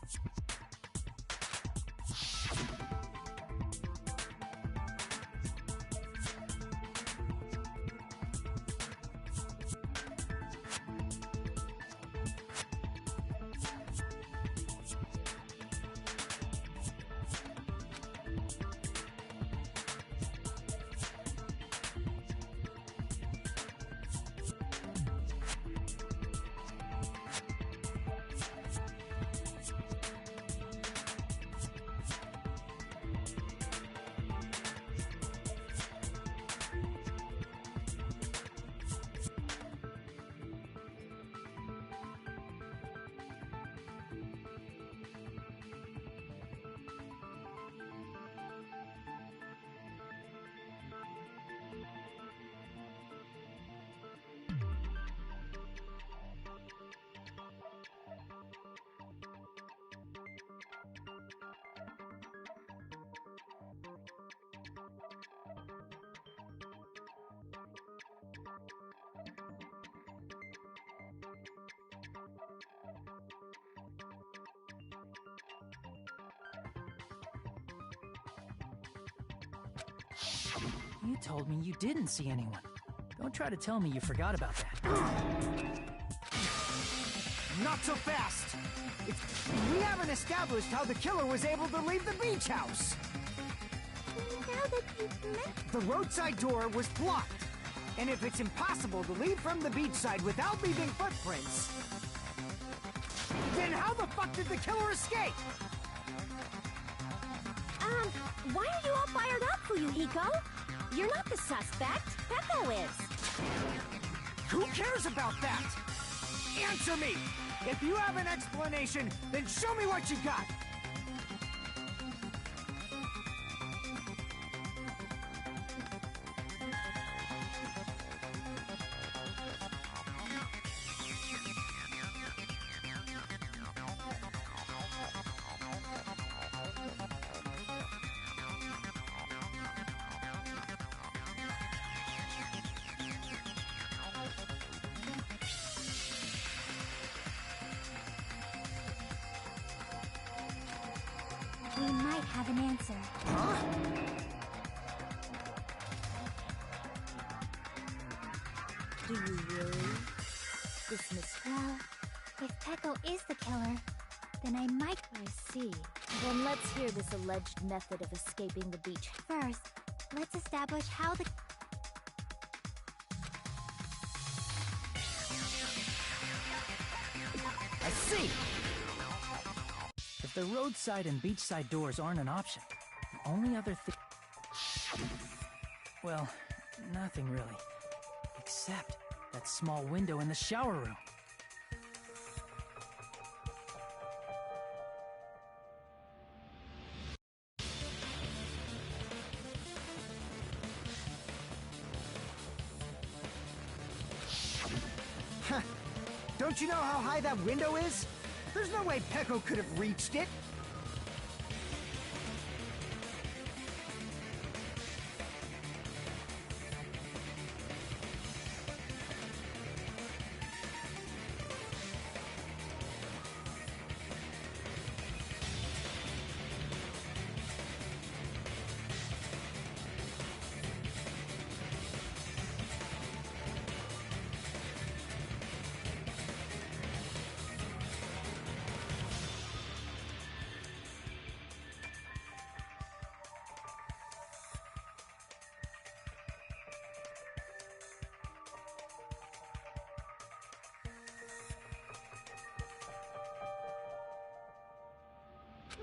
You told me you didn't see anyone. Don't try to tell me you forgot about that. Not so fast! We haven't established how the killer was able to leave the beach house! Now that you've met... The roadside door was blocked. And if it's impossible to leave from the beachside without leaving footprints, then how the fuck did the killer escape? Why are you all fired up, Fuyuhiko? You're not the suspect. Peko is. Who cares about that? Answer me! If you have an explanation, then show me what you got! We might have an answer. Huh? Do you really dismiss... Well, if Peko is the killer, then I might... I see. Then let's hear this alleged method of escaping the beach. First, let's establish how the... I see! If the roadside and beachside doors aren't an option, the only other thing... Well, nothing really. Except that small window in the shower room. Don't you know how high that window is? There's no way Peko could have reached it.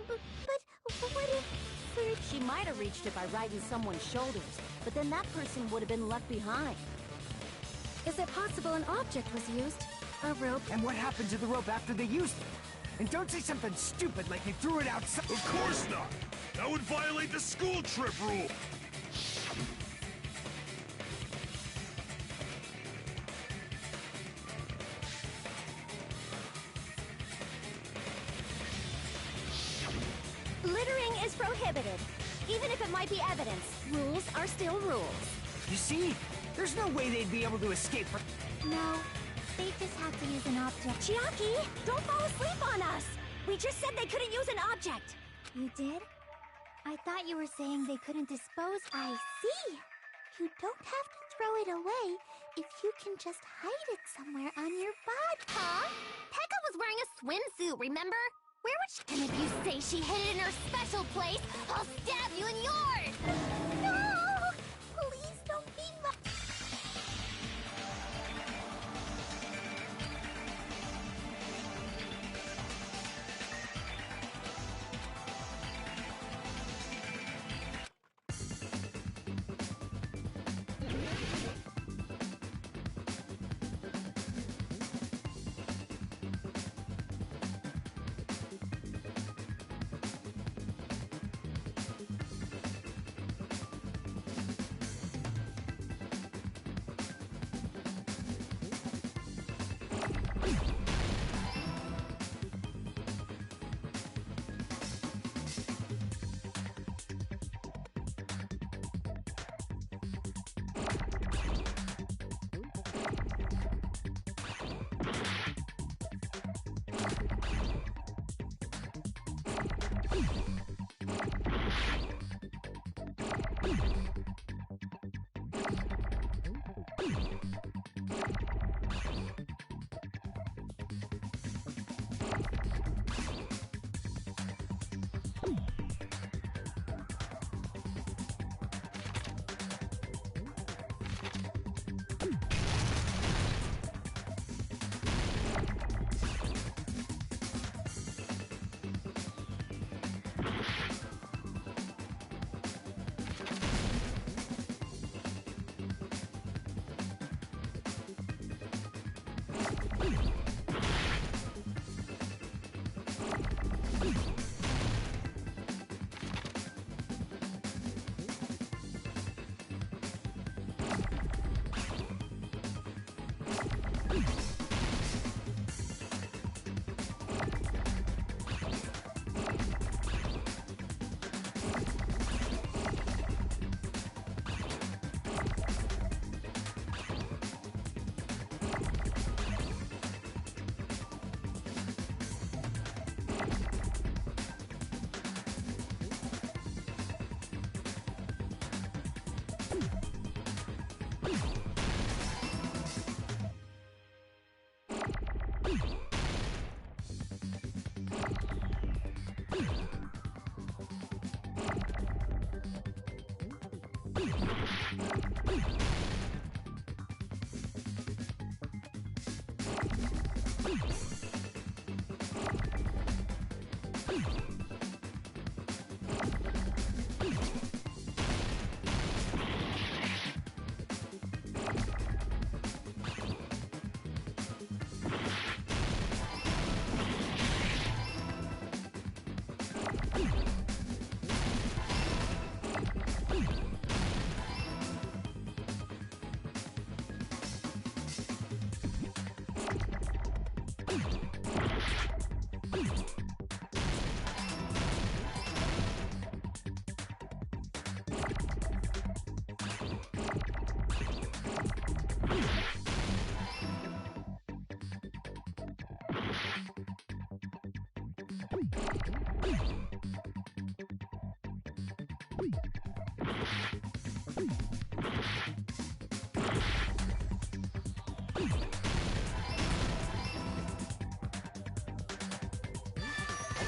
But what if... She might have reached it by riding someone's shoulders, but then that person would have been left behind. Is it possible an object was used? A rope? And what happened to the rope after they used it? And don't say something stupid like they threw it outside. Of course not! That would violate the school trip rule! Littering is prohibited. Even if it might be evidence, rules are still rules. You see? There's no way they'd be able to escape from... No, they just have to use an object. Chiaki, don't fall asleep on us! We just said they couldn't use an object! You did? I thought you were saying they couldn't dispose. I see. You don't have to throw it away if you can just hide it somewhere on your body. Huh? Pekka was wearing a swimsuit, remember? Where would she... And if you say she hid it in her special place, I'll stab you in yours! No! Please don't be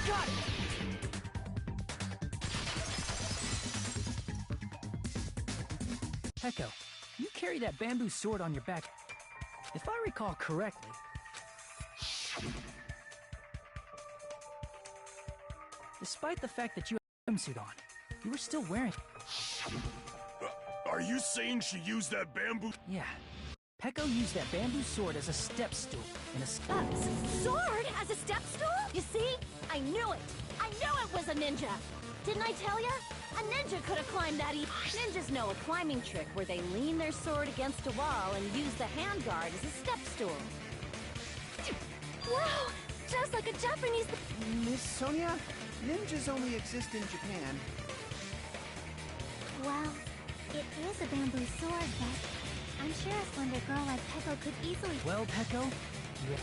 Got it! Echo, you carry that bamboo sword on your back. If I recall correctly... The Despite the fact that you had a swimsuit on, you were still wearing it. Are you saying she used that bamboo? Yeah. Peko used that bamboo sword as a step stool in a Sword as a step stool? You see? I knew it! I knew it was a ninja! Didn't I tell ya? A ninja could have climbed that Ninjas know a climbing trick where they lean their sword against a wall and use the handguard as a step stool. Wow! Just like a Japanese... Miss Sonia, ninjas only exist in Japan. Well, it is a bamboo sword, but I'm sure a slender girl like Peko could easily... Well, Peko, you...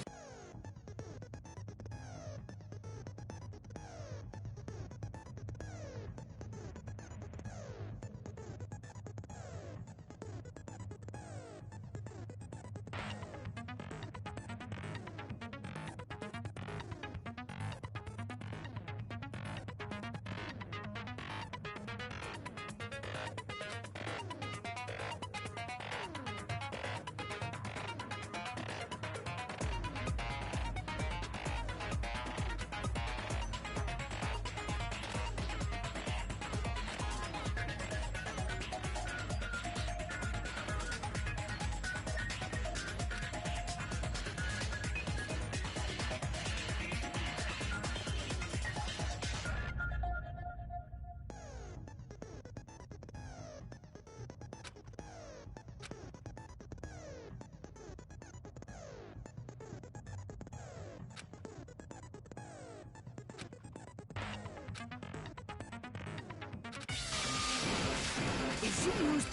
If she used...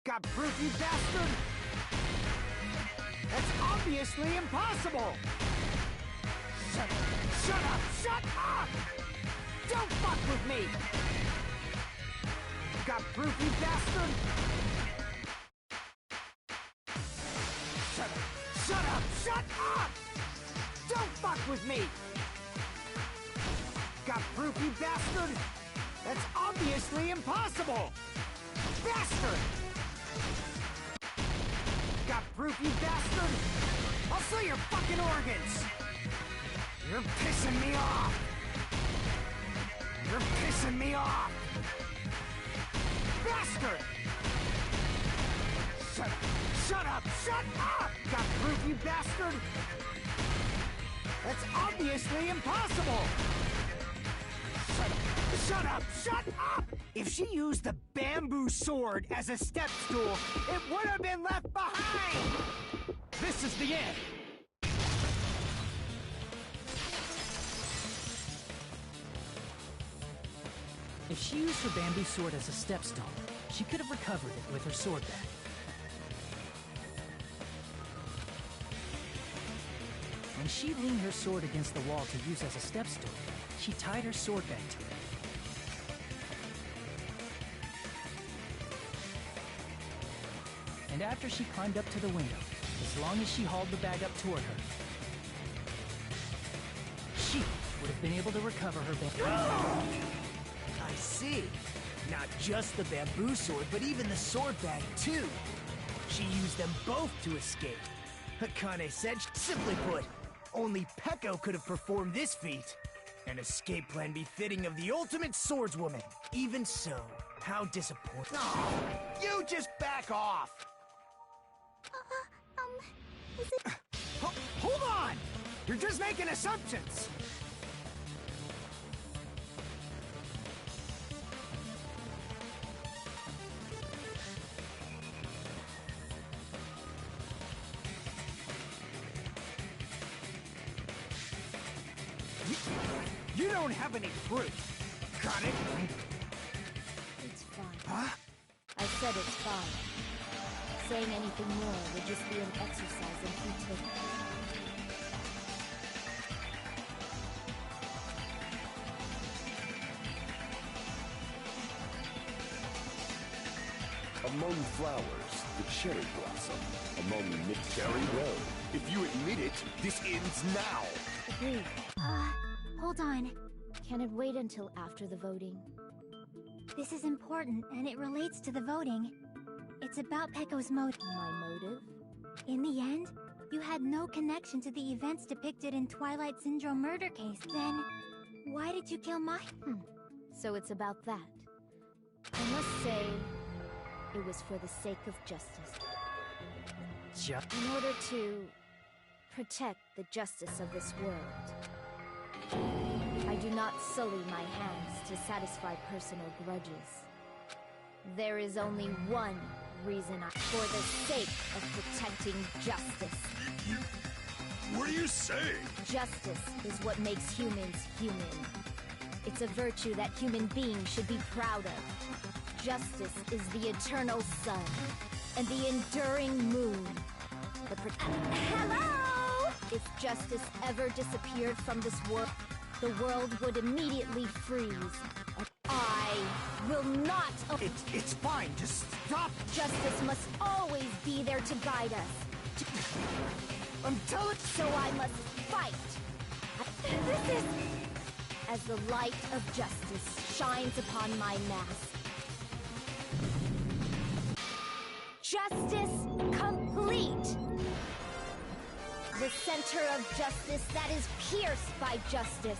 Got proof, you bastard! That's obviously impossible! Shut up! Shut up! Don't fuck with me! Got proof, you bastard! Shut up! Shut up! Don't fuck with me! Got proof, you bastard? That's obviously impossible! Bastard! Got proof, you bastard? I'll sell your fucking organs! You're pissing me off! You're pissing me off! Bastard! Shut up! Shut up! Shut up! Got proof, you bastard? That's obviously impossible! Shut up! Shut up! Shut up! If she used the bamboo sword as a step stool, it would have been left behind! This is the end! If she used her bamboo sword as a step stone, she could have recovered it with her sword back. When she leaned her sword against the wall to use as a step stool, she tied her sword back to it. And after she climbed up to the window, as long as she hauled the bag up toward her, she would have been able to recover her bamboo. I see. Not just the bamboo sword, but even the sword bag, too. She used them both to escape. Akane said, simply put, only Peko could have performed this feat. An escape plan befitting of the ultimate swordswoman. Even so, how disappointing. Oh, you just back off! Is it... Hold on! You're just making assumptions! You don't have any proof. Got it? It's fine. Huh? I said it's fine. Saying anything more would just be an exercise in futility. Among flowers, the cherry blossom. Among Nick, very well. If you admit it, this ends now. Agreed. Hold on. Can it wait until after the voting? This is important, and it relates to the voting. It's about Peko's motive. My motive? In the end, you had no connection to the events depicted in Twilight Syndrome murder case. Then, why did you kill Mahi? So it's about that. I must say, it was for the sake of justice. In order to protect the justice of this world. I do not sully my hands to satisfy personal grudges. There is only one reason for the sake of protecting justice. What are you saying? Justice is what makes humans human. It's a virtue that human beings should be proud of. Justice is the eternal sun and the enduring moon. Hello! If justice ever disappeared from this world, the world would immediately freeze. I will not. It's fine. Just stop. Justice must always be there to guide us. I'm telling. So I must fight. This is... As the light of justice shines upon my mask. Justice complete! The center of justice that is pierced by justice.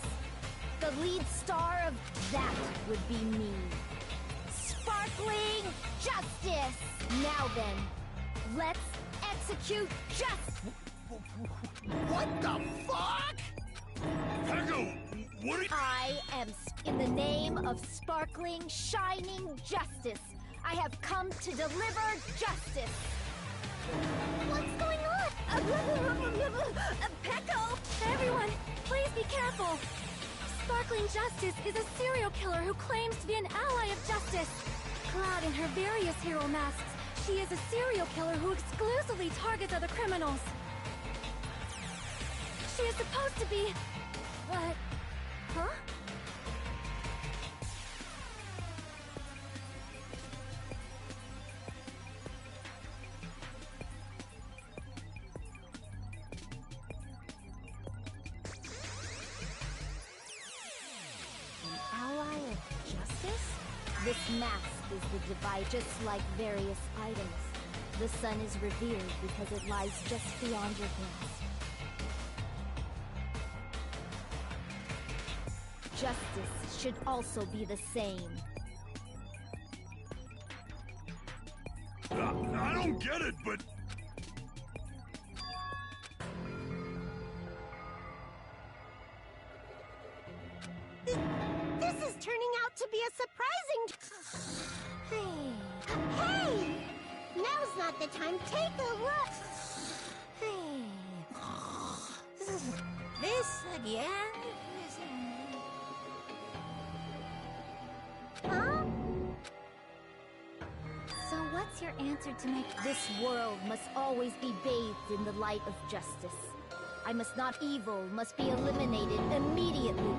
The lead star of that would be me. Sparkling justice! Now then, let's execute justice! What the fuck? Peko, what are you... I am in the name of sparkling, shining justice. I have come to deliver justice. What's going on? Peko! Everyone, please be careful! Sparkling Justice is a serial killer who claims to be an ally of justice. Clad in her various hero masks, she is a serial killer who exclusively targets other criminals. She is supposed to be... What? Huh? Ally of justice? This mask is the device, just like various idols. The sun is revered because it lies just beyond your grasp. Justice should also be the same. I don't get it, but... This is turning out to be a surprising... Hey! Now's not the time. Take a look! This again? Huh? So what's your answer to my... This world must always be bathed in the light of justice. I must not... Evil must be eliminated immediately.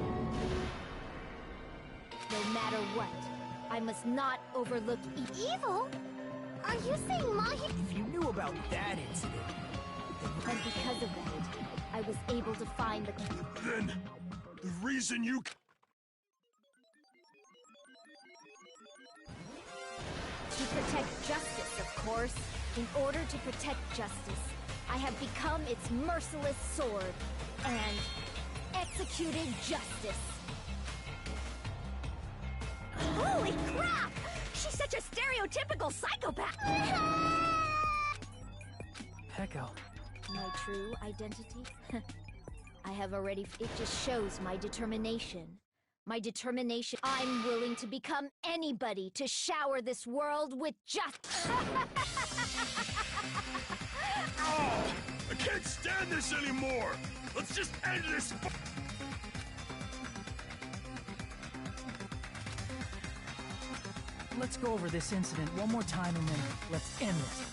No matter what, I must not overlook Evil? Are you saying Mahi... If you knew about that incident... And because of that, I was able to find the... Then, the reason you... To protect justice, of course. In order to protect justice, I have become its merciless sword and executed justice. Holy crap! She's such a stereotypical psychopath! Peko. My true identity? I have already... It just shows my determination. My determination. I'm willing to become anybody to shower this world with justice. Oh! I can't stand this anymore! Let's just end this... Let's go over this incident one more time and then let's end this.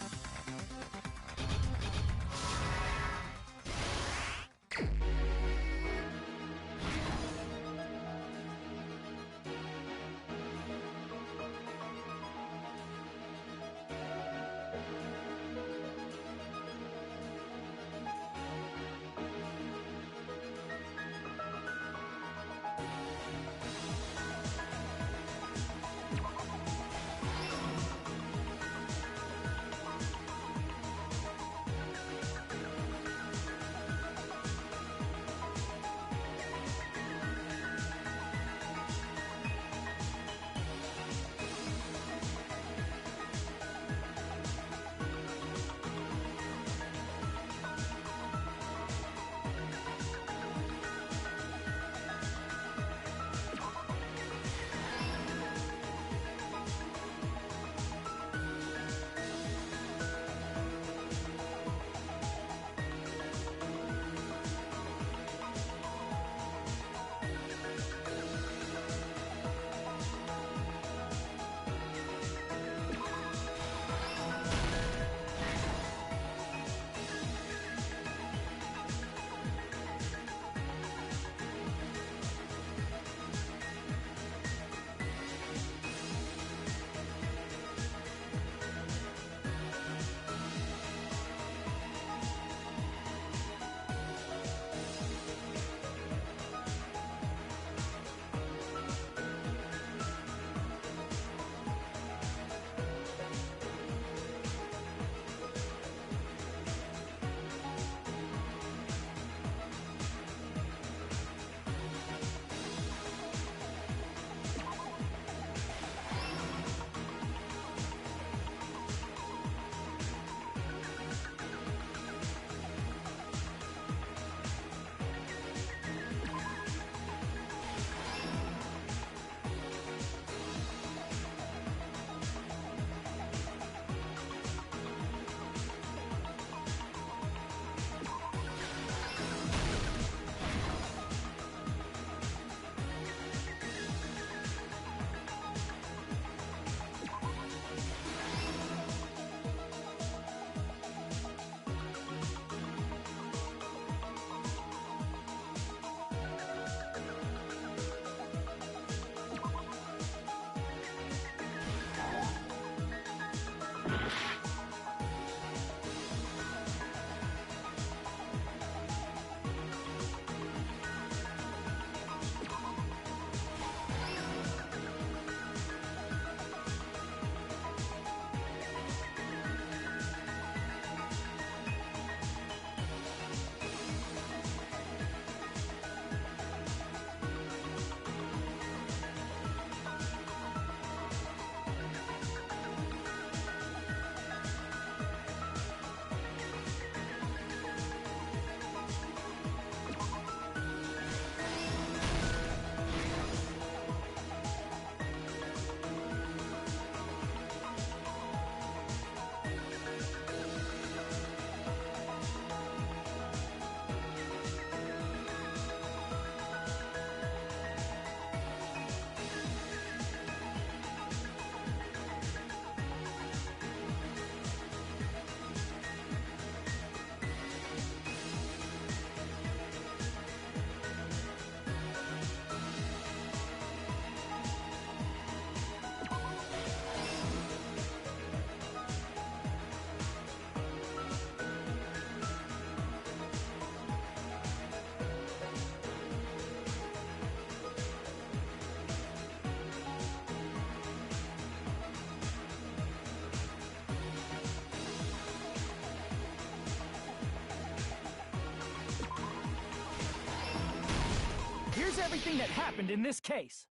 here's everything that happened in this case.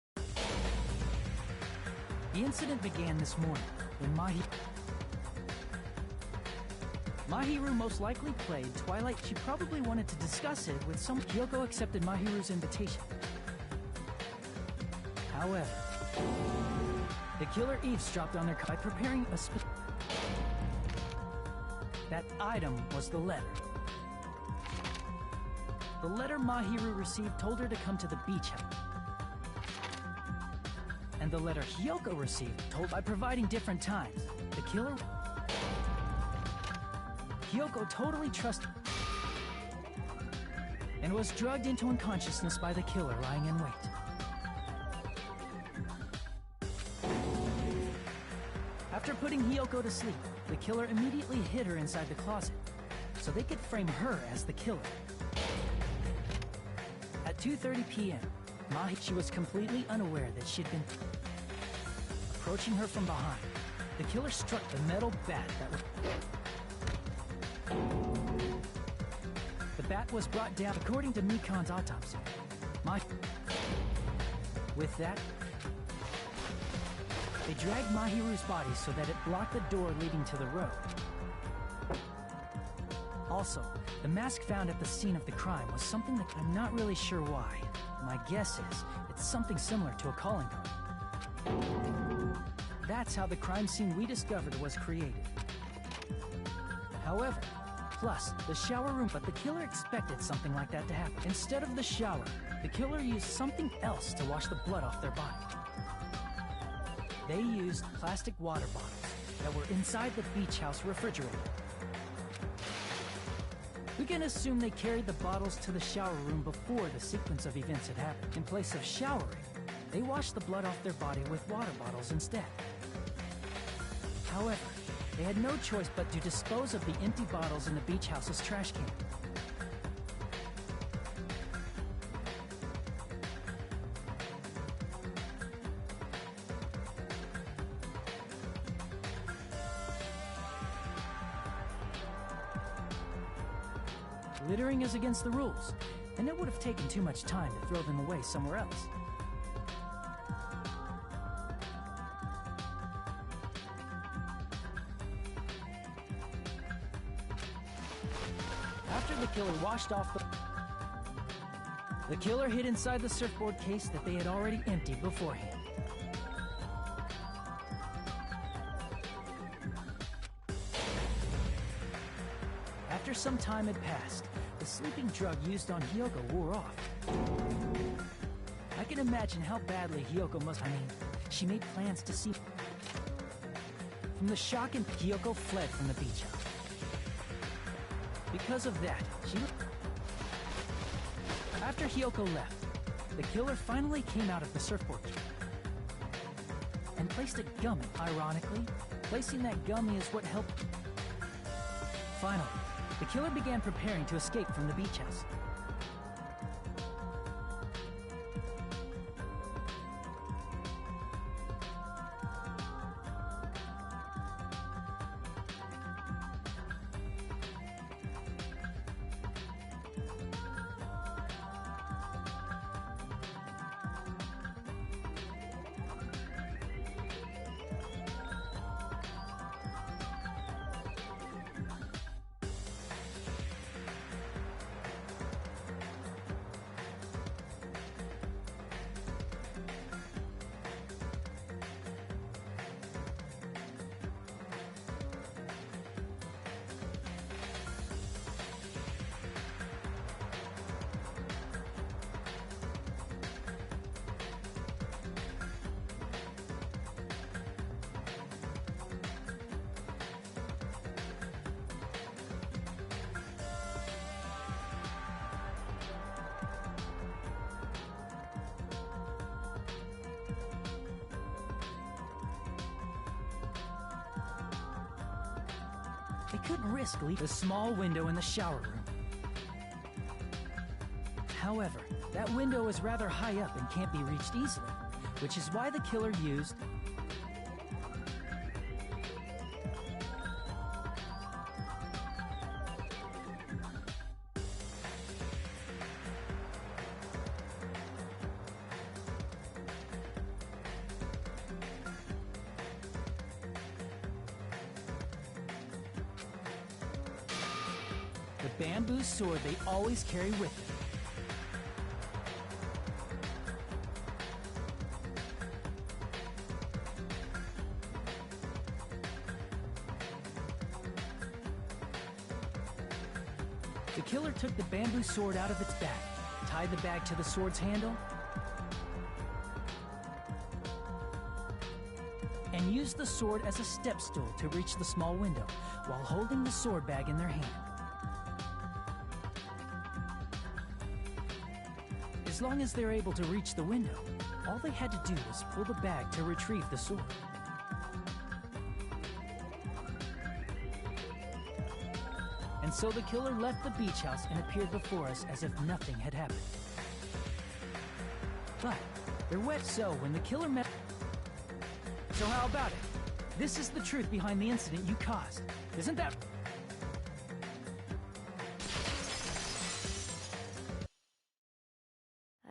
The incident began this morning when Mahiru most likely played Twilight. She probably wanted to discuss it with someone. Hyoko accepted Mahiru's invitation. However, the killer eavesdropped on their by preparing a that item was the letter. The letter Mahiru received told her to come to the beach house. And the letter Hyoko received told by providing different times. The killer... Hyoko totally trusted and was drugged into unconsciousness by the killer lying in wait. After putting Hyoko to sleep, the killer immediately hid her inside the closet so they could frame her as the killer. At 2:30 p.m., she was completely unaware that she'd been approaching her from behind. The killer struck the metal bat that was... The bat was brought down according to Mikan's autopsy. With that, they dragged Mahiru's body so that it blocked the door leading to the road. Also, the mask found at the scene of the crime was something that I'm not really sure why. My guess is it's something similar to a calling card. That's how the crime scene we discovered was created. However, plus the shower room, but the killer expected something like that to happen. Instead of the shower, the killer used something else to wash the blood off their body. They used plastic water bottles that were inside the beach house refrigerator. We can assume they carried the bottles to the shower room before the sequence of events had happened. In place of showering, they washed the blood off their body with water bottles instead. However, they had no choice but to dispose of the empty bottles in the beach house's trash can. Littering is against the rules, and it would have taken too much time to throw them away somewhere else. After the killer washed off the killer hid inside the surfboard case that they had already emptied beforehand. After some time had passed, the sleeping drug used on Hyoko wore off. I can imagine how badly Hyoko must... she made plans to see... From the shock, and Hyoko fled from the beach house. Because of that, After Hyoko left, the killer finally came out of the surfboard and placed a gummy. Ironically, placing that gummy is what helped... Finally, the killer began preparing to escape from the beach house. They couldn't risk leaving the small window in the shower room. However, that window is rather high up and can't be reached easily, which is why the killer used... the bamboo sword they always carry with them. The killer took the bamboo sword out of its bag, tied the bag to the sword's handle, and used the sword as a step stool to reach the small window while holding the sword bag in their hand. As long as they're able to reach the window, all they had to do was pull the bag to retrieve the sword. And so the killer left the beach house and appeared before us as if nothing had happened. But they're wet so when the killer met... So how about it? This is the truth behind the incident you caused. Isn't that...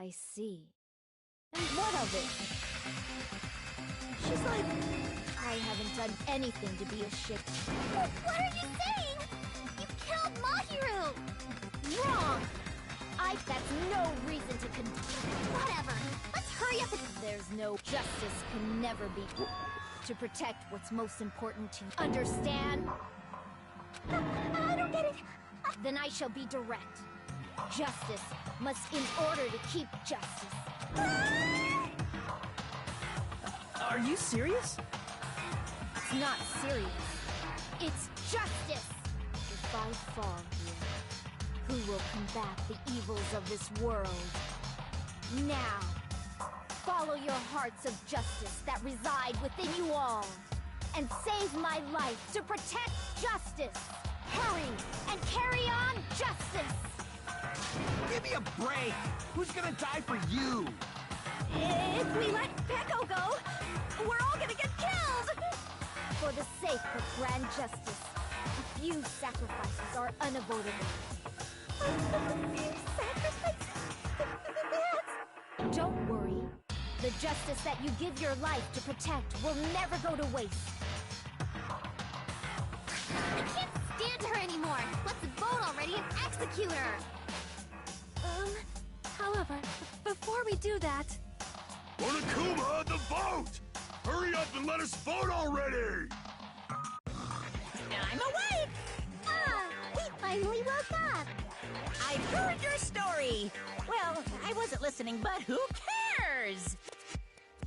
I see. And what of it? She's like, I haven't done anything to be ashamed. What are you saying? You killed Mahiru! Wrong! That's no reason to Whatever. Let's hurry up and... There's no justice can never be to protect what's most important to you. Understand? I don't get it. Then I shall be direct. Justice must, in order to keep justice. Are you serious? It's not serious. It's justice. If I fall here, who will combat the evils of this world? Now, follow your hearts of justice that reside within you all, and save my life to protect justice. Hurry and carry on justice. Give me a break! Who's gonna die for you? If we let Peko go, we're all gonna get killed! For the sake of grand justice, a few sacrifices are unavoidable. A few sacrifices? Don't worry. The justice that you give your life to protect will never go to waste. I can't stand her anymore! Let's vote already and execute her! However, before we do that... Onokuma, the vote! Hurry up and let us vote already! I'm awake! We finally woke up! I've heard your story! Well, I wasn't listening, but who cares?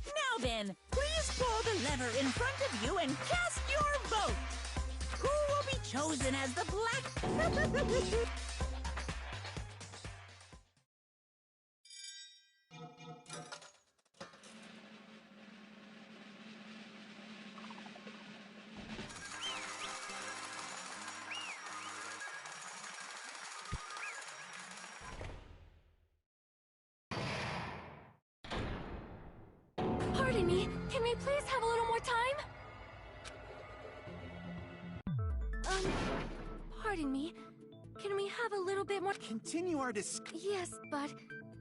Now then, please pull the lever in front of you and cast your vote! Who will be chosen as the black... Pardon me, can we please have a little more time? Pardon me, can we have a little bit more... Continue our Yes, but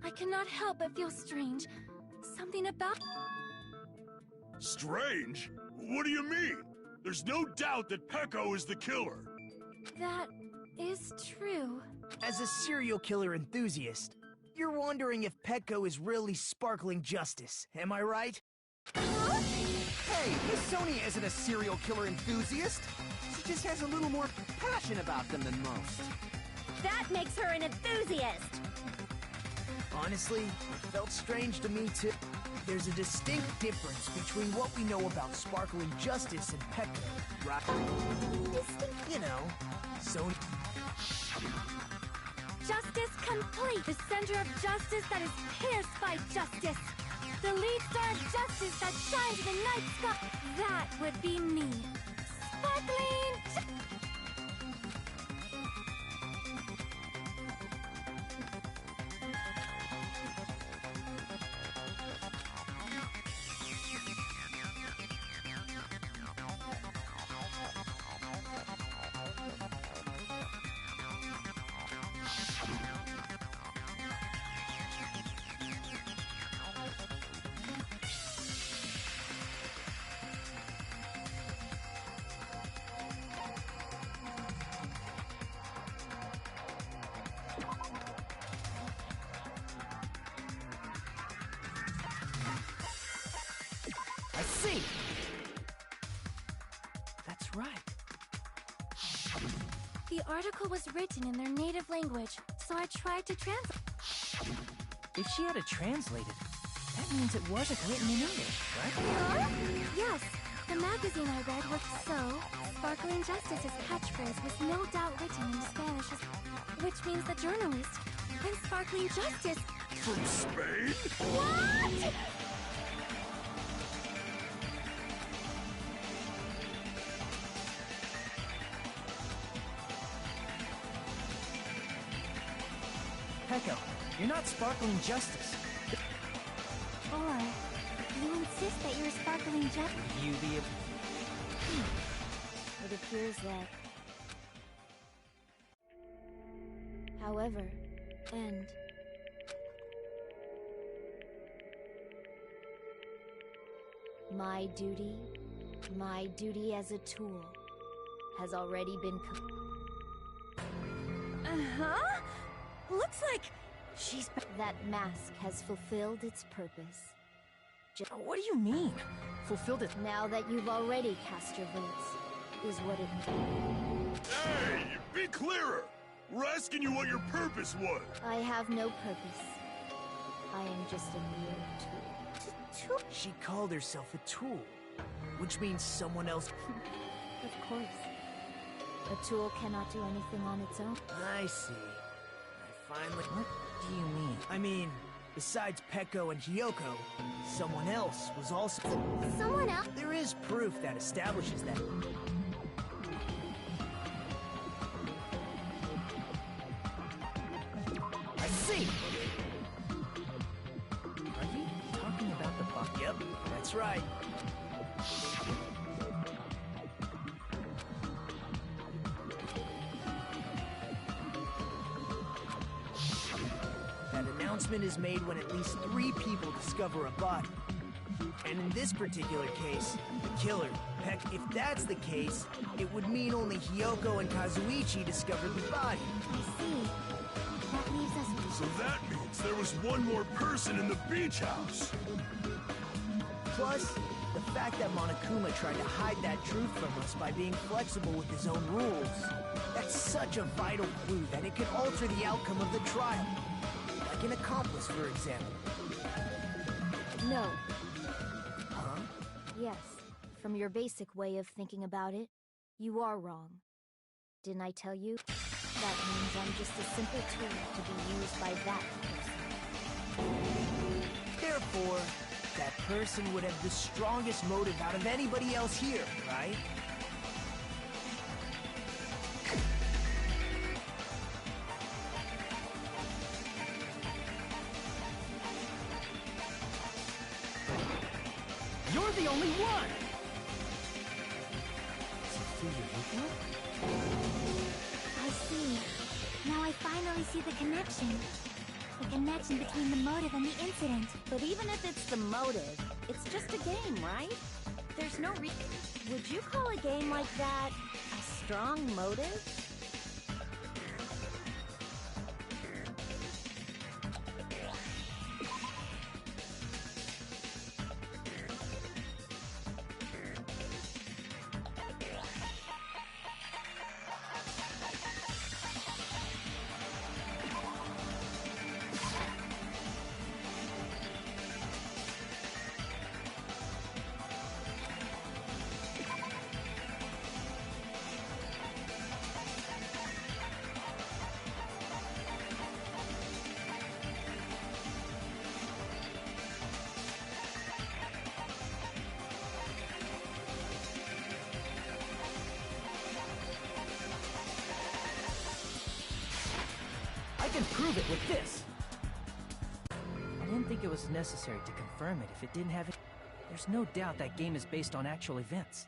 I cannot help but feel strange. Something about... Strange? What do you mean? There's no doubt that Peko is the killer. That is true. As a serial killer enthusiast, you're wondering if Petco is really sparkling justice, am I right? Hey, Miss Sonia isn't a serial killer enthusiast. She just has a little more passion about them than most. That makes her an enthusiast! Honestly, it felt strange to me too. There's a distinct difference between what we know about sparkling justice and Petco, right? You know, Sonia... Justice complete. The center of justice that is pierced by justice. The lead star of justice that shines in the night sky. That would be me. Sparkling see! That's right. The article was written in their native language, so I tried to translate. If she had it translated, that means it wasn't written in English, right? Huh? Yes. The magazine I read was so. Sparkling Justice's catchphrase was no doubt written in Spanish, which means the journalist and Sparkling Justice. From Spain? What? Peko, you're not Sparkling Justice. Or you insist that you're Sparkling Justice? You be a... It appears that... However, end. My duty as a tool, has already been Uh-huh. Looks like she's... That mask has fulfilled its purpose. What do you mean? Fulfilled it... Now that you've already cast your votes, is what it... Hey, be clearer! We're asking you what your purpose was! I have no purpose. I am just a mere tool. She called herself a tool, which means someone else... Of course. A tool cannot do anything on its own. I see. I finally... What do you mean? I mean, besides Peko and Hiyoko, someone else was also... Someone else? There is proof that establishes that. I see! Are you talking about the buck? Yep, that's right. That announcement is made when at least 3 people discover a body. And in this particular case, the killer, Peck, if that's the case, it would mean only Hiyoko and Kazuichi discovered the body. I see. That leaves us... So that means there was one more person in the beach house! Plus, the fact that Monokuma tried to hide that truth from us by being flexible with his own rules. That's such a vital clue that it could alter the outcome of the trial. Like an accomplice, for example. No. Huh? Yes. From your basic way of thinking about it, you are wrong. Didn't I tell you? That means I'm just a simple tool to be used by that person. Therefore, that person would have the strongest motive out of anybody else here, right? You're the only one! I see. Now I finally see the connection. The connection between the motive and the incident. But even if it's the motive, it's just a game, right? There's no Would you call a game like that a strong motive? I can prove it with this! I didn't think it was necessary to confirm it if it didn't have it. There's no doubt that game is based on actual events.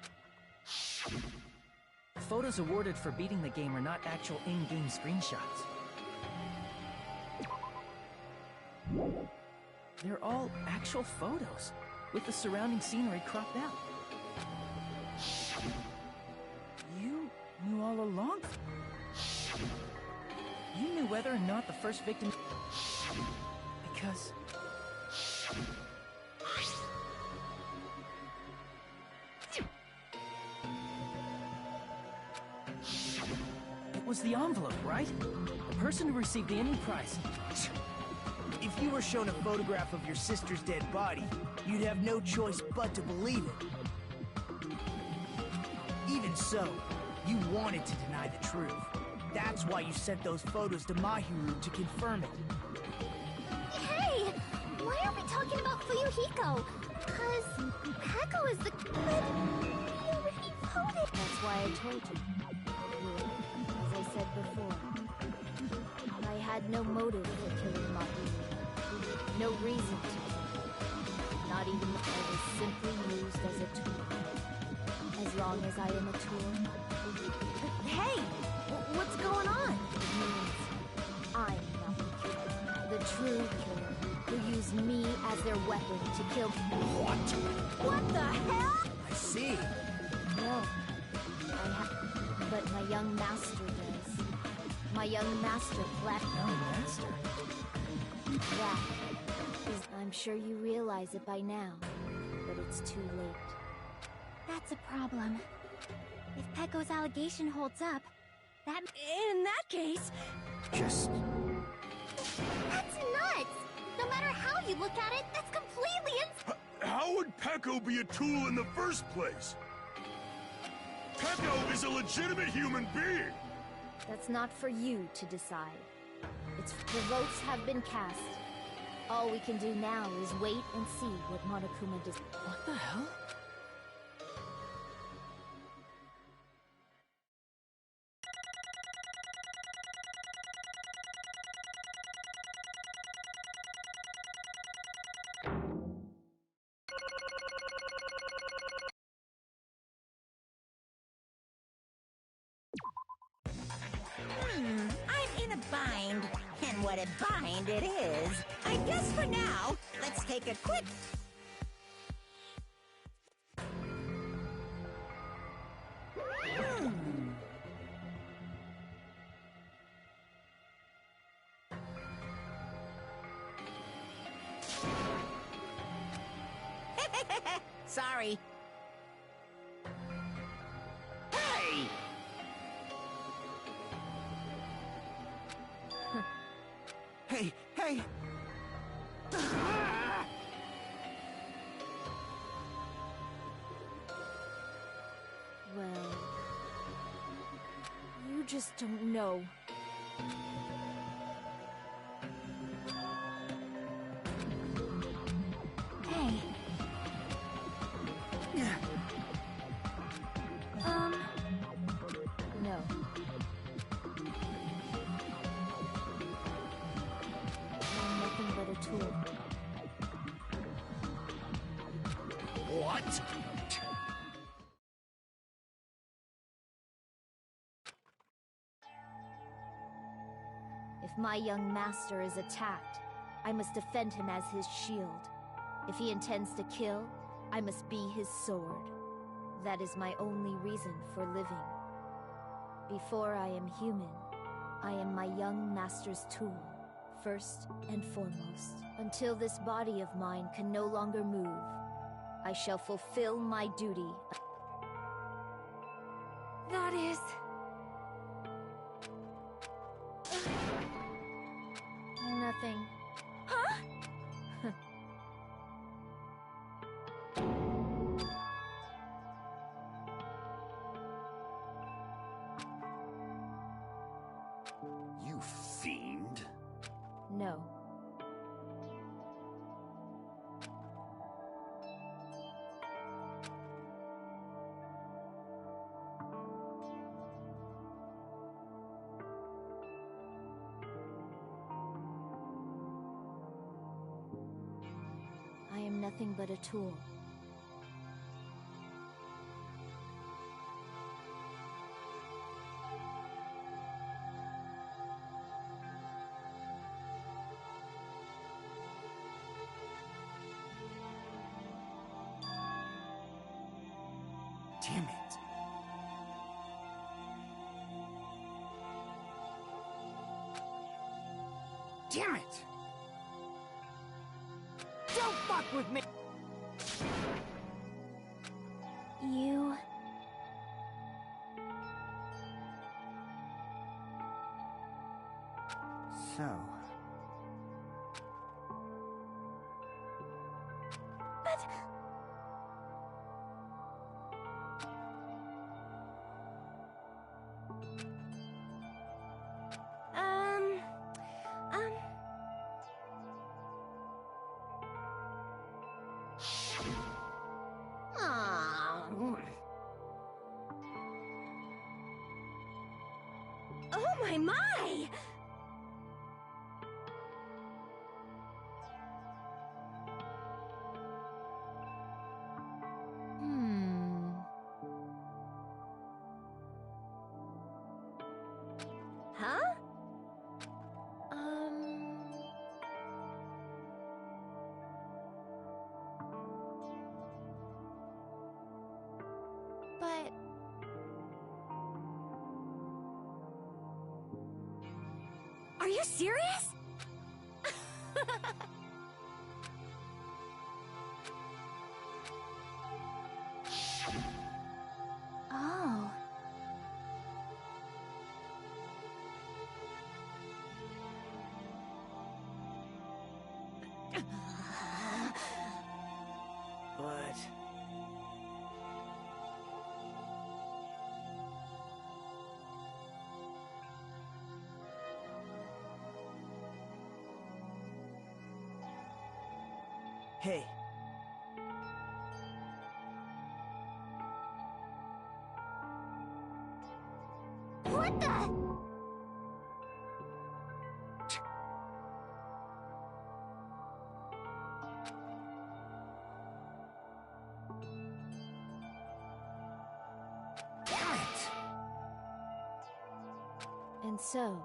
The photos awarded for beating the game are not actual in-game screenshots. They're all actual photos, with the surrounding scenery cropped out. You knew all along? You knew whether or not the first victim... Because... was the envelope, right? The person who received any prize. If you were shown a photograph of your sister's dead body, you'd have no choice but to believe it. Even so, you wanted to deny the truth. That's why you sent those photos to Mahiru to confirm it. Hey! Why aren't we talking about Fuyuhiko? Because Peko is the... But he already voted. That's why I told you. As I said before, I had no motive for killing Mahiru. No reason to kill. Not even if I was simply used as a tool. As long as I am a tool. Hey! What's going on? It means I'm not the killer. The true killer, who used me as their weapon to kill. What the hell? I see. No, but my young master does. My young master left. Young master? That is, I'm sure you realize it by now, but it's too late. That's a problem. If Peko's allegation holds up, that... In that case... Just... That's nuts! No matter how you look at it, that's completely How would Peko be a tool in the first place? Peko is a legitimate human being! That's not for you to decide. The votes have been cast. All we can do now is wait and see what Monokuma does. What the hell? I'm in a bind. And what a bind it is. I guess for now, let's take a quick... Sorry. Hey! Hey, hey! Well, you just don't know. Hey. No. I'm nothing but a tool. What? If my young master is attacked, I must defend him as his shield. If he intends to kill, I must be his sword. That is my only reason for living. Before I am human, I am my young master's tool, first and foremost. Until this body of mine can no longer move, I shall fulfill my duty. That is... Nothing. Huh? You fiend. No. I am nothing but a tool. Damn it. Damn it! Don't fuck with me! You... my! Huh? But... Are you serious? Oh. But... Hey. What the? Damn it! And so,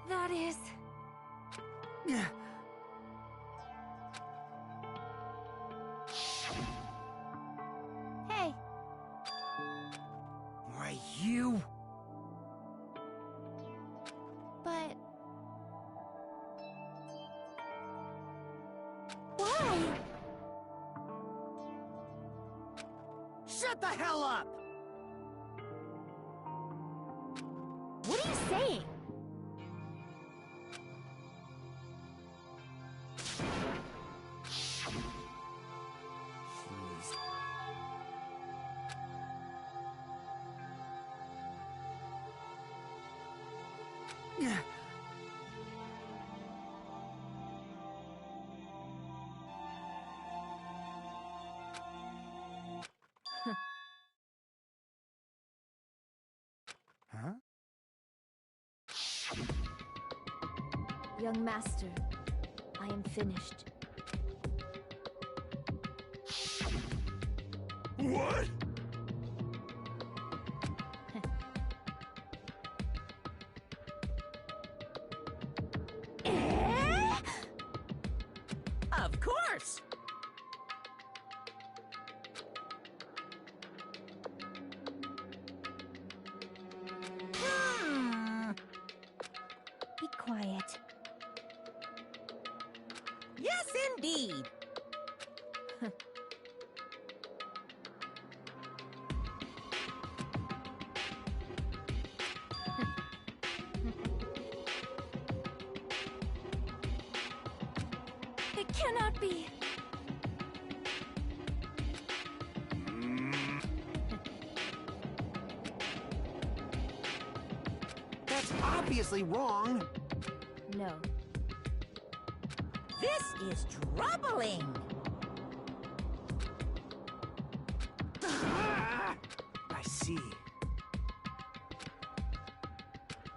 That is... hey, Why, you... but Why? Shut the hell up! what are you saying? Jeez. Huh? Young master, I am finished. What? Of course! Be quiet. Yes, indeed! It cannot be. That's obviously wrong. No. This is troubling! I see.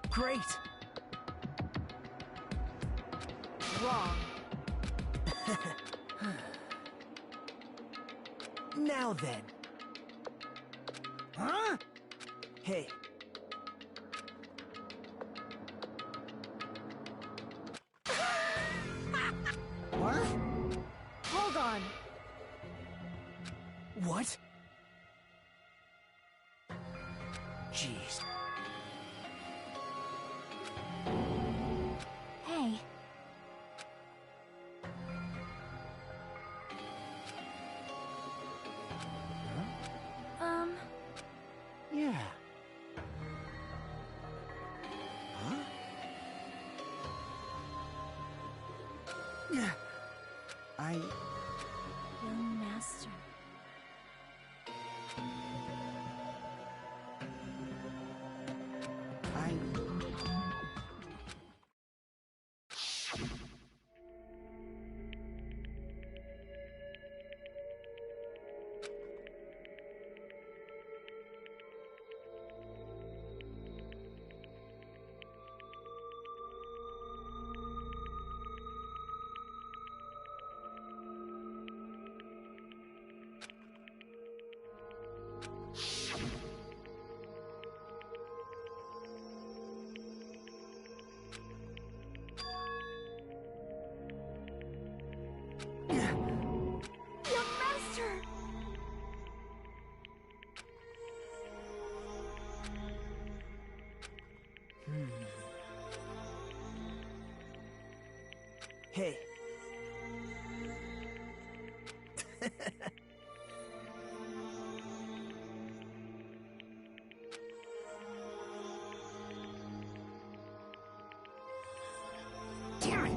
Great! Wrong. Now then. Huh? Hey. What? Hold on. What? Jeez. Hey. Yeah. Huh? Yeah. Young master. Young Master! Hey. Damn it!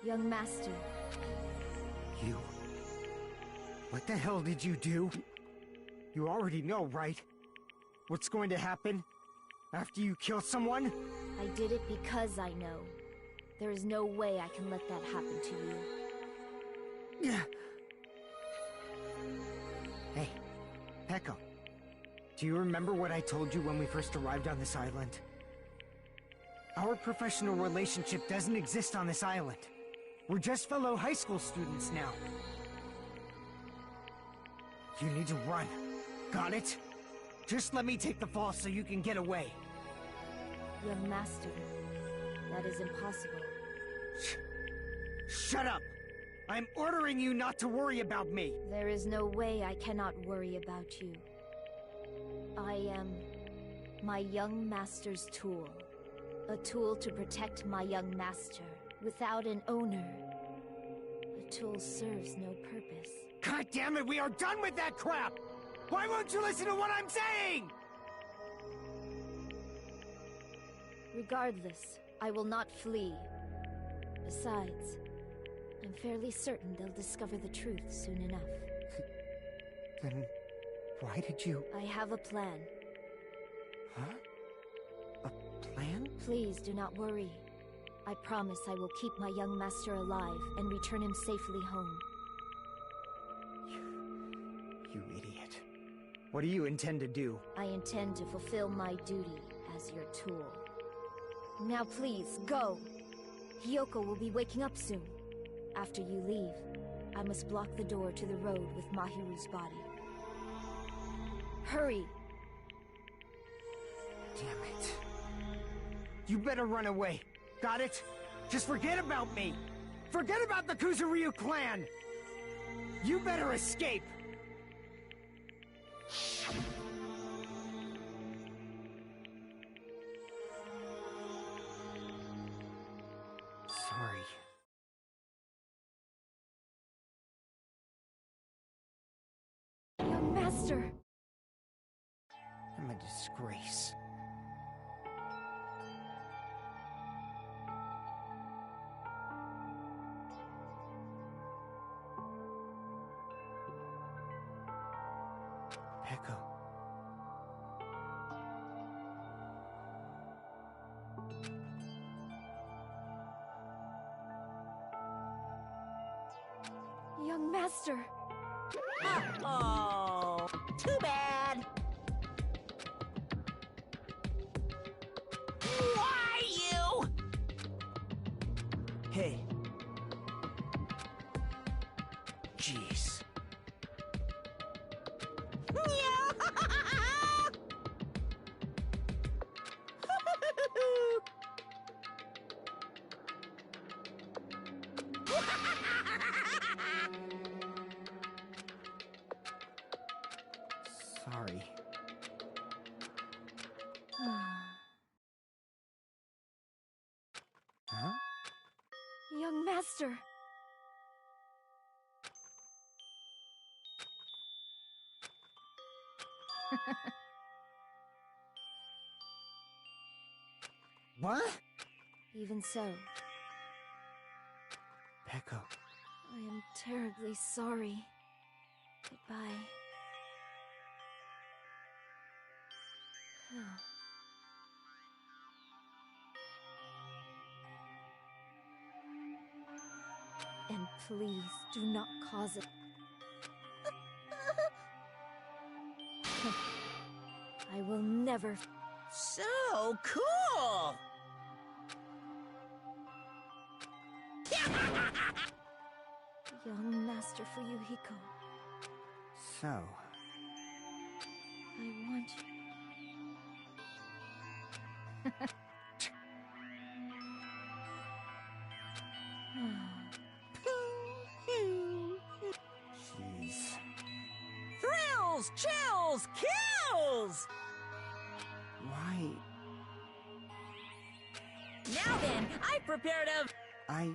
Young Master, You. What the hell did you do? You already know, right? What's going to happen after you kill someone? I did it because I know. There is no way I can let that happen to you. Hey, Peko. Do you remember what I told you when we first arrived on this island? Our professional relationship doesn't exist on this island. We're just fellow high school students now. You need to run. Got it? Just let me take the fall so you can get away. Young Master, that is impossible. Shut up! I'm ordering you not to worry about me! There is no way I cannot worry about you. I am my young master's tool. A tool to protect my young master. Without an owner, a tool serves no purpose. God damn it, we are done with that crap! Why won't you listen to what I'm saying? Regardless, I will not flee. Besides, I'm fairly certain they'll discover the truth soon enough. Then why did you... I have a plan. Huh? A plan? Please do not worry. I promise I will keep my young master alive and return him safely home. You idiot. What do you intend to do? I intend to fulfill my duty as your tool. Now please, go! Hiyoko will be waking up soon. After you leave, I must block the door to the road with Mahiru's body. Hurry! Damn it. You better run away. Got it? Just forget about me! Forget about the Kuzuryu clan! You better escape! Sorry. Young Master! I'm a disgrace. Peko. Young Master! Oh, too bad. Why you? Hey. Jeez. Sorry. Huh? Young Master! What? Even so, Peko. I am terribly sorry. Goodbye. And please do not cause it. I will never. So cool. Young Master Fuyuhiko. So... I want Jeez. Thrills, chills, kills! Why... Now then, I prepared a... I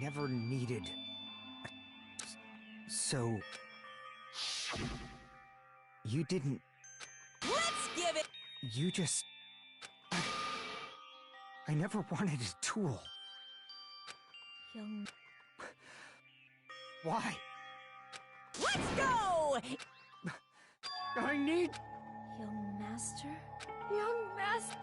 never needed... So... You didn't... Let's give it... You just... I never wanted a tool. young... Why? Let's go! I need... young master? Young master?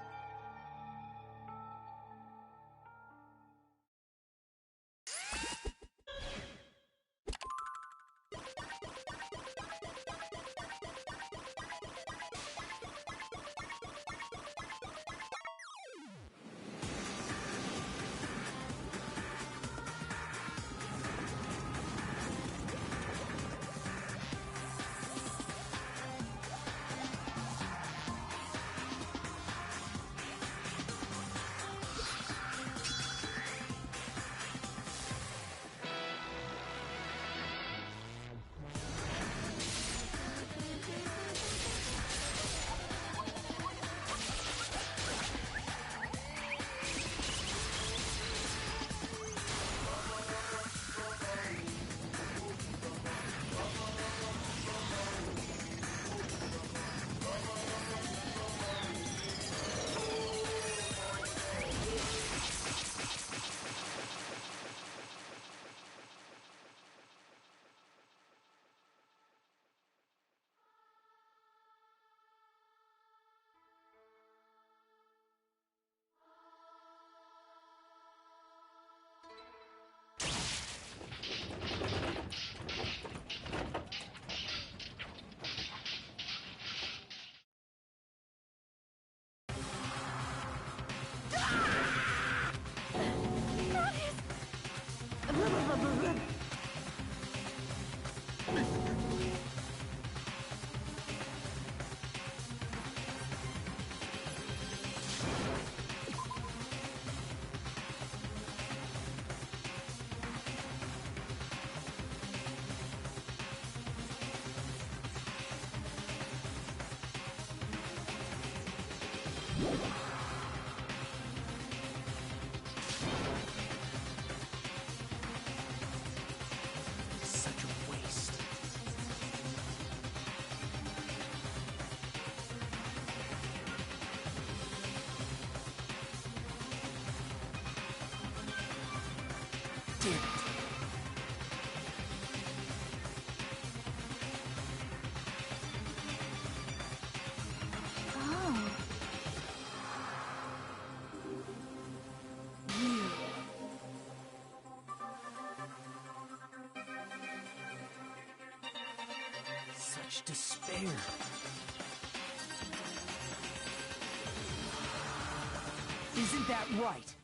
Such a waste. Damn it. Oh. Such despair. Isn't that right?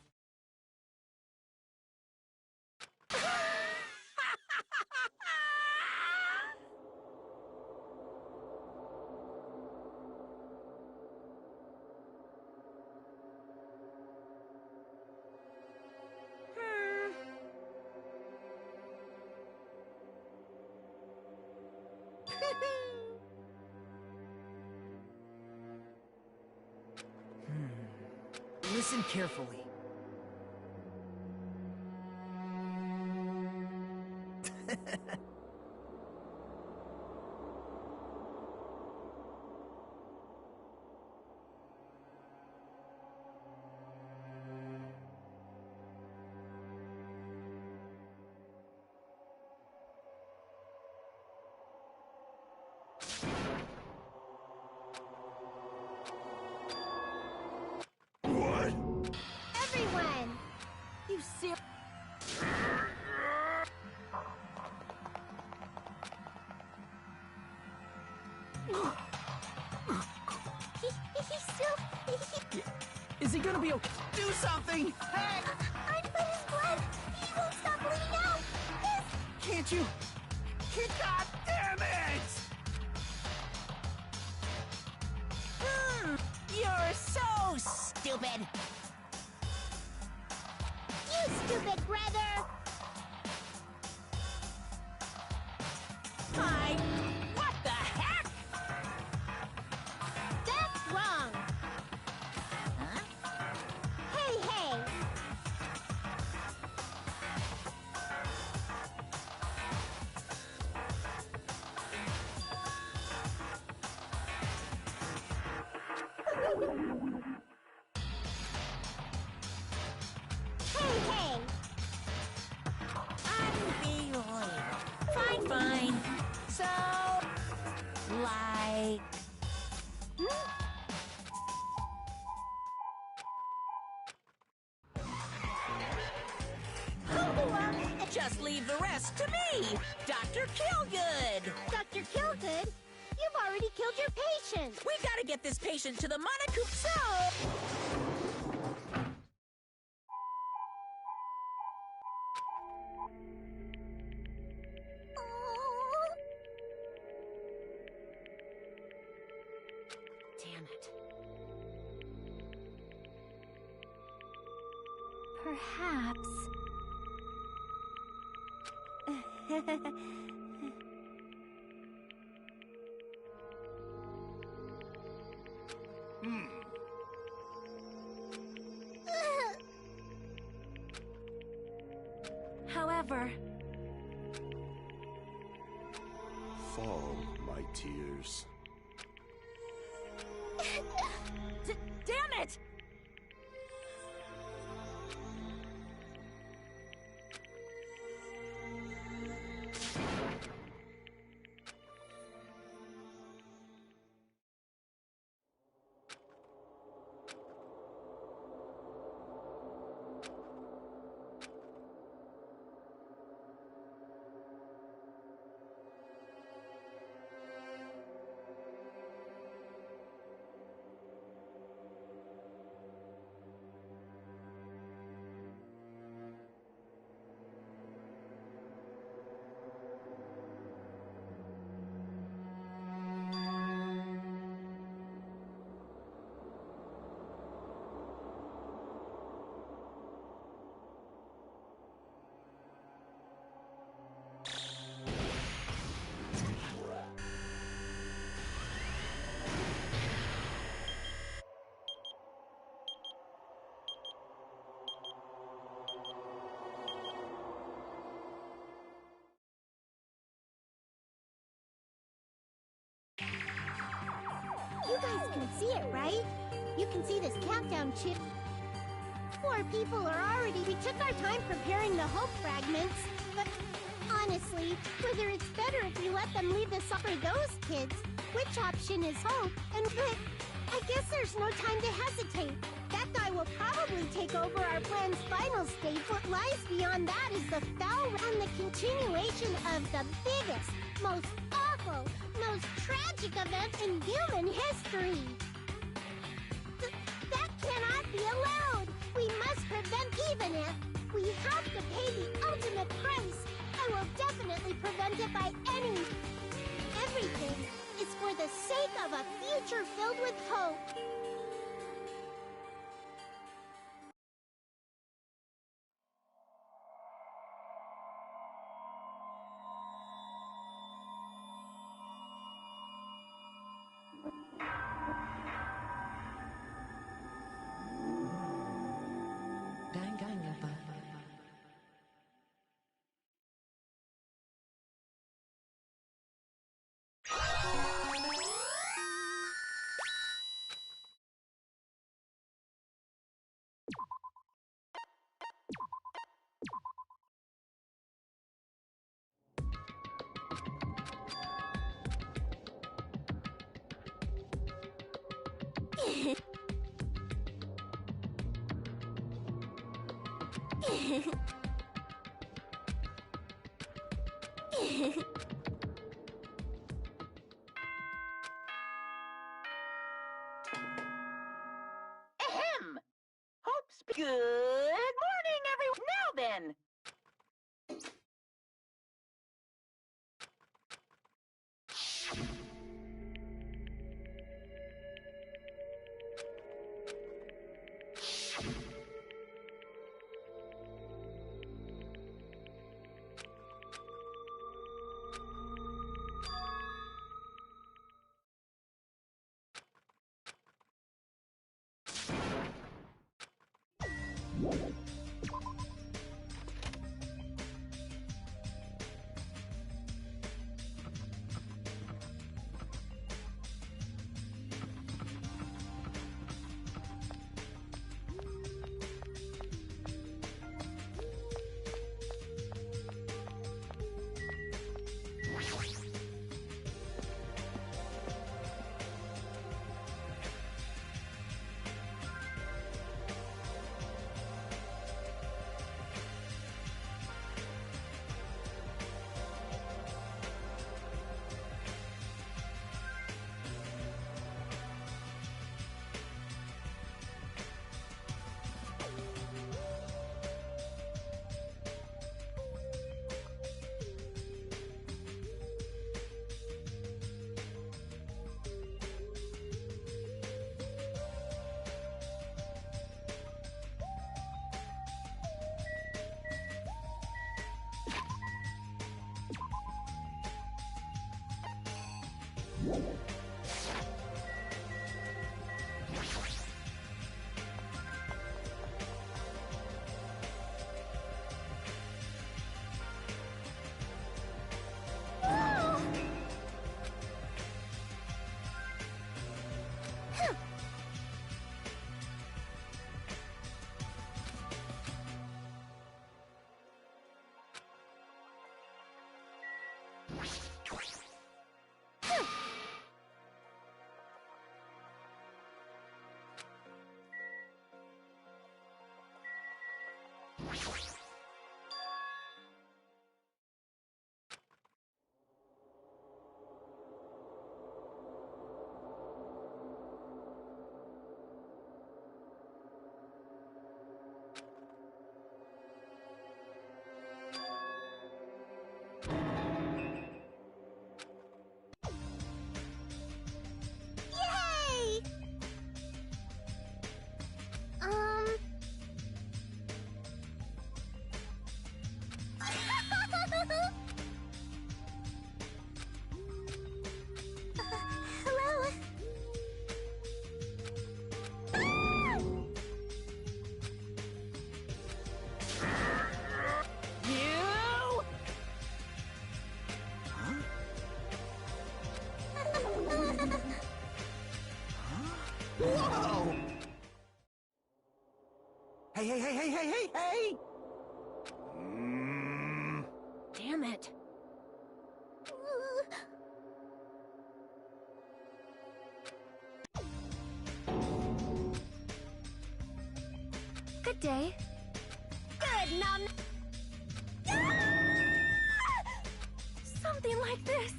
Listen carefully. What? Everyone! You ser- He's still... Is he gonna be okay? Do something! Hey! I'd put his blood. He won't stop bleeding out. can't you? God damn it! You're so stupid. You stupid brother! What the heck? That's wrong! Huh? Hey, hey! Hey, hey! Unbelievable. Fine. So, like... Just leave the rest to me, Dr. Killgood. Dr. Killgood, you've already killed your patient! We gotta get this patient to the Monocoop Zoo. Damn it. Perhaps... However, Fall, my tears. damn it! You guys can see it, right? You can see this countdown chip. 4 people are already... We took our time preparing the hope fragments, but honestly, whether it's better if you let them leave this up for those kids, which option is hope, but I guess there's no time to hesitate. That guy will probably take over our plan's final stage. What lies beyond that is the foul and the continuation of the biggest, most awful, most tragic event in human history. That cannot be allowed. We must prevent even if we have to pay the ultimate price. I will definitely prevent it by everything is for the sake of a future filled with hope. Ahem! Hope's good morning, everyone. Now then, Yay! Hello? You! Whoa! Hey, hey, hey, hey, hey, hey, hey! Damn it. Good day. Good, Nom. Something like this.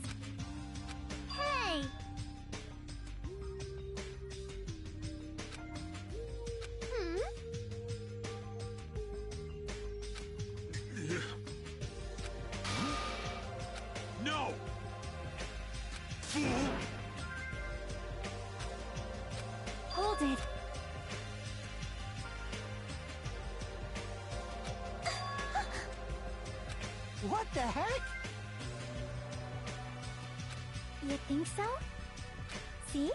Hey! Hmm? No! Fool! Hold it. What the heck? You think so? See?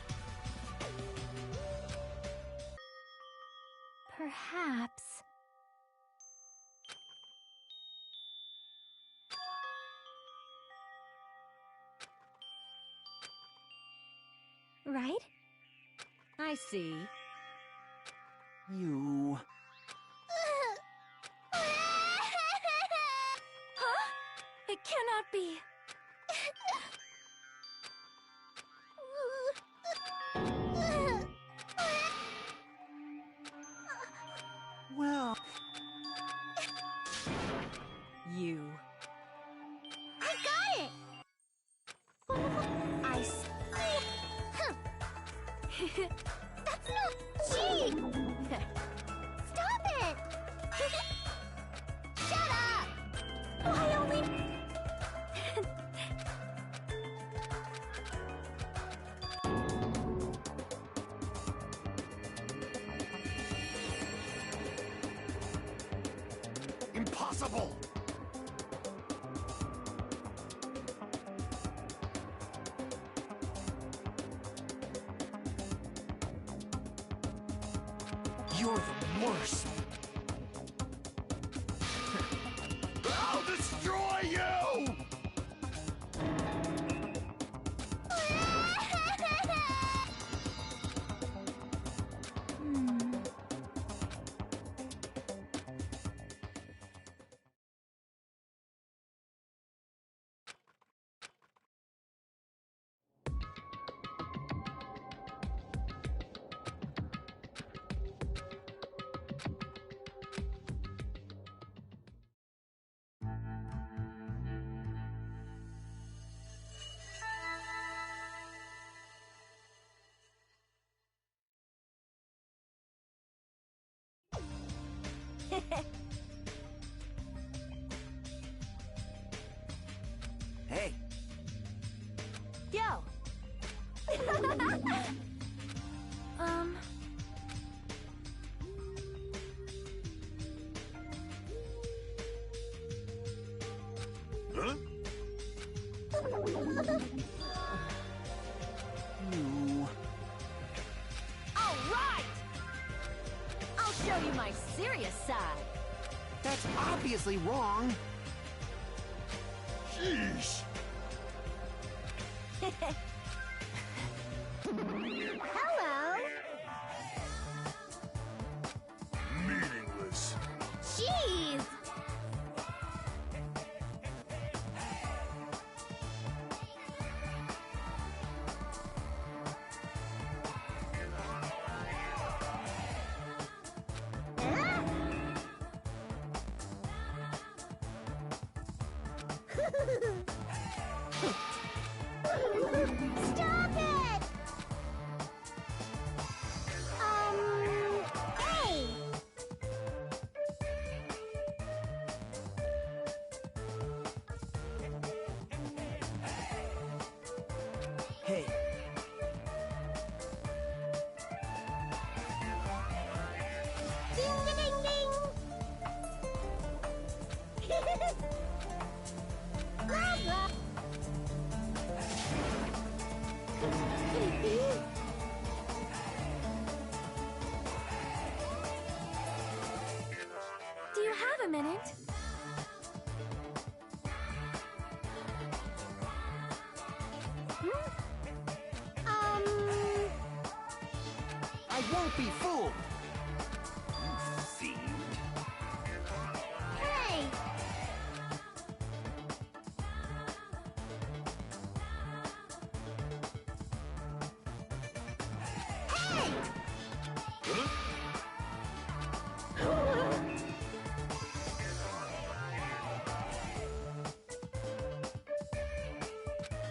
Perhaps. Right? I see. You... Huh? It cannot be. Well... You. I got it! I s- That's not cheat! Stop it! Shut up! Why only... Impossible! You're the worst! I'll destroy you! Hey, Yo! Huh? serious side. That's obviously wrong. Sheesh. Hello. Meaningless. Jeez. Stop it! Hey! Hey, Ding-a-ding-ding! Blah, blah. Do you have a minute? I won't be fooled. Fiend. Hey! Hey!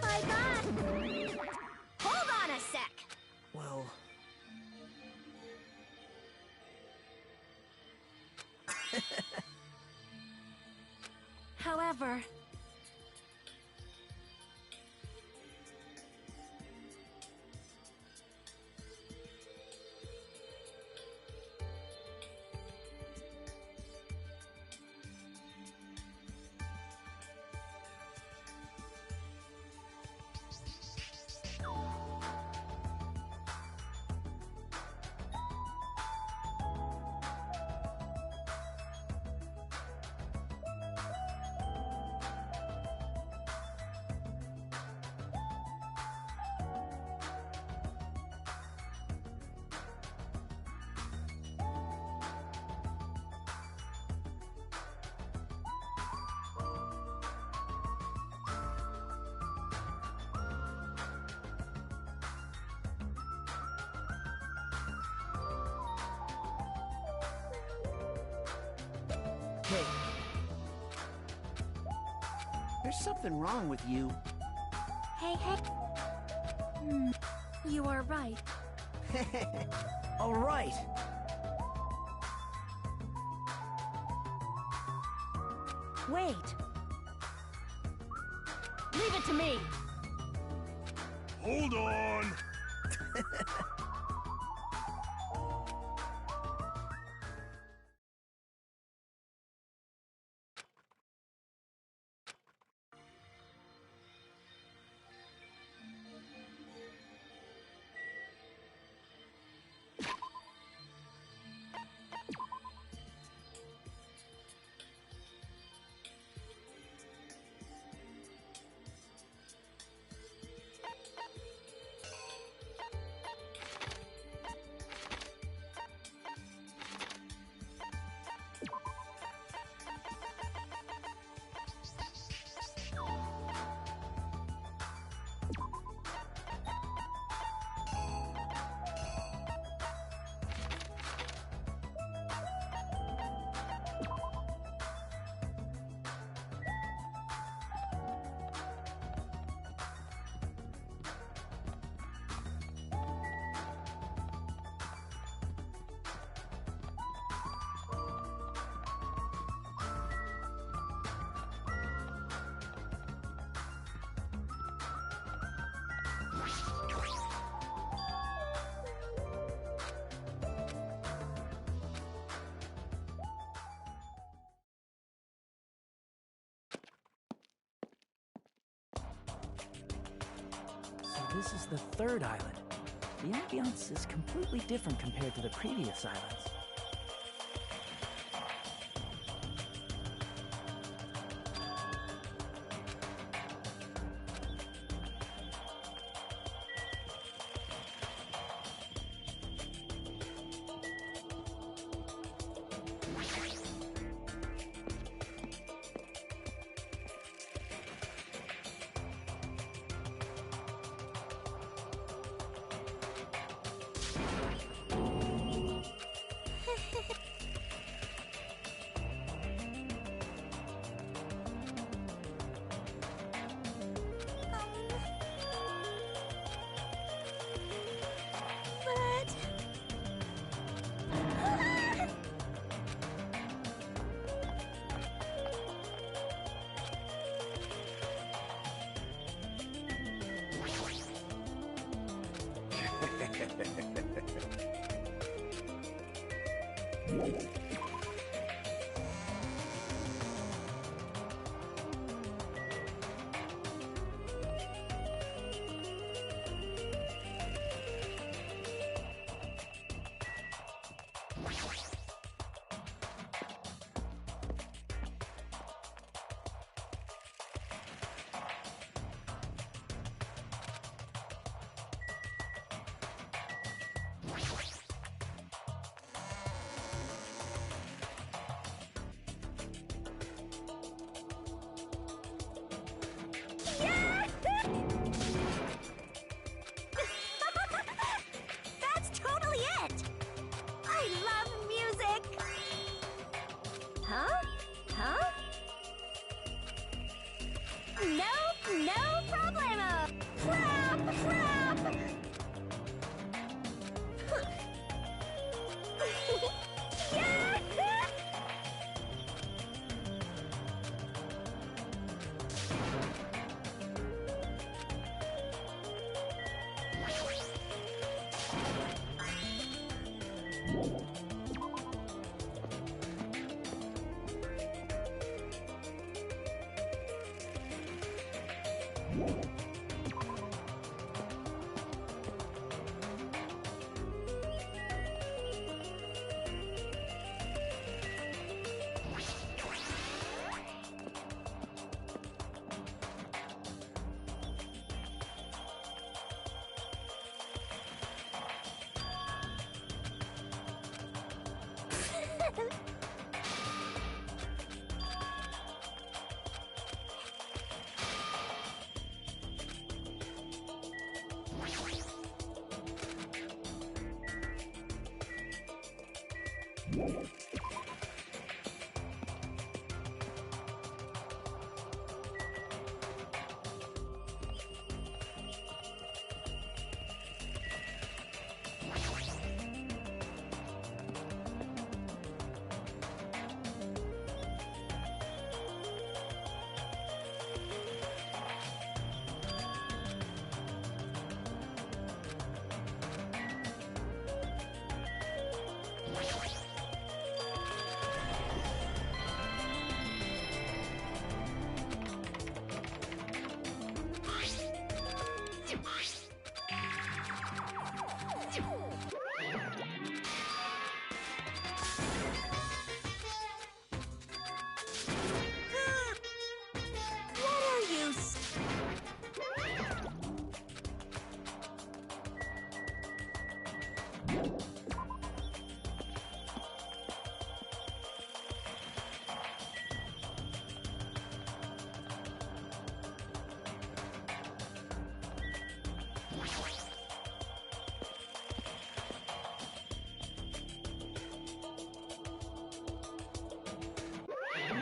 Bye-bye. Hold on a sec. well... However, Hey, There's something wrong with you. hey. You are right. all right. Wait. Leave it to me. Hold on. So this is the third island. The ambiance is completely different compared to the previous islands. That's totally it! I love music! Huh? Huh? No problemo! Clap! Clap! Yeah!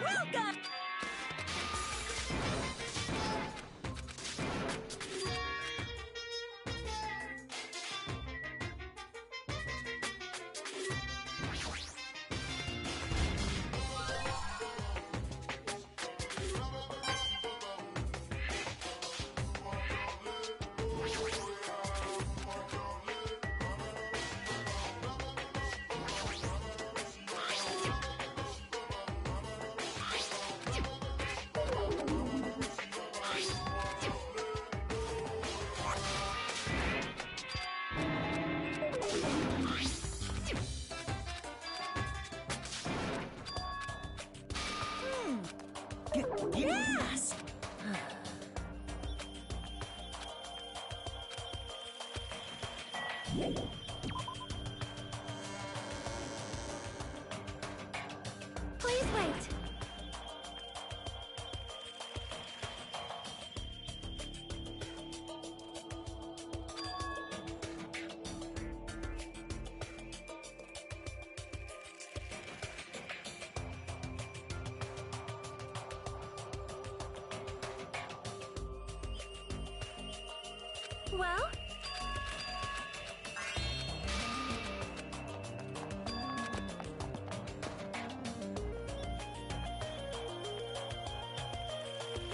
Welcome! Yes! Please wait. Well?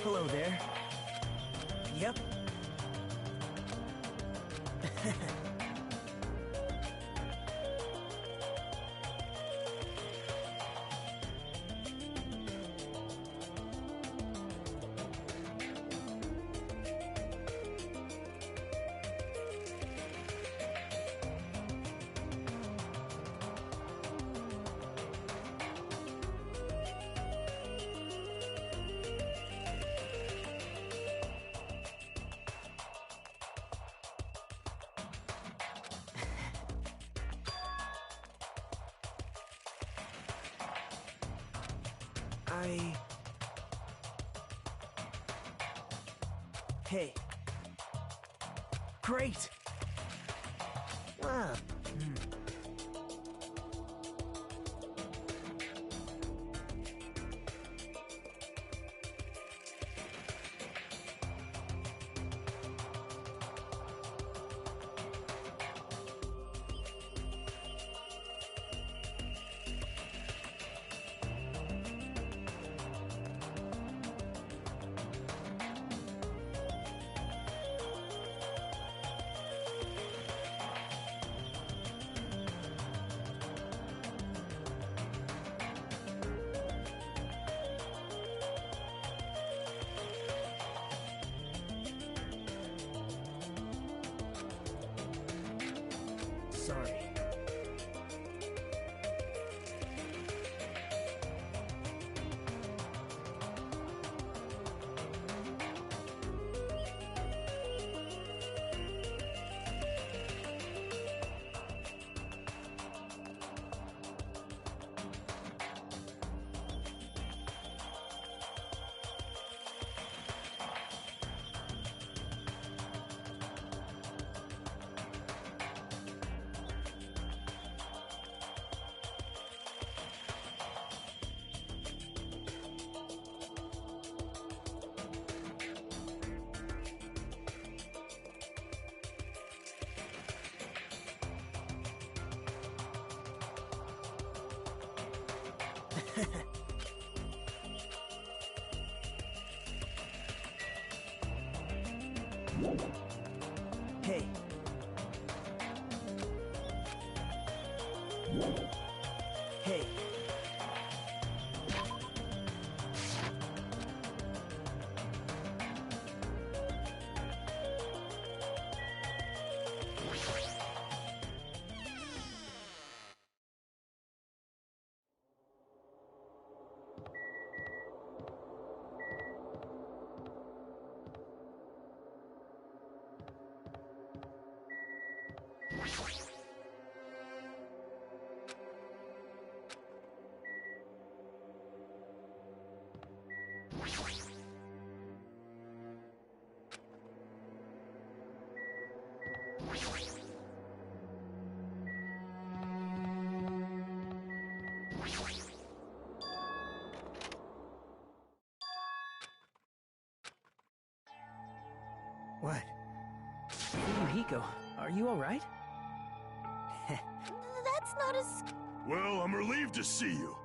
Hello there. Yep. Hey. Great! Ah. Sorry. Hey. Hey. What? Yuhiko, are you alright? That's not as... Well, I'm relieved to see you.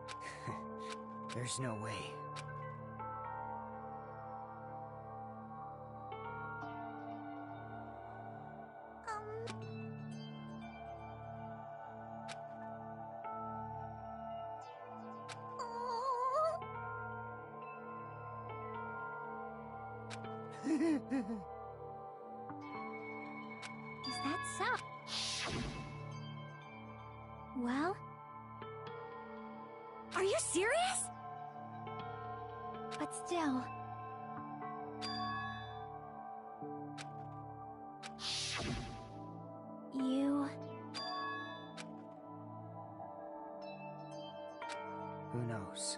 There's no way. Is that so? Well? Are you serious? But still... You... Who knows?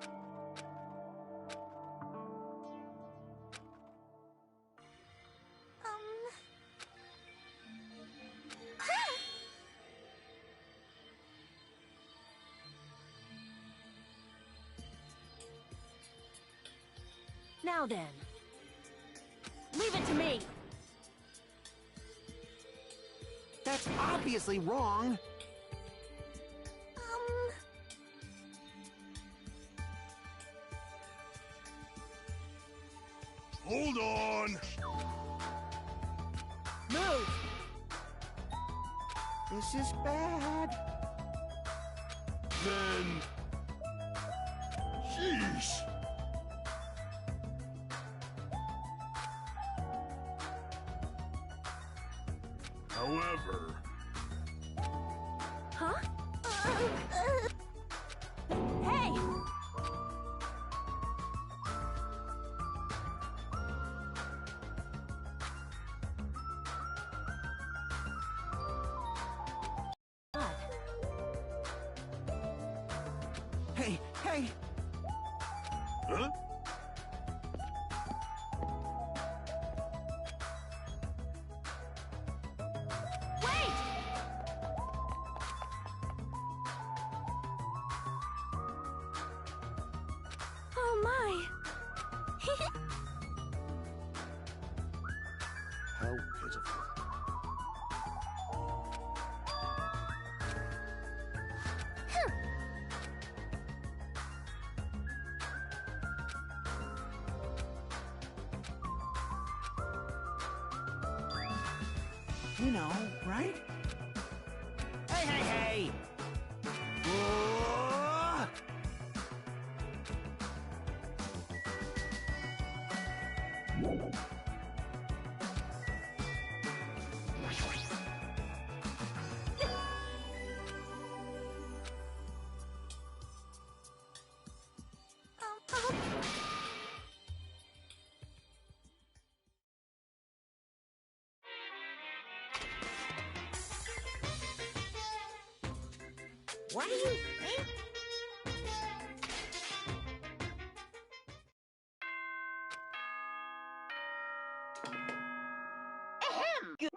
Now then. Leave it to me! That's obviously wrong. Hold on! Move! This is bad. Then... Sheesh! However... Huh? Hey! Hey, hey! Huh? Wait! Oh my! How pitiful. You know, right? Hey, hey, hey! Whoa! What do you think? Ahem!